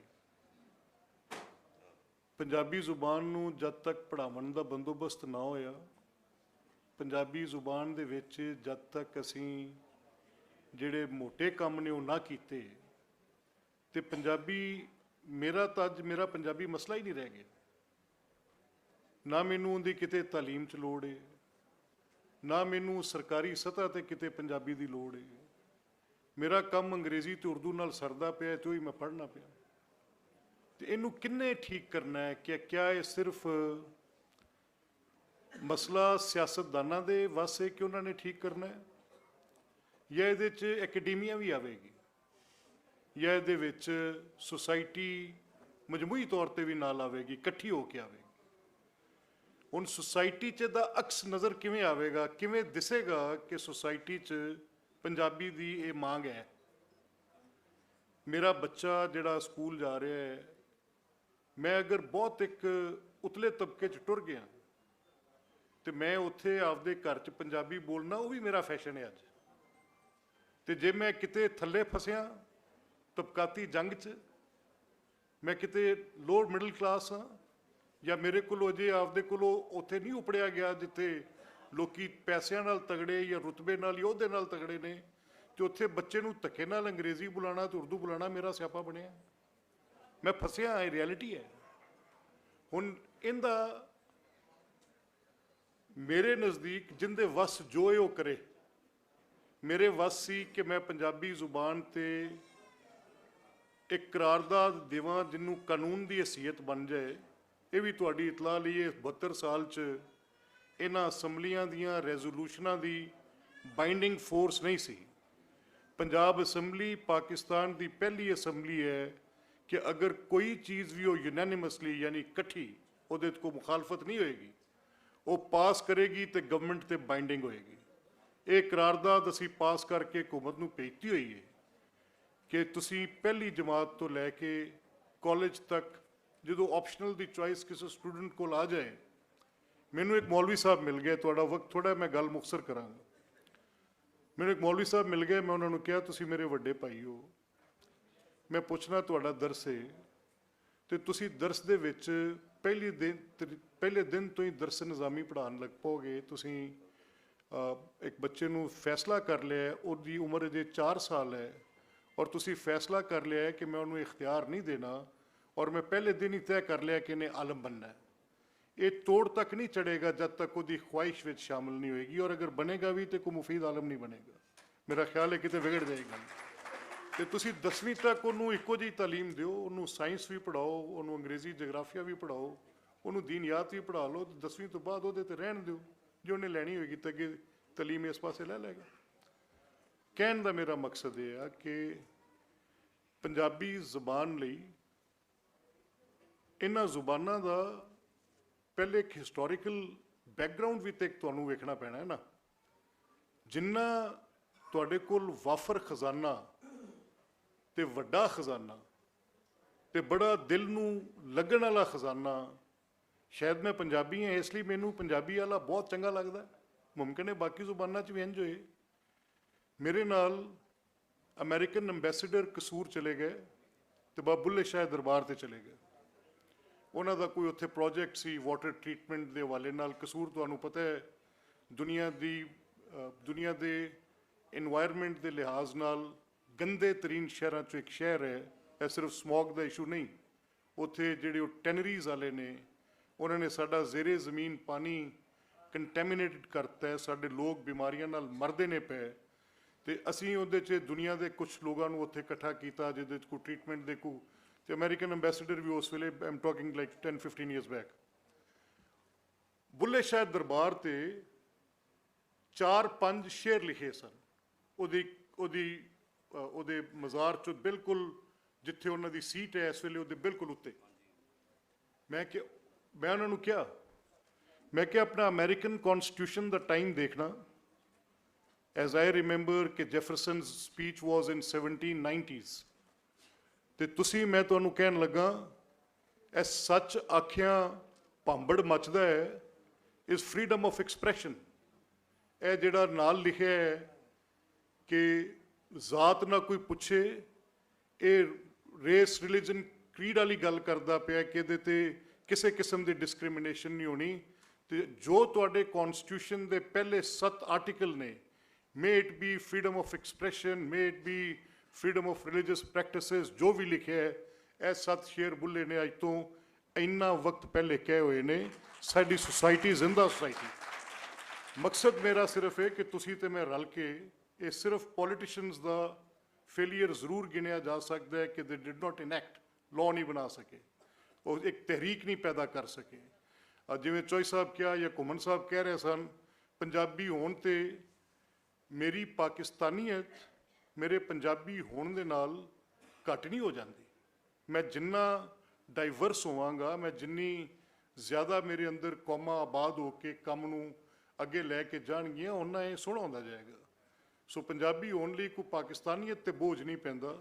S2: ਪੰਜਾਬੀ ਜ਼ੁਬਾਨ ਨੂੰ ਜਦ ਤੱਕ ਪੜ੍ਹਾਉਣ ਦਾ ਬੰਦੋਬਸਤ ਨਾ ਹੋਇਆ, ਪੰਜਾਬੀ ਜ਼ੁਬਾਨ ਦੇ ਵਿੱਚ ਜਦ ਤੱਕ ਅਸੀਂ ਜਿਹੜੇ ਮੋਟੇ ਕੰਮ ਨੇ ਉਹ ਨਾ ਕੀਤੇ, ਤੇ ਪੰਜਾਬੀ ਮੇਰਾ ਪੰਜਾਬੀ ਮਸਲਾ ਹੀ ਨਹੀਂ ਰਹਿ ਗਿਆ। ਨਾ ਮੈਨੂੰ ਉਹਦੀ ਕਿਤੇ ਤਾਲੀਮ 'ਚ ਲੋੜ ਹੈ, ਨਾ ਮੈਨੂੰ ਸਰਕਾਰੀ ਸਤ੍ਹਾ 'ਤੇ ਕਿਤੇ ਪੰਜਾਬੀ ਦੀ ਲੋੜ ਹੈ। ਮੇਰਾ ਕੰਮ ਅੰਗਰੇਜ਼ੀ ਤੇ ਉਰਦੂ ਨਾਲ ਸਰਦਾ ਪਿਆ ਤੇ ਉਹੀ ਮੈਂ ਪੜ੍ਹਨਾ ਪਿਆ। ਤੇ ਇਹਨੂੰ ਕਿੰਨੇ ਠੀਕ ਕਰਨਾ ਹੈ? ਕਿ ਕਿਆ ਇਹ ਸਿਰਫ ਮਸਲਾ ਸਿਆਸਤਦਾਨਾਂ ਦੇ ਵੱਸ ਹੈ ਕਿ ਉਹਨਾਂ ਨੇ ਠੀਕ ਕਰਨਾ ਹੈ? ਜਾਂ ਇਹਦੇ 'ਚ ਐਕੈਡਮੀਆ ਵੀ ਆਵੇਗੀ, ਜਾਂ ਇਹਦੇ ਵਿੱਚ ਸੁਸਾਇਟੀ ਮਜਮੂਈ ਤੌਰ ਤੇ ਵੀ ਨਾਲ ਆਵੇਗੀ, ਇਕੱਠੀ ਹੋ ਕੇ ਆਵੇਗੀ। ਹੁਣ ਸੁਸਾਇਟੀ 'ਚ ਦਾ ਅਕਸ ਨਜ਼ਰ ਕਿਵੇਂ ਆਵੇਗਾ, ਕਿਵੇਂ ਦਿਸੇਗਾ ਕਿ ਸੁਸਾਇਟੀ 'ਚ ਪੰਜਾਬੀ ਦੀ ਇਹ ਮੰਗ ਹੈ। ਮੇਰਾ ਬੱਚਾ ਜਿਹੜਾ ਸਕੂਲ ਜਾ ਰਿਹਾ ਹੈ, ਮੈਂ ਅਗਰ ਬਹੁਤ ਇੱਕ ਉਤਲੇ ਤਬਕੇ 'ਚ ਟੁਰ ਗਿਆ ਤੇ ਮੈਂ ਉੱਥੇ ਆਪਦੇ ਘਰ 'ਚ ਪੰਜਾਬੀ ਬੋਲਣਾ, ਉਹ ਵੀ ਮੇਰਾ ਫੈਸ਼ਨ ਹੈ ਅੱਜ। ਤੇ ਜੇ ਮੈਂ ਕਿਤੇ ਥੱਲੇ ਫਸਿਆ ਤਬਕਾਤੀ ਜੰਗ 'ਚ, ਮੈਂ ਕਿਤੇ ਲੋਅਰ ਮਿਡਲ ਕਲਾਸ ਹਾਂ, ਜਾਂ ਮੇਰੇ ਕੋਲੋਂ ਜੇ ਆਪਦੇ ਕੋਲੋਂ ਉੱਥੇ ਨਹੀਂ ਉਪੜਿਆ ਗਿਆ ਜਿੱਥੇ ਲੋਕੀ ਪੈਸਿਆਂ ਨਾਲ ਤਗੜੇ ਜਾਂ ਰੁਤਬੇ ਨਾਲ ਜਾਂ ਉਹਦੇ ਨਾਲ ਤਗੜੇ ਨੇ, ਤੇ ਉੱਥੇ ਬੱਚੇ ਨੂੰ ਧੱਕੇ ਨਾਲ ਅੰਗਰੇਜ਼ੀ ਬੁਲਾਉਣਾ ਤੇ ਉਰਦੂ ਬੁਲਾਉਣਾ ਮੇਰਾ ਸਿਆਪਾ ਬਣਿਆ। ਮੈਂ ਫਸਿਆ, ਇਹ ਰਿਐਲਿਟੀ ਹੈ। ਹੁਣ ਇਹਦਾ ਮੇਰੇ ਨਜ਼ਦੀਕ ਜਿੰਦੇ ਵੱਸ ਜੋ ਹੈ ਉਹ ਕਰੇ। ਮੇਰੇ ਵੱਸ ਸੀ ਕਿ ਮੈਂ ਪੰਜਾਬੀ ਜ਼ੁਬਾਨ ਤੇ ਇੱਕ ਕਰਾਰਦਾਦ ਦੇਵਾਂ ਜਿਹਨੂੰ ਕਾਨੂੰਨ ਦੀ ਹਸੀਅਤ ਬਣ ਜਾਏ। ਇਹ ਵੀ ਤੁਹਾਡੀ ਇਤਲਾਹ ਲਈ, ਇਹ 72 ਸਾਲ 'ਚ ਇਹਨਾਂ ਅਸੈਂਬਲੀਆਂ ਦੀਆਂ ਰੈਜ਼ੋਲੂਸ਼ਨਾਂ ਦੀ ਬਾਈਂਡਿੰਗ ਫੋਰਸ ਨਹੀਂ ਸੀ। ਪੰਜਾਬ ਅਸੈਂਬਲੀ ਪਾਕਿਸਤਾਨ ਦੀ ਪਹਿਲੀ ਅਸੈਂਬਲੀ ਹੈ ਕਿ ਅਗਰ ਕੋਈ ਚੀਜ਼ ਵੀ ਉਹ ਯੂਨੈਨਿਮਸਲੀ ਯਾਨੀ ਇਕੱਠੀ ਉਹਦੇ 'ਚ ਕੋਈ ਮੁਖਾਲਫਤ ਨਹੀਂ ਹੋਏਗੀ, ਉਹ ਪਾਸ ਕਰੇਗੀ ਤੇ ਗਵਰਨਮੈਂਟ ਤੇ ਬਾਈਂਡਿੰਗ ਹੋਏਗੀ। ਇਹ ਕਰਾਰਦਾਦ ਅਸੀਂ ਪਾਸ ਕਰਕੇ ਹਕੂਮਤ ਨੂੰ ਭੇਜਤੀ ਹੋਈ ਹੈ ਕਿ ਤੁਸੀਂ ਪਹਿਲੀ ਜਮਾਤ ਤੋਂ ਲੈ ਕੇ ਕਾਲਜ ਤੱਕ ਜਦੋਂ ਆਪਸ਼ਨਲ ਦੀ ਚੁਆਇਸ ਕਿਸੇ ਸਟੂਡੈਂਟ ਕੋਲ ਆ ਜਾਏ। ਮੈਨੂੰ ਇੱਕ ਮੌਲਵੀ ਸਾਹਿਬ ਮਿਲ ਗਏ, ਤੁਹਾਡਾ ਵਕਤ ਥੋੜਾ, ਮੈਂ ਗੱਲ ਮੁਖਤਸਰ ਕਰਾਂਗਾ। ਮੈਨੂੰ ਇੱਕ ਮੌਲਵੀ ਸਾਹਿਬ ਮਿਲ ਗਏ, ਮੈਂ ਉਹਨਾਂ ਨੂੰ ਕਿਹਾ ਤੁਸੀਂ ਮੇਰੇ ਵੱਡੇ ਭਾਈ ਹੋ, ਮੈਂ ਪੁੱਛਣਾ ਤੁਹਾਡਾ ਦਰਸ ਹੈ ਤੇ ਤੁਸੀਂ ਦਰਸ ਦੇ ਵਿੱਚ ਪਹਿਲੇ ਦਿਨ ਤੋਂ ਹੀ ਦਰਸ ਨਿਜ਼ਾਮੀ ਪੜ੍ਹਾਉਣ ਲੱਗ ਪਓਗੇ। ਤੁਸੀਂ ਇੱਕ ਬੱਚੇ ਨੂੰ ਫੈਸਲਾ ਕਰ ਲਿਆ, ਉਹਦੀ ਉਮਰ ਅਜੇ 4 ਸਾਲ ਹੈ, ਔਰ ਤੁਸੀਂ ਫੈਸਲਾ ਕਰ ਲਿਆ ਹੈ ਕਿ ਮੈਂ ਉਹਨੂੰ ਇਖਤਿਆਰ ਨਹੀਂ ਦੇਣਾ, ਔਰ ਮੈਂ ਪਹਿਲੇ ਦਿਨ ਹੀ ਤੈਅ ਕਰ ਲਿਆ ਕਿ ਇਹਨੇ ਆਲਮ ਬਣਨਾ ਹੈ। ਇਹ ਤੋੜ ਤੱਕ ਨਹੀਂ ਚੜੇਗਾ ਜਦ ਤੱਕ ਉਹਦੀ ਖੁਆਇਸ਼ ਵਿੱਚ ਸ਼ਾਮਲ ਨਹੀਂ ਹੋਏਗੀ, ਔਰ ਅਗਰ ਬਣੇਗਾ ਵੀ ਤੇ ਕੋਈ ਮੁਫੀਦ ਆਲਮ ਨਹੀਂ ਬਣੇਗਾ। ਮੇਰਾ ਖਿਆਲ ਹੈ ਕਿਤੇ ਵਿਗੜ ਜਾਏਗਾ। ਤੇ ਤੁਸੀਂ 10ਵੀਂ ਤੱਕ ਉਹਨੂੰ ਇੱਕੋ ਜਿਹੀ ਤਾਲੀਮ ਦਿਓ, ਉਹਨੂੰ ਸਾਇੰਸ ਵੀ ਪੜ੍ਹਾਓ, ਉਹਨੂੰ ਅੰਗਰੇਜ਼ੀ ਜਗਰਾਫੀਆ ਵੀ ਪੜ੍ਹਾਓ, ਉਹਨੂੰ ਦੀਨਿਆਤ ਵੀ ਪੜ੍ਹਾ ਲਓ। 10ਵੀਂ ਤੋਂ ਬਾਅਦ ਉਹਦੇ ਤੇ ਰਹਿਣ ਦਿਓ, ਜੇ ਉਹਨੇ ਲੈਣੀ ਹੋਏਗੀ ਤਾਂ ਅੱਗੇ ਤਾਲੀਮ ਇਸ ਪਾਸੇ ਲੈ ਲਏਗਾ। ਕਹਿਣ ਦਾ ਮੇਰਾ ਮਕਸਦ ਇਹ ਆ ਕਿ ਪੰਜਾਬੀ ਜ਼ੁਬਾਨ ਲਈ ਇਹਨਾਂ ਜ਼ੁਬਾਨਾਂ ਦਾ ਪਹਿਲੇ ਇੱਕ ਹਿਸਟੋਰੀਕਲ ਬੈਕਗਰਾਉਂਡ ਵੀ ਤੇ ਤੁਹਾਨੂੰ ਵੇਖਣਾ ਪੈਣਾ ਹੈ ਨਾ। ਜਿੰਨਾ ਤੁਹਾਡੇ ਕੋਲ ਵਾਫਰ ਖਜ਼ਾਨਾ ਤੇ ਵੱਡਾ ਖਜ਼ਾਨਾ ਤੇ ਬੜਾ ਦਿਲ ਨੂੰ ਲੱਗਣ ਵਾਲਾ ਖਜ਼ਾਨਾ, ਸ਼ਾਇਦ ਮੈਂ ਪੰਜਾਬੀ ਹਾਂ ਇਸ ਲਈ ਮੈਨੂੰ ਪੰਜਾਬੀ ਵਾਲਾ ਬਹੁਤ ਚੰਗਾ ਲੱਗਦਾ। ਮੁਮਕਿਨ ਹੈ ਬਾਕੀ ਜ਼ੁਬਾਨਾਂ 'ਚ ਵੀ ਇੰਝ ਹੋਏ। ਮੇਰੇ ਨਾਲ ਅਮਰੀਕਨ ਅੰਬੈਸਡਰ ਕਸੂਰ ਚਲੇ ਗਏ ਤੇ ਬੁੱਲੇ ਸ਼ਾਹ ਦਰਬਾਰ ਤੇ ਚਲੇ ਗਏ। ਉਹਨਾਂ ਦਾ ਕੋਈ ਉੱਥੇ ਪ੍ਰੋਜੈਕਟ ਸੀ ਵਾਟਰ ਟਰੀਟਮੈਂਟ ਦੇ ਹਵਾਲੇ ਨਾਲ। ਕਸੂਰ ਤੁਹਾਨੂੰ ਪਤਾ ਹੈ ਦੁਨੀਆ ਦੇ ਇਨਵਾਇਰਨਮੈਂਟ ਦੇ ਲਿਹਾਜ਼ ਨਾਲ ਗੰਦੇ ਤਰੀਨ ਸ਼ਹਿਰਾਂ 'ਚੋਂ ਇੱਕ ਸ਼ਹਿਰ ਹੈ। ਇਹ ਸਿਰਫ ਸਮੌਗ ਦਾ ਇਸ਼ੂ ਨਹੀਂ, ਉੱਥੇ ਜਿਹੜੇ ਉਹ ਟੈਨਰੀਜ਼ ਵਾਲੇ ਨੇ, ਉਹਨਾਂ ਨੇ ਸਾਡਾ ਜ਼ੇਰੇ ਜ਼ਮੀਨ ਪਾਣੀ ਕੰਟੈਮੀਨੇਟਡ ਕਰਤਾ ਹੈ। ਸਾਡੇ ਲੋਕ ਬਿਮਾਰੀਆਂ ਨਾਲ ਮਰਦੇ ਨੇ ਪਏ ਤੇ ਅਸੀਂ ਉਹਦੇ 'ਚ ਦੁਨੀਆ ਦੇ ਕੁਝ ਲੋਕਾਂ ਨੂੰ ਉੱਥੇ ਇਕੱਠਾ ਕੀਤਾ ਜਿਹਦੇ 'ਚ ਕੋਈ ਟਰੀਟਮੈਂਟ ਦੇ ਕੋਈ, ਤੇ ਅਮਰੀਕਨ ਅੰਬੈਸਡਰ ਵੀ ਉਸ ਵੇਲੇ, I am talking like 10-15 years back, Bulleh Shah ਦਰਬਾਰ ਤੇ 4-5 ਸ਼ੇਰ ਲਿਖੇ ਸਨ ਉਹਦੇ ਮਜ਼ਾਰ 'ਚ, ਬਿਲਕੁਲ ਜਿੱਥੇ ਉਹਨਾਂ ਦੀ ਸੀਟ ਹੈ ਇਸ ਵੇਲੇ ਉਹਦੇ ਬਿਲਕੁਲ ਉੱਤੇ। ਮੈਂ ਉਹਨਾਂ ਨੂੰ ਕਿਹਾ, ਮੈਂ ਕਿਹਾ ਆਪਣਾ ਅਮਰੀਕਨ ਕਨਸਟੀਟਿਊਸ਼ਨ ਦਾ ਟਾਈਮ ਦੇਖਣਾ। ਐਜ਼ ਆਈ ਰਿਮੈਂਬਰ ਕਿ ਜੈਫਰਸਨਸ ਸਪੀਚ ਵਾਜ਼ ਇਨ 1790s, ਤੇ ਤੁਸੀਂ, ਮੈਂ ਤੁਹਾਨੂੰ ਕਹਿਣ ਲੱਗਾ, ਇਹ ਸੱਚ ਆਖਿਆ ਭਾਂਬੜ ਮੱਚਦਾ ਹੈ, ਇਸ ਫਰੀडम ਆਫ ਐਕਸਪ੍ਰੈਸ਼ਨ। ਇਹ ਜਿਹੜਾ ਨਾਲ ਲਿਖਿਆ ਹੈ ਕਿ ਜ਼ਾਤ ਨਾ ਕੋਈ ਪੁੱਛੇ, ਇਹ ਰੇਸ ਰਿਲੀਜਨ ਕ੍ਰੀਡ ਵਾਲੀ ਗੱਲ ਕਰਦਾ ਪਿਆ ਕਿ ਇਹਦੇ ਤੇ ਕਿਸੇ ਕਿਸਮ ਦੀ ਡਿਸਕ੍ਰਿਮੀਨੇਸ਼ਨ ਨਹੀਂ ਹੋਣੀ। ਤੇ ਜੋ ਤੁਹਾਡੇ ਕਨਸਟੀਟਿਊਸ਼ਨ ਦੇ ਪਹਿਲੇ 7 ਆਰਟੀਕਲ ਨੇ, may it be freedom of expression, may it be freedom of religious practices, ਜੋ ਵੀ ਲਿਖਿਆ ਹੈ, ਇਹ 7 ਸ਼ੇਰ ਬੁੱਲੇ ਨੇ ਅੱਜ ਤੋਂ ਇੰਨਾ ਵਕਤ ਪਹਿਲੇ ਕਹੇ ਹੋਏ ਨੇ। ਸਾਡੀ ਸੁਸਾਇਟੀ ਜ਼ਿੰਦਾ ਸੁਸਾਇਟੀ। ਮਕਸਦ ਮੇਰਾ ਸਿਰਫ ਇਹ ਕਿ ਤੁਸੀਂ ਤੇ ਮੈਂ ਰਲ ਕੇ, ਇਹ ਸਿਰਫ ਪੋਲੀਟੀਸ਼ੀਅਨਸ ਦਾ ਫੇਲੀਅਰ ਜ਼ਰੂਰ ਗਿਣਿਆ ਜਾ ਸਕਦਾ ਹੈ ਕਿ ਦੇ ਡਿਡ ਨਾਟ ਇਨੈਕਟ, ਲਾਅ ਨਹੀਂ ਬਣਾ ਸਕੇ, ਉਹ ਇੱਕ ਤਹਿਰੀਕ ਨਹੀਂ ਪੈਦਾ ਕਰ ਸਕੇ। ਜਿਵੇਂ ਚੋਈ ਸਾਹਿਬ ਕਿਹਾ ਜਾਂ ਘੁੰਮਣ ਸਾਹਿਬ ਕਹਿ ਰਹੇ ਸਨ, ਪੰਜਾਬੀ ਹੋਣ ਤੇ ਮੇਰੀ ਪਾਕਿਸਤਾਨੀਅਤ ਮੇਰੇ ਪੰਜਾਬੀ ਹੋਣ ਦੇ ਨਾਲ ਘੱਟ ਨਹੀਂ ਹੋ ਜਾਂਦੀ। ਮੈਂ ਜਿੰਨਾ ਡਾਈਵਰਸ ਹੋਵਾਂਗਾ, ਮੈਂ ਜਿੰਨੀ ਜ਼ਿਆਦਾ ਮੇਰੇ ਅੰਦਰ ਕੌਮਾਂ ਆਬਾਦ ਹੋ ਕੇ ਕੰਮ ਨੂੰ ਅੱਗੇ ਲੈ ਕੇ ਜਾਣਗੀਆਂ, ਉਹਨਾਂ ਇਹ ਸੋਹਣਾ ਹੁੰਦਾ ਜਾਏਗਾ। ਸੋ ਪੰਜਾਬੀ ਹੋਣ ਲਈ ਕੋਈ ਪਾਕਿਸਤਾਨੀਅਤ ਤੇ ਬੋਝ ਨਹੀਂ ਪੈਂਦਾ।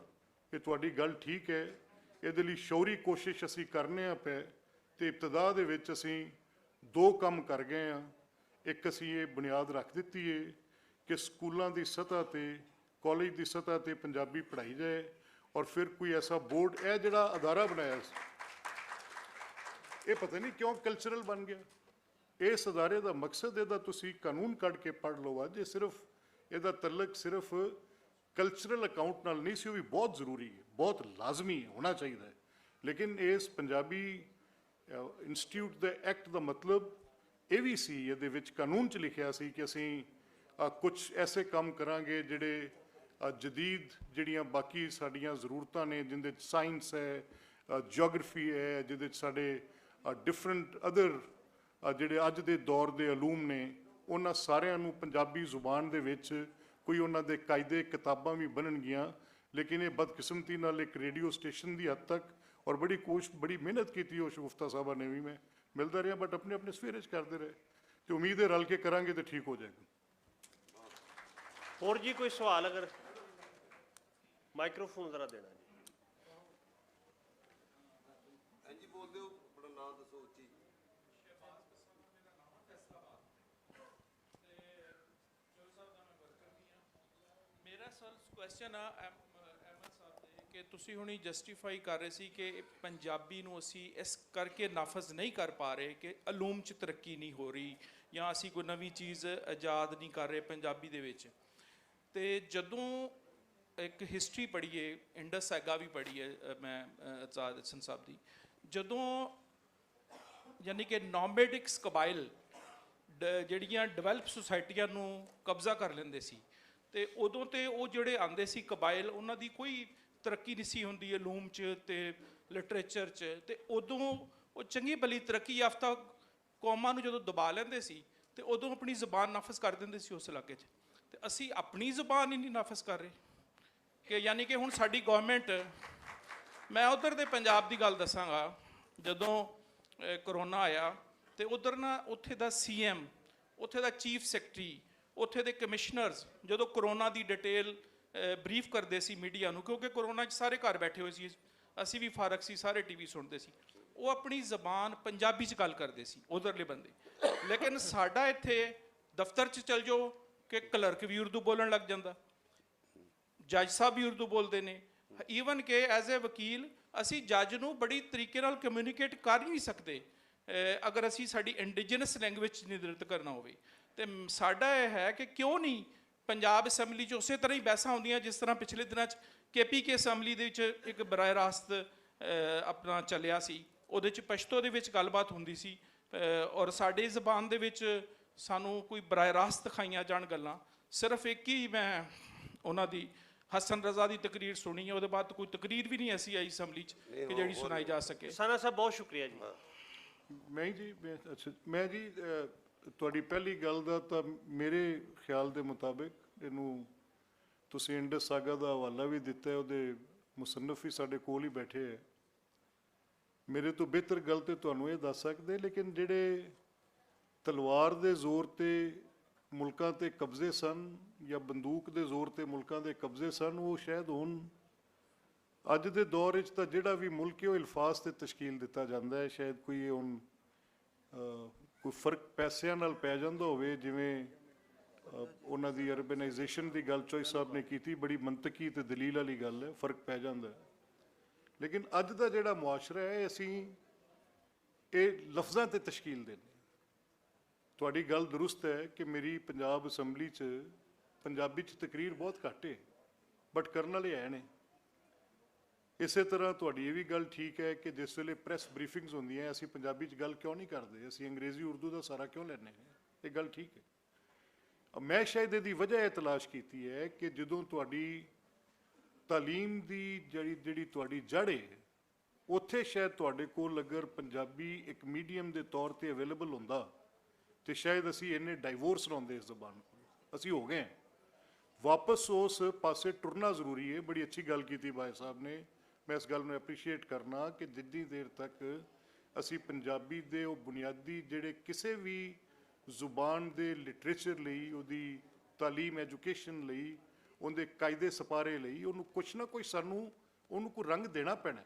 S2: ਇਹ ਤੁਹਾਡੀ ਗੱਲ ਠੀਕ ਹੈ। ਇਹਦੇ ਲਈ ਸ਼ੌਰੀ ਕੋਸ਼ਿਸ਼ ਅਸੀਂ ਕਰਨੇ ਆ ਪਏ, ਤੇ ਇਬਤਦਾ ਦੇ ਵਿੱਚ ਅਸੀਂ 2 ਕੰਮ ਕਰ ਗਏ ਆ। ਇੱਕ ਅਸੀਂ ਇਹ ਬੁਨਿਆਦ ਰੱਖ ਦਿੱਤੀ ਹੈ ਕਿ ਸਕੂਲਾਂ ਦੀ ਸਤ੍ਹਾ ਤੇ, ਕਾਲਜ ਦੀ ਸਤ੍ਹਾ ਤੇ ਪੰਜਾਬੀ ਪੜ੍ਹਾਈ ਜਾਏ, ਔਰ ਫਿਰ ਕੋਈ ਐਸਾ ਬੋਰਡ, ਇਹ ਜਿਹੜਾ ਅਦਾਰਾ ਬਣਾਇਆ ਸੀ, ਇਹ ਪਤਾ ਨਹੀਂ ਕਿਉਂ ਕਲਚਰਲ ਬਣ ਗਿਆ। ਇਸ ਅਦਾਰੇ ਦਾ ਮਕਸਦ, ਇਹਦਾ ਤੁਸੀਂ ਕਾਨੂੰਨ ਕੱਢ ਕੇ ਪੜ੍ਹ ਲਓ ਅੱਜ, ਇਹ ਸਿਰਫ ਇਹਦਾ ਤਲਕ ਸਿਰਫ ਕਲਚਰਲ ਅਕਾਊਂਟ ਨਾਲ ਨਹੀਂ ਸੀ। ਉਹ ਵੀ ਬਹੁਤ ਜ਼ਰੂਰੀ ਹੈ, ਬਹੁਤ ਲਾਜ਼ਮੀ ਹੋਣਾ ਚਾਹੀਦਾ ਹੈ। ਲੇਕਿਨ ਇਸ ਪੰਜਾਬੀ ਇੰਸਟੀਚਿਊਟ ਦੇ ਐਕਟ ਦਾ ਮਤਲਬ ਇਹ ਵੀ ਸੀ, ਇਹਦੇ ਵਿੱਚ ਕਾਨੂੰਨ 'ਚ ਲਿਖਿਆ ਸੀ ਕਿ ਅਸੀਂ ਕੁਝ ਐਸੇ ਕੰਮ ਕਰਾਂਗੇ ਜਿਹੜੇ ਜਦੀਦ ਜਿਹੜੀਆਂ ਬਾਕੀ ਸਾਡੀਆਂ ਜ਼ਰੂਰਤਾਂ ਨੇ, ਜਿਹਦੇ 'ਚ ਸਾਇੰਸ ਹੈ, ਜਿਓਗ੍ਰਾਫੀ ਹੈ, ਜਿਹਦੇ 'ਚ ਸਾਡੇ ਡਿਫਰੈਂਟ ਅਦਰ ਜਿਹੜੇ ਅੱਜ ਦੇ ਦੌਰ ਦੇ ਅਲੂਮ ਨੇ, ਉਹਨਾਂ ਸਾਰਿਆਂ ਨੂੰ ਪੰਜਾਬੀ ਜ਼ੁਬਾਨ ਦੇ ਵਿੱਚ ਕੋਈ ਉਹਨਾਂ ਦੇ ਕਾਇਦੇ ਕਿਤਾਬਾਂ ਵੀ ਬਣਨਗੀਆਂ। ਲੇਕਿਨ ਇਹ ਬਦਕਿਸਮਤੀ ਨਾਲ ਇੱਕ ਰੇਡੀਓ ਸਟੇਸ਼ਨ ਦੀ ਹੱਦ ਤੱਕ, ਔਰ ਬੜੀ ਬੜੀ ਮਿਹਨਤ ਕੀਤੀ ਉਹ ਸ਼ਗੁਫਤਾ ਸਾਹਿਬਾਂ ਨੇ ਵੀ, ਮੈਂ ਮਿਲਦਾ ਰਿਹਾ, ਬਟ ਆਪਣੇ ਆਪਣੇ ਸਫੇਰੇ 'ਚ ਕਰਦੇ ਰਹੇ, ਤੇ ਉਮੀਦ ਹੈ ਰਲ ਕੇ ਕਰਾਂਗੇ ਤੇ ਠੀਕ ਹੋ ਜਾਏਗਾ।
S1: ਹੋਰ ਜੀ ਕੋਈ ਸਵਾਲ? ਅਗਰ ਮਾਈਕ੍ਰੋਫੋਨ ਜ਼ਰਾ ਦੇਣਾ ਜੀ।
S5: ਹਾਂਜੀ ਬੋਲਦੇ ਹੋ, ਆਪਣਾ ਨਾਮ ਦੱਸੋ ਉੱਚੀ।
S7: ਮੇਰਾ ਸਰ ਕੁਐਸਚਨ ਆ ਅਹਿਮਦ ਸਾਹਿਬ ਦੇ, ਕਿ ਤੁਸੀਂ ਹੁਣੀ ਜਸਟੀਫਾਈ ਕਰ ਰਹੇ ਸੀ ਕਿ ਪੰਜਾਬੀ ਨੂੰ ਅਸੀਂ ਇਸ ਕਰਕੇ ਨਾਫਜ਼ ਨਹੀਂ ਕਰ ਪਾ ਰਹੇ ਕਿ ਅਲੂਮ 'ਚ ਤਰੱਕੀ ਨਹੀਂ ਹੋ ਰਹੀ, ਜਾਂ ਅਸੀਂ ਕੋਈ ਨਵੀਂ ਚੀਜ਼ ਆਜ਼ਾਦ ਨਹੀਂ ਕਰ ਰਹੇ ਪੰਜਾਬੀ ਦੇ ਵਿੱਚ। ਤੇ ਜਦੋਂ ਇੱਕ ਹਿਸਟਰੀ ਪੜ੍ਹੀਏ, ਇੰਡਸ ਸੈਗਾ ਵੀ ਪੜ੍ਹੀ ਹੈ ਮੈਂ ਆਜ਼ਾਦ ਹਸਨ ਸਾਹਿਬ ਦੀ, ਜਦੋਂ ਯਾਨੀ ਕਿ ਨੋਮੈਡਿਕਸ ਕਬਾਇਲ ਜਿਹੜੀਆਂ ਡਿਵੈਲਪ ਸੁਸਾਇਟੀਆਂ ਨੂੰ ਕਬਜ਼ਾ ਕਰ ਲੈਂਦੇ ਸੀ, ਤੇ ਉਦੋਂ ਤੇ ਉਹ ਜਿਹੜੇ ਆਉਂਦੇ ਸੀ ਕਬਾਇਲ, ਉਹਨਾਂ ਦੀ ਕੋਈ ਤਰੱਕੀ ਨਹੀਂ ਸੀ ਹੁੰਦੀ ਅਲੂਮ 'ਚ ਤੇ ਲਿਟਰੇਚਰ 'ਚ, ਤੇ ਉਦੋਂ ਉਹ ਚੰਗੀ ਭਲੀ ਤਰੱਕੀ ਯਾਫਤਾ ਕੌਮਾਂ ਨੂੰ ਜਦੋਂ ਦਬਾ ਲੈਂਦੇ ਸੀ, ਤੇ ਉਦੋਂ ਆਪਣੀ ਜ਼ੁਬਾਨ ਨਾਫਜ਼ ਕਰ ਦਿੰਦੇ ਸੀ ਉਸ ਇਲਾਕੇ 'ਚ। ਤੇ ਅਸੀਂ ਆਪਣੀ ਜ਼ੁਬਾਨ ਹੀ ਨਹੀਂ ਨਾਫਜ਼ ਕਰ ਰਹੇ ਕਿ ਯਾਨੀ ਕਿ ਹੁਣ ਸਾਡੀ ਗਵਰਨਮੈਂਟ, ਮੈਂ ਉਧਰ ਦੇ ਪੰਜਾਬ ਦੀ ਗੱਲ ਦੱਸਾਂਗਾ, ਜਦੋਂ ਕਰੋਨਾ ਆਇਆ ਤੇ ਉਧਰ ਨਾ ਉੱਥੇ ਦਾ CM, ਉੱਥੇ ਦਾ ਚੀਫ ਸੈਕਟਰੀ, ਉੱਥੇ ਦੇ ਕਮਿਸ਼ਨਰਸ ਜਦੋਂ ਕਰੋਨਾ ਦੀ ਡਿਟੇਲ ਬਰੀਫ ਕਰਦੇ ਸੀ ਮੀਡੀਆ ਨੂੰ, ਕਿਉਂਕਿ ਕਰੋਨਾ 'ਚ ਸਾਰੇ ਘਰ ਬੈਠੇ ਹੋਏ ਸੀ, ਅਸੀਂ ਵੀ ਫਾਰਗ ਸੀ, ਸਾਰੇ TV ਸੁਣਦੇ ਸੀ, ਉਹ ਆਪਣੀ ਜ਼ਬਾਨ ਪੰਜਾਬੀ 'ਚ ਗੱਲ ਕਰਦੇ ਸੀ ਉਧਰਲੇ ਬੰਦੇ। ਲੇਕਿਨ ਸਾਡਾ ਇੱਥੇ ਦਫ਼ਤਰ 'ਚ ਚਲ ਜਾਓ ਕਿ ਕਲਰਕ ਵੀ ਉਰਦੂ ਬੋਲਣ ਲੱਗ ਜਾਂਦਾ, ਜੱਜ ਸਾਹਿਬ ਵੀ ਉਰਦੂ ਬੋਲਦੇ ਨੇ, ਈਵਨ ਕਿ ਐਜ਼ ਏ ਵਕੀਲ ਅਸੀਂ ਜੱਜ ਨੂੰ ਬੜੀ ਤਰੀਕੇ ਨਾਲ ਕਮਿਊਨੀਕੇਟ ਕਰ ਹੀ ਨਹੀਂ ਸਕਦੇ ਅਗਰ ਅਸੀਂ ਸਾਡੀ ਇੰਡੀਜਨਸ ਲੈਂਗੁਏਜ ਨਿਰਧਾਰਿਤ ਕਰਨਾ ਹੋਵੇ। ਤੇ ਸਾਡਾ ਇਹ ਹੈ ਕਿ ਕਿਉਂ ਨਹੀਂ ਪੰਜਾਬ ਅਸੈਂਬਲੀ 'ਚ ਉਸੇ ਤਰ੍ਹਾਂ ਹੀ ਬਹਿਸਾਂ ਹੁੰਦੀਆਂ ਜਿਸ ਤਰ੍ਹਾਂ ਪਿਛਲੇ ਦਿਨਾਂ 'ਚ KPK ਅਸੈਂਬਲੀ ਦੇ ਵਿੱਚ ਇੱਕ ਬਰਾਹ ਰਾਸਤ ਆਪਣਾ ਚੱਲਿਆ ਸੀ, ਉਹਦੇ 'ਚ ਪਸ਼ਤੋ ਦੇ ਵਿੱਚ ਗੱਲਬਾਤ ਹੁੰਦੀ ਸੀ, ਔਰ ਸਾਡੀ ਜ਼ਬਾਨ ਦੇ ਵਿੱਚ ਸਾਨੂੰ ਕੋਈ ਬਰਾਹ ਰਾਸਤ ਦਿਖਾਈਆਂ ਜਾਣ ਗੱਲਾਂ। ਸਿਰਫ ਇੱਕ ਹੀ ਮੈਂ ਉਹਨਾਂ ਦੀ ਹਸਨ ਰਜ਼ਾ ਦੀ ਤਕਰੀਰ ਸੁਣੀ ਹੈ, ਉਹਦੇ ਬਾਅਦ ਕੋਈ ਤਕਰੀਰ ਵੀ ਨਹੀਂ ਐਸੀ ਆਈ ਅਸੈਂਬਲੀ 'ਚ ਕਿ ਜਿਹੜੀ ਸੁਣਾਈ ਜਾ ਸਕੇ।
S1: ਸਾਨਾ ਸਾਹਿਬ ਬਹੁਤ ਸ਼ੁਕਰੀਆ ਜੀ।
S2: ਮੈਂ ਜੀ ਤੁਹਾਡੀ ਪਹਿਲੀ ਗੱਲ ਦਾ ਤਾਂ ਮੇਰੇ ਖਿਆਲ ਦੇ ਮੁਤਾਬਿਕ ਇਹਨੂੰ ਤੁਸੀਂ ਇੰਡਸ ਸਾਗਾ ਦਾ ਹਵਾਲਾ ਵੀ ਦਿੱਤਾ ਹੈ, ਉਹਦੇ ਮੁਸੰਨਫ ਵੀ ਸਾਡੇ ਕੋਲ ਹੀ ਬੈਠੇ ਹੈ। ਮੇਰੇ ਤੋਂ ਬਿਹਤਰ ਗੱਲ ਤੇ ਤੁਹਾਨੂੰ ਇਹ ਦੱਸ ਸਕਦੇ, ਲੇਕਿਨ ਜਿਹੜੇ ਤਲਵਾਰ ਦੇ ਜ਼ੋਰ ਤੇ ਮੁਲਕਾਂ ਤੇ ਕਬਜ਼ੇ ਸਨ ਜਾਂ ਬੰਦੂਕ ਦੇ ਜ਼ੋਰ ਤੇ ਮੁਲਕਾਂ ਦੇ ਕਬਜ਼ੇ ਸਨ, ਉਹ ਸ਼ਾਇਦ ਹੁਣ ਅੱਜ ਦੇ ਦੌਰ ਵਿੱਚ ਤਾਂ ਜਿਹੜਾ ਵੀ ਮੁਲਕ ਹੈ ਉਹ ਇਲਫਾਜ਼ ਤੇ ਤਸ਼ਕੀਲ ਦਿੱਤਾ ਜਾਂਦਾ ਹੈ। ਸ਼ਾਇਦ ਕੋਈ ਹੁਣ ਕੋਈ ਫਰਕ ਪੈਸਿਆਂ ਨਾਲ ਪੈ ਜਾਂਦਾ ਹੋਵੇ, ਜਿਵੇਂ ਉਹਨਾਂ ਦੀ ਅਰਬਨਾਈਜੇਸ਼ਨ ਦੀ ਗੱਲ ਚੋਈ ਸਾਹਿਬ ਨੇ ਕੀਤੀ, ਬੜੀ ਮੰਤਕੀ ਤੇ ਦਲੀਲ ਵਾਲੀ ਗੱਲ ਹੈ, ਫਰਕ ਪੈ ਜਾਂਦਾ ਹੈ। ਲੇਕਿਨ ਅੱਜ ਦਾ ਜਿਹੜਾ ਮੁਆਸ਼ਰਾ ਹੈ, ਅਸੀਂ ਇਹ ਲਫ਼ਜ਼ਾਂ ਤੇ ਤਸ਼ਕੀਲ ਦਿੰਦੇ। ਤੁਹਾਡੀ ਗੱਲ ਦਰੁਸਤ ਹੈ ਕਿ ਮੇਰੀ ਪੰਜਾਬ ਅਸੈਂਬਲੀ 'ਚ ਪੰਜਾਬੀ 'ਚ ਤਕਰੀਰ ਬਹੁਤ ਘੱਟ ਹੈ, ਬਟ ਕਰਨ ਵਾਲੇ ਹੈ ਨੇ। ਇਸੇ ਤਰ੍ਹਾਂ ਤੁਹਾਡੀ ਇਹ ਵੀ ਗੱਲ ਠੀਕ ਹੈ ਕਿ ਜਿਸ ਵੇਲੇ ਪ੍ਰੈਸ ਬਰੀਫਿੰਗਸ ਹੁੰਦੀਆਂ, ਅਸੀਂ ਪੰਜਾਬੀ 'ਚ ਗੱਲ ਕਿਉਂ ਨਹੀਂ ਕਰਦੇ, ਅਸੀਂ ਅੰਗਰੇਜ਼ੀ ਉਰਦੂ ਦਾ ਸਾਰਾ ਕਿਉਂ ਲੈਂਦੇ ਹਾਂ, ਇਹ ਗੱਲ ਠੀਕ ਹੈ। ਮੈਂ ਸ਼ਾਇਦ ਇਹਦੀ ਵਜ੍ਹਾ ਇਹ ਤਲਾਸ਼ ਕੀਤੀ ਹੈ ਕਿ ਜਦੋਂ ਤੁਹਾਡੀ ਤਾਲੀਮ ਦੀ ਜਿਹੜੀ ਤੁਹਾਡੀ ਜੜ੍ਹ ਹੈ, ਉੱਥੇ ਸ਼ਾਇਦ ਤੁਹਾਡੇ ਕੋਲ ਅਗਰ ਪੰਜਾਬੀ ਇੱਕ ਮੀਡੀਅਮ ਦੇ ਤੌਰ ਤੇ ਅਵੇਲੇਬਲ ਹੁੰਦਾ, ਤੇ ਸ਼ਾਇਦ ਅਸੀਂ ਇੰਨੇ ਡਾਈਵੋਰਸ ਲਾਉਂਦੇ ਇਸ ਜ਼ਬਾਨ ਕੋਲ। ਅਸੀਂ ਹੋ ਗਏ ਹਾਂ, ਵਾਪਸ ਉਸ ਪਾਸੇ ਟੁਰਨਾ ਜ਼ਰੂਰੀ ਹੈ। ਬੜੀ ਅੱਛੀ ਗੱਲ ਕੀਤੀ ਬਾਈ ਸਾਹਿਬ ਨੇ, ਮੈਂ ਇਸ ਗੱਲ ਨੂੰ ਐਪਰੀਸ਼ੀਏਟ ਕਰਨਾ ਕਿ ਜਿੰਨੀ ਦੇਰ ਤੱਕ ਅਸੀਂ ਪੰਜਾਬੀ ਦੇ ਉਹ ਬੁਨਿਆਦੀ ਜਿਹੜੇ ਕਿਸੇ ਵੀ ਜ਼ੁਬਾਨ ਦੇ ਲਿਟਰੇਚਰ ਲਈ, ਉਹਦੀ ਤਾਲੀਮ ਐਜੂਕੇਸ਼ਨ ਲਈ, ਉਹਦੇ ਕਾਇਦੇ ਸਪਾਰੇ ਲਈ ਉਹਨੂੰ ਕੁਛ ਨਾ ਕੁਛ ਸਾਨੂੰ ਉਹਨੂੰ ਕੋਈ ਰੰਗ ਦੇਣਾ ਪੈਣਾ।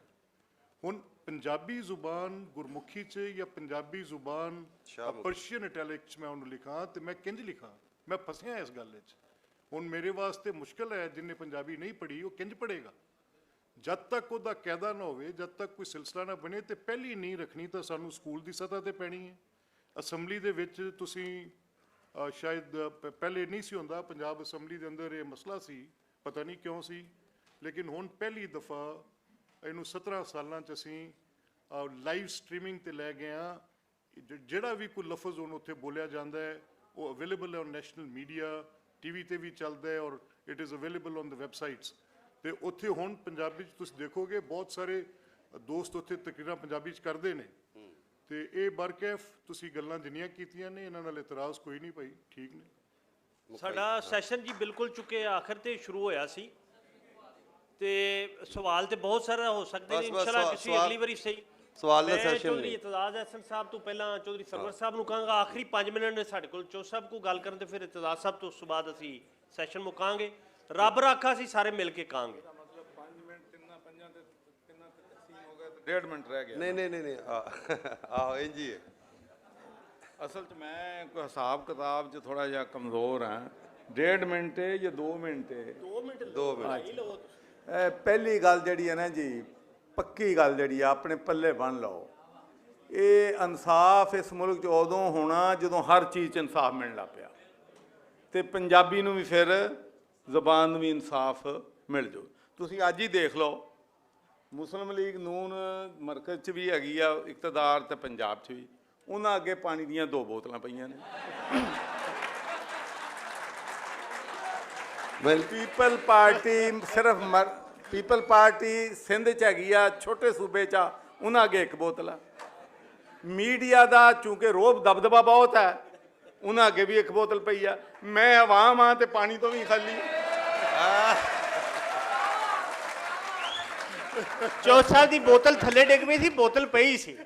S2: ਹੁਣ ਪੰਜਾਬੀ ਜ਼ੁਬਾਨ ਗੁਰਮੁਖੀ 'ਚ ਜਾਂ ਪੰਜਾਬੀ ਜ਼ੁਬਾਨ ਪਰਸ਼ੀਅਨ ਇਟੈਲਿਕ 'ਚ ਮੈਂ ਉਹਨੂੰ ਲਿਖਾਂ ਤੇ ਮੈਂ ਕਿੰਝ ਲਿਖਾਂ? ਮੈਂ ਫਸਿਆ ਇਸ ਗੱਲ 'ਚ। ਹੁਣ ਮੇਰੇ ਵਾਸਤੇ ਮੁਸ਼ਕਲ ਹੈ, ਜਿਹਨੇ ਪੰਜਾਬੀ ਨਹੀਂ ਪੜ੍ਹੀ ਉਹ ਕਿੰਝ ਪੜ੍ਹੇਗਾ? ਜਦ ਤੱਕ ਉਹਦਾ ਕਾਇਦਾ ਨਾ ਹੋਵੇ, ਜਦ ਤੱਕ ਕੋਈ ਸਿਲਸਿਲਾ ਨਾ ਬਣੇ, ਤੇ ਪਹਿਲੀ ਨੀਂਹ ਰੱਖਣੀ ਤਾਂ ਸਾਨੂੰ ਸਕੂਲ ਦੀ ਸਤ੍ਹਾ ਤੇ ਪੈਣੀ ਹੈ। ਅਸੈਂਬਲੀ ਦੇ ਵਿੱਚ ਤੁਸੀਂ ਸ਼ਾਇਦ ਪਹਿਲੇ ਨਹੀਂ ਸੀ ਹੁੰਦਾ, ਪੰਜਾਬ ਅਸੈਂਬਲੀ ਦੇ ਅੰਦਰ ਇਹ ਮਸਲਾ ਸੀ, ਪਤਾ ਨਹੀਂ ਕਿਉਂ ਸੀ, ਲੇਕਿਨ ਹੁਣ ਪਹਿਲੀ ਦਫਾ ਇਹਨੂੰ 17 ਸਾਲਾਂ 'ਚ ਅਸੀਂ ਲਾਈਵ ਸਟ੍ਰੀਮਿੰਗ ਤੇ ਲੈ ਗਏ ਹਾਂ। ਜਿਹੜਾ ਵੀ ਕੋਈ ਲਫ਼ਜ਼ ਹੁਣ ਉੱਥੇ ਬੋਲਿਆ ਜਾਂਦਾ ਹੈ ਉਹ ਅਵੇਲੇਬਲ ਹੈ ਔਨ ਨੈਸ਼ਨਲ ਮੀਡੀਆ, ਟੀਵੀ ਤੇ ਵੀ ਚੱਲਦਾ ਹੈ ਔਰ it is available on the websites. ਤੇ ਉੱਥੇ ਹੁਣ ਪੰਜਾਬੀ 'ਚ ਤੁਸੀਂ ਦੇਖੋਗੇ ਬਹੁਤ ਸਾਰੇ ਦੋਸਤ ਉੱਥੇ ਤਕਰੀਰਾਂ ਪੰਜਾਬੀ 'ਚ ਕਰਦੇ ਨੇ। ਤੇ ਇਹ ਬਰਕੈਫ ਤੁਸੀਂ ਗੱਲਾਂ ਜਿੰਨੀਆਂ ਕੀਤੀਆਂ ਨੇ, ਇਹਨਾਂ ਨਾਲ ਇਤਰਾਜ਼ ਕੋਈ ਨਹੀਂ ਭਾਈ, ਠੀਕ ਨੇ।
S1: ਸਾਡਾ ਸੈਸ਼ਨ ਜੀ ਬਿਲਕੁਲ ਚੁੱਕੇ ਆਖਰ ਤੇ ਸ਼ੁਰੂ ਹੋਇਆ ਸੀ, ਤੇ ਸਵਾਲ ਤੇ ਬਹੁਤ ਸਾਰੇ ਹੋ ਸਕਦੇ ਨੇ। ਇਨਸ਼ਾਅੱਲਾ ਕਿਸੇ ਅਗਲੀ ਵਾਰੀ ਸਹੀ
S5: ਸਵਾਲ ਦਾ
S1: ਮੈਂ
S5: ਸੈਸ਼ਨ
S1: ਚੌਧਰੀ ਇਤਜ਼ਾਜ਼ ਅਹਿਸਨ ਸਾਹਿਬ ਤੋਂ ਪਹਿਲਾਂ ਚੌਧਰੀ ਸਰਵਰ ਸਾਹਿਬ ਨੂੰ ਕਹਾਂਗਾ ਆਖਰੀ 5 ਮਿੰਟ ਨੇ ਸਾਡੇ ਕੋਲ, ਚੌ ਸਾਹਿਬ ਕੋਈ ਗੱਲ ਕਰਨ ਤੇ ਫਿਰ ਇਤਜ਼ਾਜ਼ ਸਾਹਿਬ ਤੋਂ ਉਸ ਤੋਂ ਬਾਅਦ ਅਸੀਂ ਸੈਸ਼ਨ ਮੁਕਾਂਗੇ। ਰੱਬ ਰਾਖਾ ਅਸੀਂ ਸਾਰੇ ਮਿਲ ਕੇ ਕਹਾਂਗੇ।
S3: 5 ਮਿੰਟ ਤਿੰਨਾਂ ਪੰਜਾਂ ਤੇ ਤਕਸੀਮ ਹੋ ਗਏ ਤੇ 1.5 ਮਿੰਟ ਰਹਿ ਗਿਆ।
S5: ਨਹੀਂ ਆਹੋ ਇੰਝ ਹੀ ਹੈ।
S3: ਅਸਲ 'ਚ ਮੈਂ ਕੋਈ ਹਿਸਾਬ ਕਿਤਾਬ 'ਚ ਥੋੜਾ ਜਿਹਾ ਕਮਜ਼ੋਰ ਹਾਂ। 1.5 ਮਿੰਟ ਹੈ ਜਾਂ 2 ਮਿੰਟ ਹੈ?
S1: 2 ਮਿੰਟ
S5: 2 ਮਿੰਟ।
S8: ਪਹਿਲੀ ਗੱਲ ਜਿਹੜੀ ਹੈ ਨਾ ਜੀ, ਪੱਕੀ ਗੱਲ ਜਿਹੜੀ ਆ, ਆਪਣੇ ਪੱਲੇ ਬੰਨ੍ਹ ਲਓ। ਇਹ ਇਨਸਾਫ ਇਸ ਮੁਲਕ 'ਚ ਉਦੋਂ ਹੋਣਾ ਜਦੋਂ ਹਰ ਚੀਜ਼ 'ਚ ਇਨਸਾਫ ਮਿਲਣ ਲੱਗ ਪਿਆ, ਤੇ ਪੰਜਾਬੀ ਨੂੰ ਵੀ ਫਿਰ ਜ਼ਬਾਨ ਨੂੰ ਵੀ ਇਨਸਾਫ ਮਿਲ ਜਾਊ। ਤੁਸੀਂ ਅੱਜ ਹੀ ਦੇਖ ਲਓ, ਮੁਸਲਿਮ ਲੀਗ ਨੂਨ ਮਰਕਜ਼ 'ਚ ਵੀ ਹੈਗੀ ਆ ਇਕਤਦਾਰ, ਤੇ ਪੰਜਾਬ 'ਚ ਵੀ, ਉਹਨਾਂ ਅੱਗੇ ਪਾਣੀ ਦੀਆਂ 2 ਬੋਤਲਾਂ ਪਈਆਂ ਨੇ। ਪੀਪਲ ਪਾਰਟੀ ਸਿਰਫ ਪੀਪਲ ਪਾਰਟੀ ਸਿੰਧ 'ਚ ਹੈਗੀ ਆ, ਛੋਟੇ ਸੂਬੇ 'ਚ ਆ, ਉਹਨਾਂ ਅੱਗੇ 1 ਬੋਤਲ ਆ। ਮੀਡੀਆ ਦਾ ਚੂੰਕਿ ਰੋਬ ਦਬਦਬਾ ਬਹੁਤ ਹੈ, ਉਹਨਾਂ ਅੱਗੇ ਵੀ 1 ਬੋਤਲ ਪਈ ਆ। ਮੈਂ ਆਵਾਮ ਆ ਤੇ ਪਾਣੀ ਤੋਂ ਵੀ ਖਾਲੀ।
S1: ਚੌ ਸਾਹਿਬ ਦੀ ਬੋਤਲ ਥੱਲੇ ਡਿੱਗ ਪਈ ਸੀ, ਬੋਤਲ ਪਈ ਸੀ।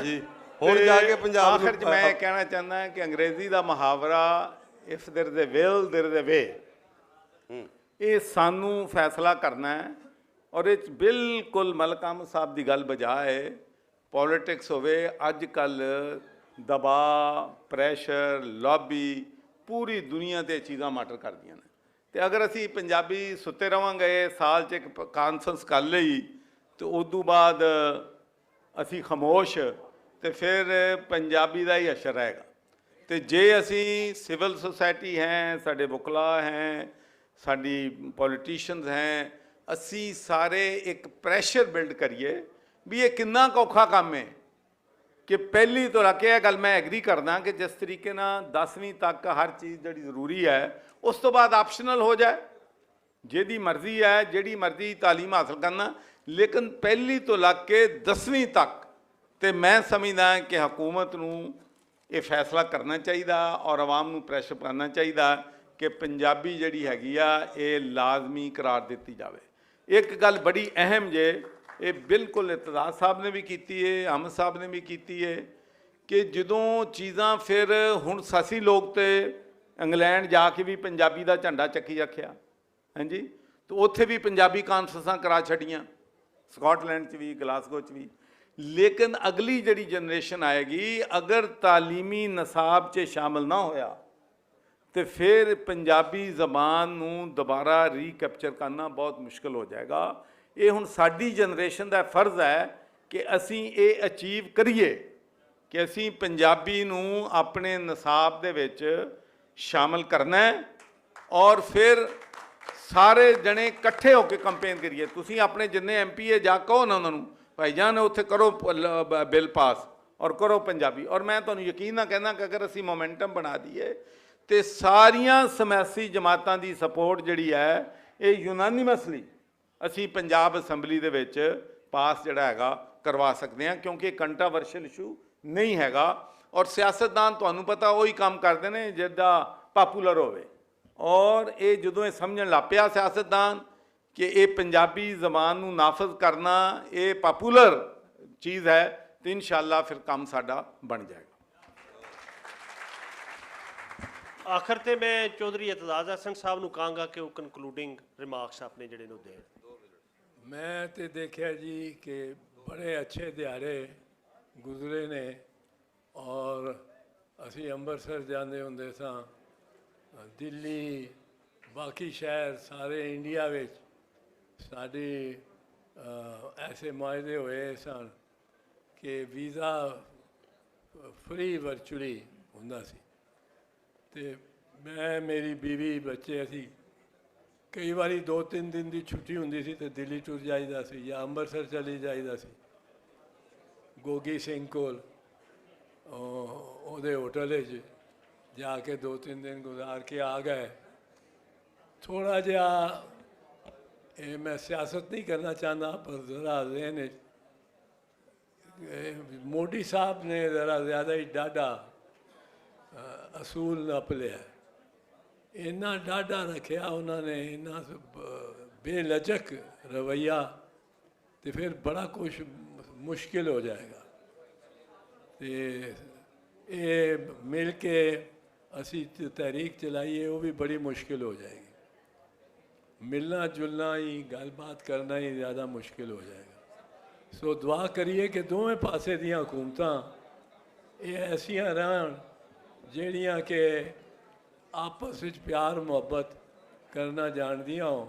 S5: ਜੀ ਹੁਣ ਜਾ ਕੇ ਪੰਜਾਬ
S8: ਆਖਰ 'ਚ ਮੈਂ ਇਹ ਕਹਿਣਾ ਚਾਹੁੰਦਾ ਕਿ ਅੰਗਰੇਜ਼ੀ ਦਾ ਮੁਹਾਵਰਾ if there is a will there is a way, ਇਹ ਸਾਨੂੰ ਫੈਸਲਾ ਕਰਨਾ ਹੈ। ਔਰ ਇਹ 'ਚ ਬਿਲਕੁਲ ਮਲਕ ਅਹਿਮਦ ਸਾਹਿਬ ਦੀ ਗੱਲ ਬਜਾਏ ਪੋਲੀਟਿਕਸ ਹੋਵੇ, ਅੱਜ ਕੱਲ੍ਹ ਦਬਾਅ, ਪ੍ਰੈਸ਼ਰ, ਲੌਬੀ ਪੂਰੀ ਦੁਨੀਆ 'ਤੇ ਚੀਜ਼ਾਂ ਮੈਟਰ ਕਰਦੀਆਂ ਨੇ। ਤੇ ਅਗਰ ਅਸੀਂ ਪੰਜਾਬੀ ਸੁੱਤੇ ਰਵਾਂਗੇ, ਸਾਲ 'ਚ ਇੱਕ ਕਾਨਫਰੰਸ ਕਰ ਲਈ ਤੇ ਉਦੋਂ ਬਾਅਦ ਅਸੀਂ ਖਾਮੋਸ਼, ਤੇ ਫਿਰ ਪੰਜਾਬੀ ਦਾ ਹੀ ਅਸਰ ਰਹੇਗਾ। ਤੇ ਜੇ ਅਸੀਂ ਸਿਵਲ ਸੁਸਾਇਟੀ ਹੈ, ਸਾਡੇ ਵਕਲਾ ਹੈ, ਸਾਡੀ ਪੋਲੀਟੀਸ਼ੀਅਨਸ ਹੈ, ਅਸੀਂ ਸਾਰੇ ਇੱਕ ਪ੍ਰੈਸ਼ਰ ਬਿਲਡ ਕਰੀਏ ਵੀ ਇਹ ਕਿੰਨਾ ਕੁ ਔਖਾ ਕੰਮ ਹੈ। ਕਿ ਪਹਿਲੀ ਤੋਂ ਰੱਖ ਕੇ ਇਹ ਗੱਲ ਮੈਂ ਐਗਰੀ ਕਰਦਾ ਕਿ ਜਿਸ ਤਰੀਕੇ ਨਾਲ 10ਵੀਂ ਤੱਕ ਹਰ ਚੀਜ਼ ਜਿਹੜੀ ਜ਼ਰੂਰੀ ਹੈ, ਉਸ ਤੋਂ ਬਾਅਦ ਆਪਸ਼ਨਲ ਹੋ ਜਾਏ, ਜਿਹਦੀ ਮਰਜ਼ੀ ਹੈ ਜਿਹੜੀ ਮਰਜ਼ੀ ਤਾਲੀਮ ਹਾਸਲ ਕਰਨਾ, ਲੇਕਿਨ ਪਹਿਲੀ ਤੋਂ ਲੱਗ ਕੇ 10ਵੀਂ ਤੱਕ। ਤੇ ਮੈਂ ਸਮਝਦਾ ਕਿ ਹਕੂਮਤ ਨੂੰ ਇਹ ਫੈਸਲਾ ਕਰਨਾ ਚਾਹੀਦਾ ਔਰ ਆਵਾਮ ਨੂੰ ਪ੍ਰੈਸ਼ਰ ਪਾਉਣਾ ਚਾਹੀਦਾ ਕਿ ਪੰਜਾਬੀ ਜਿਹੜੀ ਹੈਗੀ ਆ ਇਹ ਲਾਜ਼ਮੀ ਕਰਾਰ ਦਿੱਤੀ ਜਾਵੇ। ਇੱਕ ਗੱਲ ਬੜੀ ਅਹਿਮ ਜੇ, ਇਹ ਬਿਲਕੁਲ ਇਤਜ਼ਾਜ਼ ਸਾਹਿਬ ਨੇ ਵੀ ਕੀਤੀ ਹੈ, ਅਹਿਮਦ ਸਾਹਿਬ ਨੇ ਵੀ ਕੀਤੀ ਹੈ, ਕਿ ਜਦੋਂ ਚੀਜ਼ਾਂ ਫਿਰ ਹੁਣ ਸਾਸੀ ਲੋਕ ਤੇ ਇੰਗਲੈਂਡ ਜਾ ਕੇ ਵੀ ਪੰਜਾਬੀ ਦਾ ਝੰਡਾ ਚੱਕੀ ਰੱਖਿਆ, ਹਾਂਜੀ, ਤੇ ਉੱਥੇ ਵੀ ਪੰਜਾਬੀ ਕਾਨਫਰੰਸਾਂ ਕਰਾ ਛੱਡੀਆਂ, ਸਕਾਟਲੈਂਡ 'ਚ ਵੀ, ਗਲਾਸਗੋ 'ਚ ਵੀ। ਲੇਕਿਨ ਅਗਲੀ ਜਿਹੜੀ ਜਨਰੇਸ਼ਨ ਆਏਗੀ, ਅਗਰ ਤਾਲੀਮੀ ਨਿਸਾਬ 'ਚ ਸ਼ਾਮਲ ਨਾ ਹੋਇਆ ਤੇ ਫਿਰ ਪੰਜਾਬੀ ਜ਼ਬਾਨ ਨੂੰ ਦੁਬਾਰਾ ਰੀਕੈਪਚਰ ਕਰਨਾ ਬਹੁਤ ਮੁਸ਼ਕਲ ਹੋ ਜਾਏਗਾ। ਇਹ ਹੁਣ ਸਾਡੀ ਜਨਰੇਸ਼ਨ ਦਾ ਫਰਜ਼ ਹੈ ਕਿ ਅਸੀਂ ਇਹ ਅਚੀਵ ਕਰੀਏ ਕਿ ਅਸੀਂ ਪੰਜਾਬੀ ਨੂੰ ਆਪਣੇ ਨਿਸਾਬ ਦੇ ਵਿੱਚ ਸ਼ਾਮਲ ਕਰਨਾ ਹੈ ਔਰ ਫਿਰ ਸਾਰੇ ਜਣੇ ਇਕੱਠੇ ਹੋ ਕੇ ਕੰਪੇਨ ਕਰੀਏ। ਤੁਸੀਂ ਆਪਣੇ ਜਿੰਨੇ ਐਮਪੀਏ ਜਾ ਕਹੋ ਨਾ ਉਹਨਾਂ ਨੂੰ, ਭਾਈ ਜਾਨ ਉੱਥੇ ਕਰੋ ਬਿੱਲ ਪਾਸ ਔਰ ਕਰੋ ਪੰਜਾਬੀ। ਔਰ ਮੈਂ ਤੁਹਾਨੂੰ ਯਕੀਨ ਨਾਲ ਕਹਿੰਦਾ ਕਿ ਅਗਰ ਅਸੀਂ ਮੋਮੈਂਟਮ ਬਣਾ ਦਈਏ ਤੇ ਸਾਰੀਆਂ ਸਮੈਸੀ ਜਮਾਤਾਂ ਦੀ ਸਪੋਰਟ ਜਿਹੜੀ ਹੈ ਇਹ ਯੂਨਾਨੀਮਸਲੀ ਅਸੀਂ ਪੰਜਾਬ ਅਸੈਂਬਲੀ ਦੇ ਵਿੱਚ ਪਾਸ ਜਿਹੜਾ ਹੈਗਾ ਕਰਵਾ ਸਕਦੇ ਹਾਂ, ਕਿਉਂਕਿ ਕੰਟਰਾਵਰਸ਼ਲ ਇਸ਼ੂ ਨਹੀਂ ਹੈਗਾ। ਔਰ ਸਿਆਸਤਦਾਨ ਤੁਹਾਨੂੰ ਪਤਾ ਉਹੀ ਕੰਮ ਕਰਦੇ ਨੇ ਜਿੱਦਾਂ ਪਾਪੂਲਰ ਹੋਵੇ। ਔਰ ਇਹ ਜਦੋਂ ਇਹ ਸਮਝਣ ਲੱਗ ਪਿਆ ਸਿਆਸਤਦਾਨ ਕਿ ਇਹ ਪੰਜਾਬੀ ਜ਼ਬਾਨ ਨੂੰ ਨਾਫਜ਼ ਕਰਨਾ ਇਹ ਪਾਪੂਲਰ ਚੀਜ਼ ਹੈ, ਤੇ ਇਨਸ਼ਾਅੱਲਾ ਫਿਰ ਕੰਮ ਸਾਡਾ ਬਣ ਜਾਏਗਾ।
S1: ਆਖਰ ਤੇ ਮੈਂ ਚੌਧਰੀ ਇਤਜ਼ਾਜ਼ ਹਸਨ ਸਾਹਿਬ ਨੂੰ ਕਹਾਂਗਾ ਕਿ ਉਹ ਕਨਕਲੂਡਿੰਗ ਰਿਮਾਰਕਸ ਆਪਣੇ ਜਿਹੜੇ ਨੂੰ ਦੇਣ।
S4: ਮੈਂ ਤੇ ਦੇਖਿਆ ਜੀ ਕਿ ਬੜੇ ਅੱਛੇ ਦਿਹਾੜੇ ਗੁਜ਼ਰੇ ਨੇ, ਔਰ ਅਸੀਂ ਅੰਮ੍ਰਿਤਸਰ ਜਾਂਦੇ ਹੁੰਦੇ ਸਾਂ, ਦਿੱਲੀ, ਬਾਕੀ ਸ਼ਹਿਰ ਸਾਰੇ ਇੰਡੀਆ ਵਿੱਚ ਸਾਡੇ ਐਸੇ ਮਾਇਦੇ ਹੋਏ ਸਨ ਕਿ ਵੀਜ਼ਾ ਫ੍ਰੀ ਵਰਚੁਅਲੀ ਹੁੰਦਾ ਸੀ। ਤੇ ਮੈਂ, ਮੇਰੀ ਬੀਵੀ, ਬੱਚੇ, ਅਸੀਂ ਕਈ ਵਾਰੀ 2-3 ਦਿਨ ਦੀ ਛੁੱਟੀ ਹੁੰਦੀ ਸੀ ਤੇ ਦਿੱਲੀ ਟੁਰ ਜਾਈਦਾ ਸੀ ਜਾਂ ਅੰਮ੍ਰਿਤਸਰ ਚਲੀ ਜਾਈਦਾ ਸੀ। ਗੋਗੀ ਸਿੰਘ ਕੋਲ ਉਹਦੇ ਹੋਟਲ ਵਿੱਚ ਜਾ ਕੇ 2-3 ਦਿਨ ਗੁਜ਼ਾਰ ਕੇ ਆ ਗਏ। ਥੋੜ੍ਹਾ ਜਿਹਾ ਇਹ ਮੈਂ ਸਿਆਸਤ ਨਹੀਂ ਕਰਨਾ ਚਾਹੁੰਦਾ, ਪਰ ਜ਼ਰਾ ਜ਼ਹਿਨ ਮੋਦੀ ਸਾਹਿਬ ਨੇ ਜ਼ਰਾ ਜ਼ਿਆਦਾ ਹੀ ਡਾਢਾ ਅਸੂਲ ਨੱਪ ਲਿਆ, ਇੰਨਾ ਡਾਢਾ ਰੱਖਿਆ ਉਹਨਾਂ ਨੇ, ਇੰਨਾ ਬੇਲਚਕ ਰਵੱਈਆ, ਤੇ ਫਿਰ ਬੜਾ ਕੁਛ ਮੁਸ਼ਕਿਲ ਹੋ ਜਾਏਗਾ। ਤੇ ਇਹ ਮਿਲ ਕੇ ਅਸੀਂ ਤਹਿਰੀਕ ਚਲਾਈਏ ਉਹ ਵੀ ਬੜੀ ਮੁਸ਼ਕਿਲ ਹੋ ਜਾਏਗੀ। ਮਿਲਣਾ ਜੁਲਣਾ ਹੀ, ਗੱਲਬਾਤ ਕਰਨਾ ਹੀ ਜ਼ਿਆਦਾ ਮੁਸ਼ਕਿਲ ਹੋ ਜਾਏਗਾ। ਸੋ ਦੁਆ ਕਰੀਏ ਕਿ ਦੋਵੇਂ ਪਾਸੇ ਦੀਆਂ ਹਕੂਮਤਾਂ ਇਹ ਐਸੀਆਂ ਰਹਿਣ ਜਿਹੜੀਆਂ ਕਿ ਆਪਸ ਵਿੱਚ ਪਿਆਰ ਮੁਹੱਬਤ ਕਰਨਾ ਜਾਣਦੀਆਂ ਹੋਣ।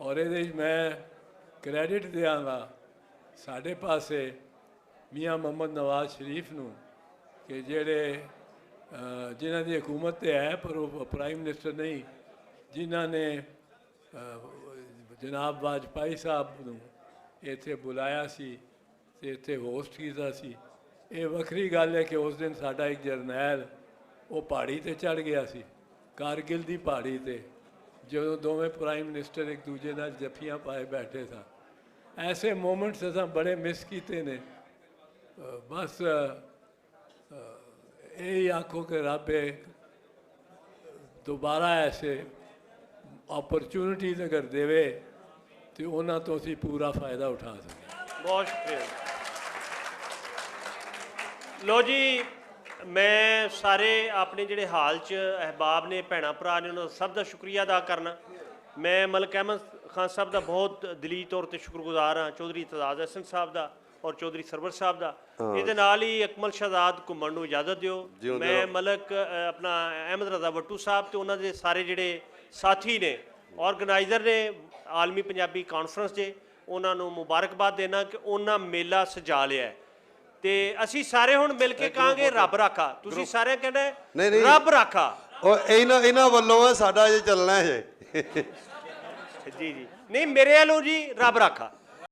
S4: ਔਰ ਇਹਦੇ 'ਚ ਮੈਂ ਕ੍ਰੈਡਿਟ ਦਿਆਂਗਾ ਸਾਡੇ ਪਾਸੇ ਮੀਆਂ ਮੁਹੰਮਦ ਨਵਾਜ਼ ਸ਼ਰੀਫ ਨੂੰ ਕਿ ਜਿਹੜੇ ਜਿਨ੍ਹਾਂ ਦੀ ਹਕੂਮਤ ਤੇ ਹੈ ਪਰ ਉਹ ਪ੍ਰਾਈਮ ਮਿਨਿਸਟਰ ਨਹੀਂ, ਜਿਨ੍ਹਾਂ ਨੇ ਜਨਾਬ ਵਾਜਪਾਈ ਸਾਹਿਬ ਨੂੰ ਇੱਥੇ ਬੁਲਾਇਆ ਸੀ ਤੇ ਇੱਥੇ ਹੋਸਟ ਕੀਤਾ ਸੀ। ਇਹ ਵੱਖਰੀ ਗੱਲ ਹੈ ਕਿ ਉਸ ਦਿਨ ਸਾਡਾ ਇੱਕ ਜਰਨੈਲ ਉਹ ਪਹਾੜੀ ਤੇ ਚੜ੍ਹ ਗਿਆ ਸੀ, ਕਾਰਗਿਲ ਦੀ ਪਹਾੜੀ ਤੇ, ਜਦੋਂ ਦੋਵੇਂ ਪ੍ਰਾਈਮ ਮਿਨਿਸਟਰ ਇੱਕ ਦੂਜੇ ਨਾਲ ਜੱਫੀਆਂ ਪਾਏ ਬੈਠੇ ਸਨ। ਐਸੇ ਮੂਮੈਂਟਸ ਅਸਾਂ ਬੜੇ ਮਿਸ ਕੀਤੇ ਨੇ। ਬਸ ਇਹ ਆਖੋ ਕਿ ਰੱਬ ਦੁਬਾਰਾ ਐਸੇ अपॉर्चुनिटीज़ अगर देवे तो उन्होंने तो असी पूरा फायदा उठा सकें।
S1: बहुत शुक्रिया। लो जी, मैं सारे अपने जिहड़े हाल च अहबाब ने, भैणां भरा ने, उन्होंने सब का शुक्रिया अदा करना। मैं मलिक अहमद खान साहब का बहुत दिली तौर पर शुक्रगुजार हाँ, चौधरी इतजाज़ हसन साहब का और चौधरी सरवर साहब का। ये नाल ही अकमल शहजाद घूमण नूं इजाजत दिओ। मैं मलिक अपना अहमद रज़ा वट्टू साहब तो उन्होंने सारे जिहड़े साथी ने, ऑर्गेनाइजर ने आलमी पंजाबी कॉन्फ्रेंस के, उन्होंने मुबारकबाद देना कि उन्होंने मेला सजा लिया है। ते असी सारे हुण मिल के कहांगे रब राखा। तुसीं सारे कहना है रब राखा।
S5: इन्हां वल्लों साडा जे चलना है
S1: जी जी, नहीं मेरे वालों जी रब राखा।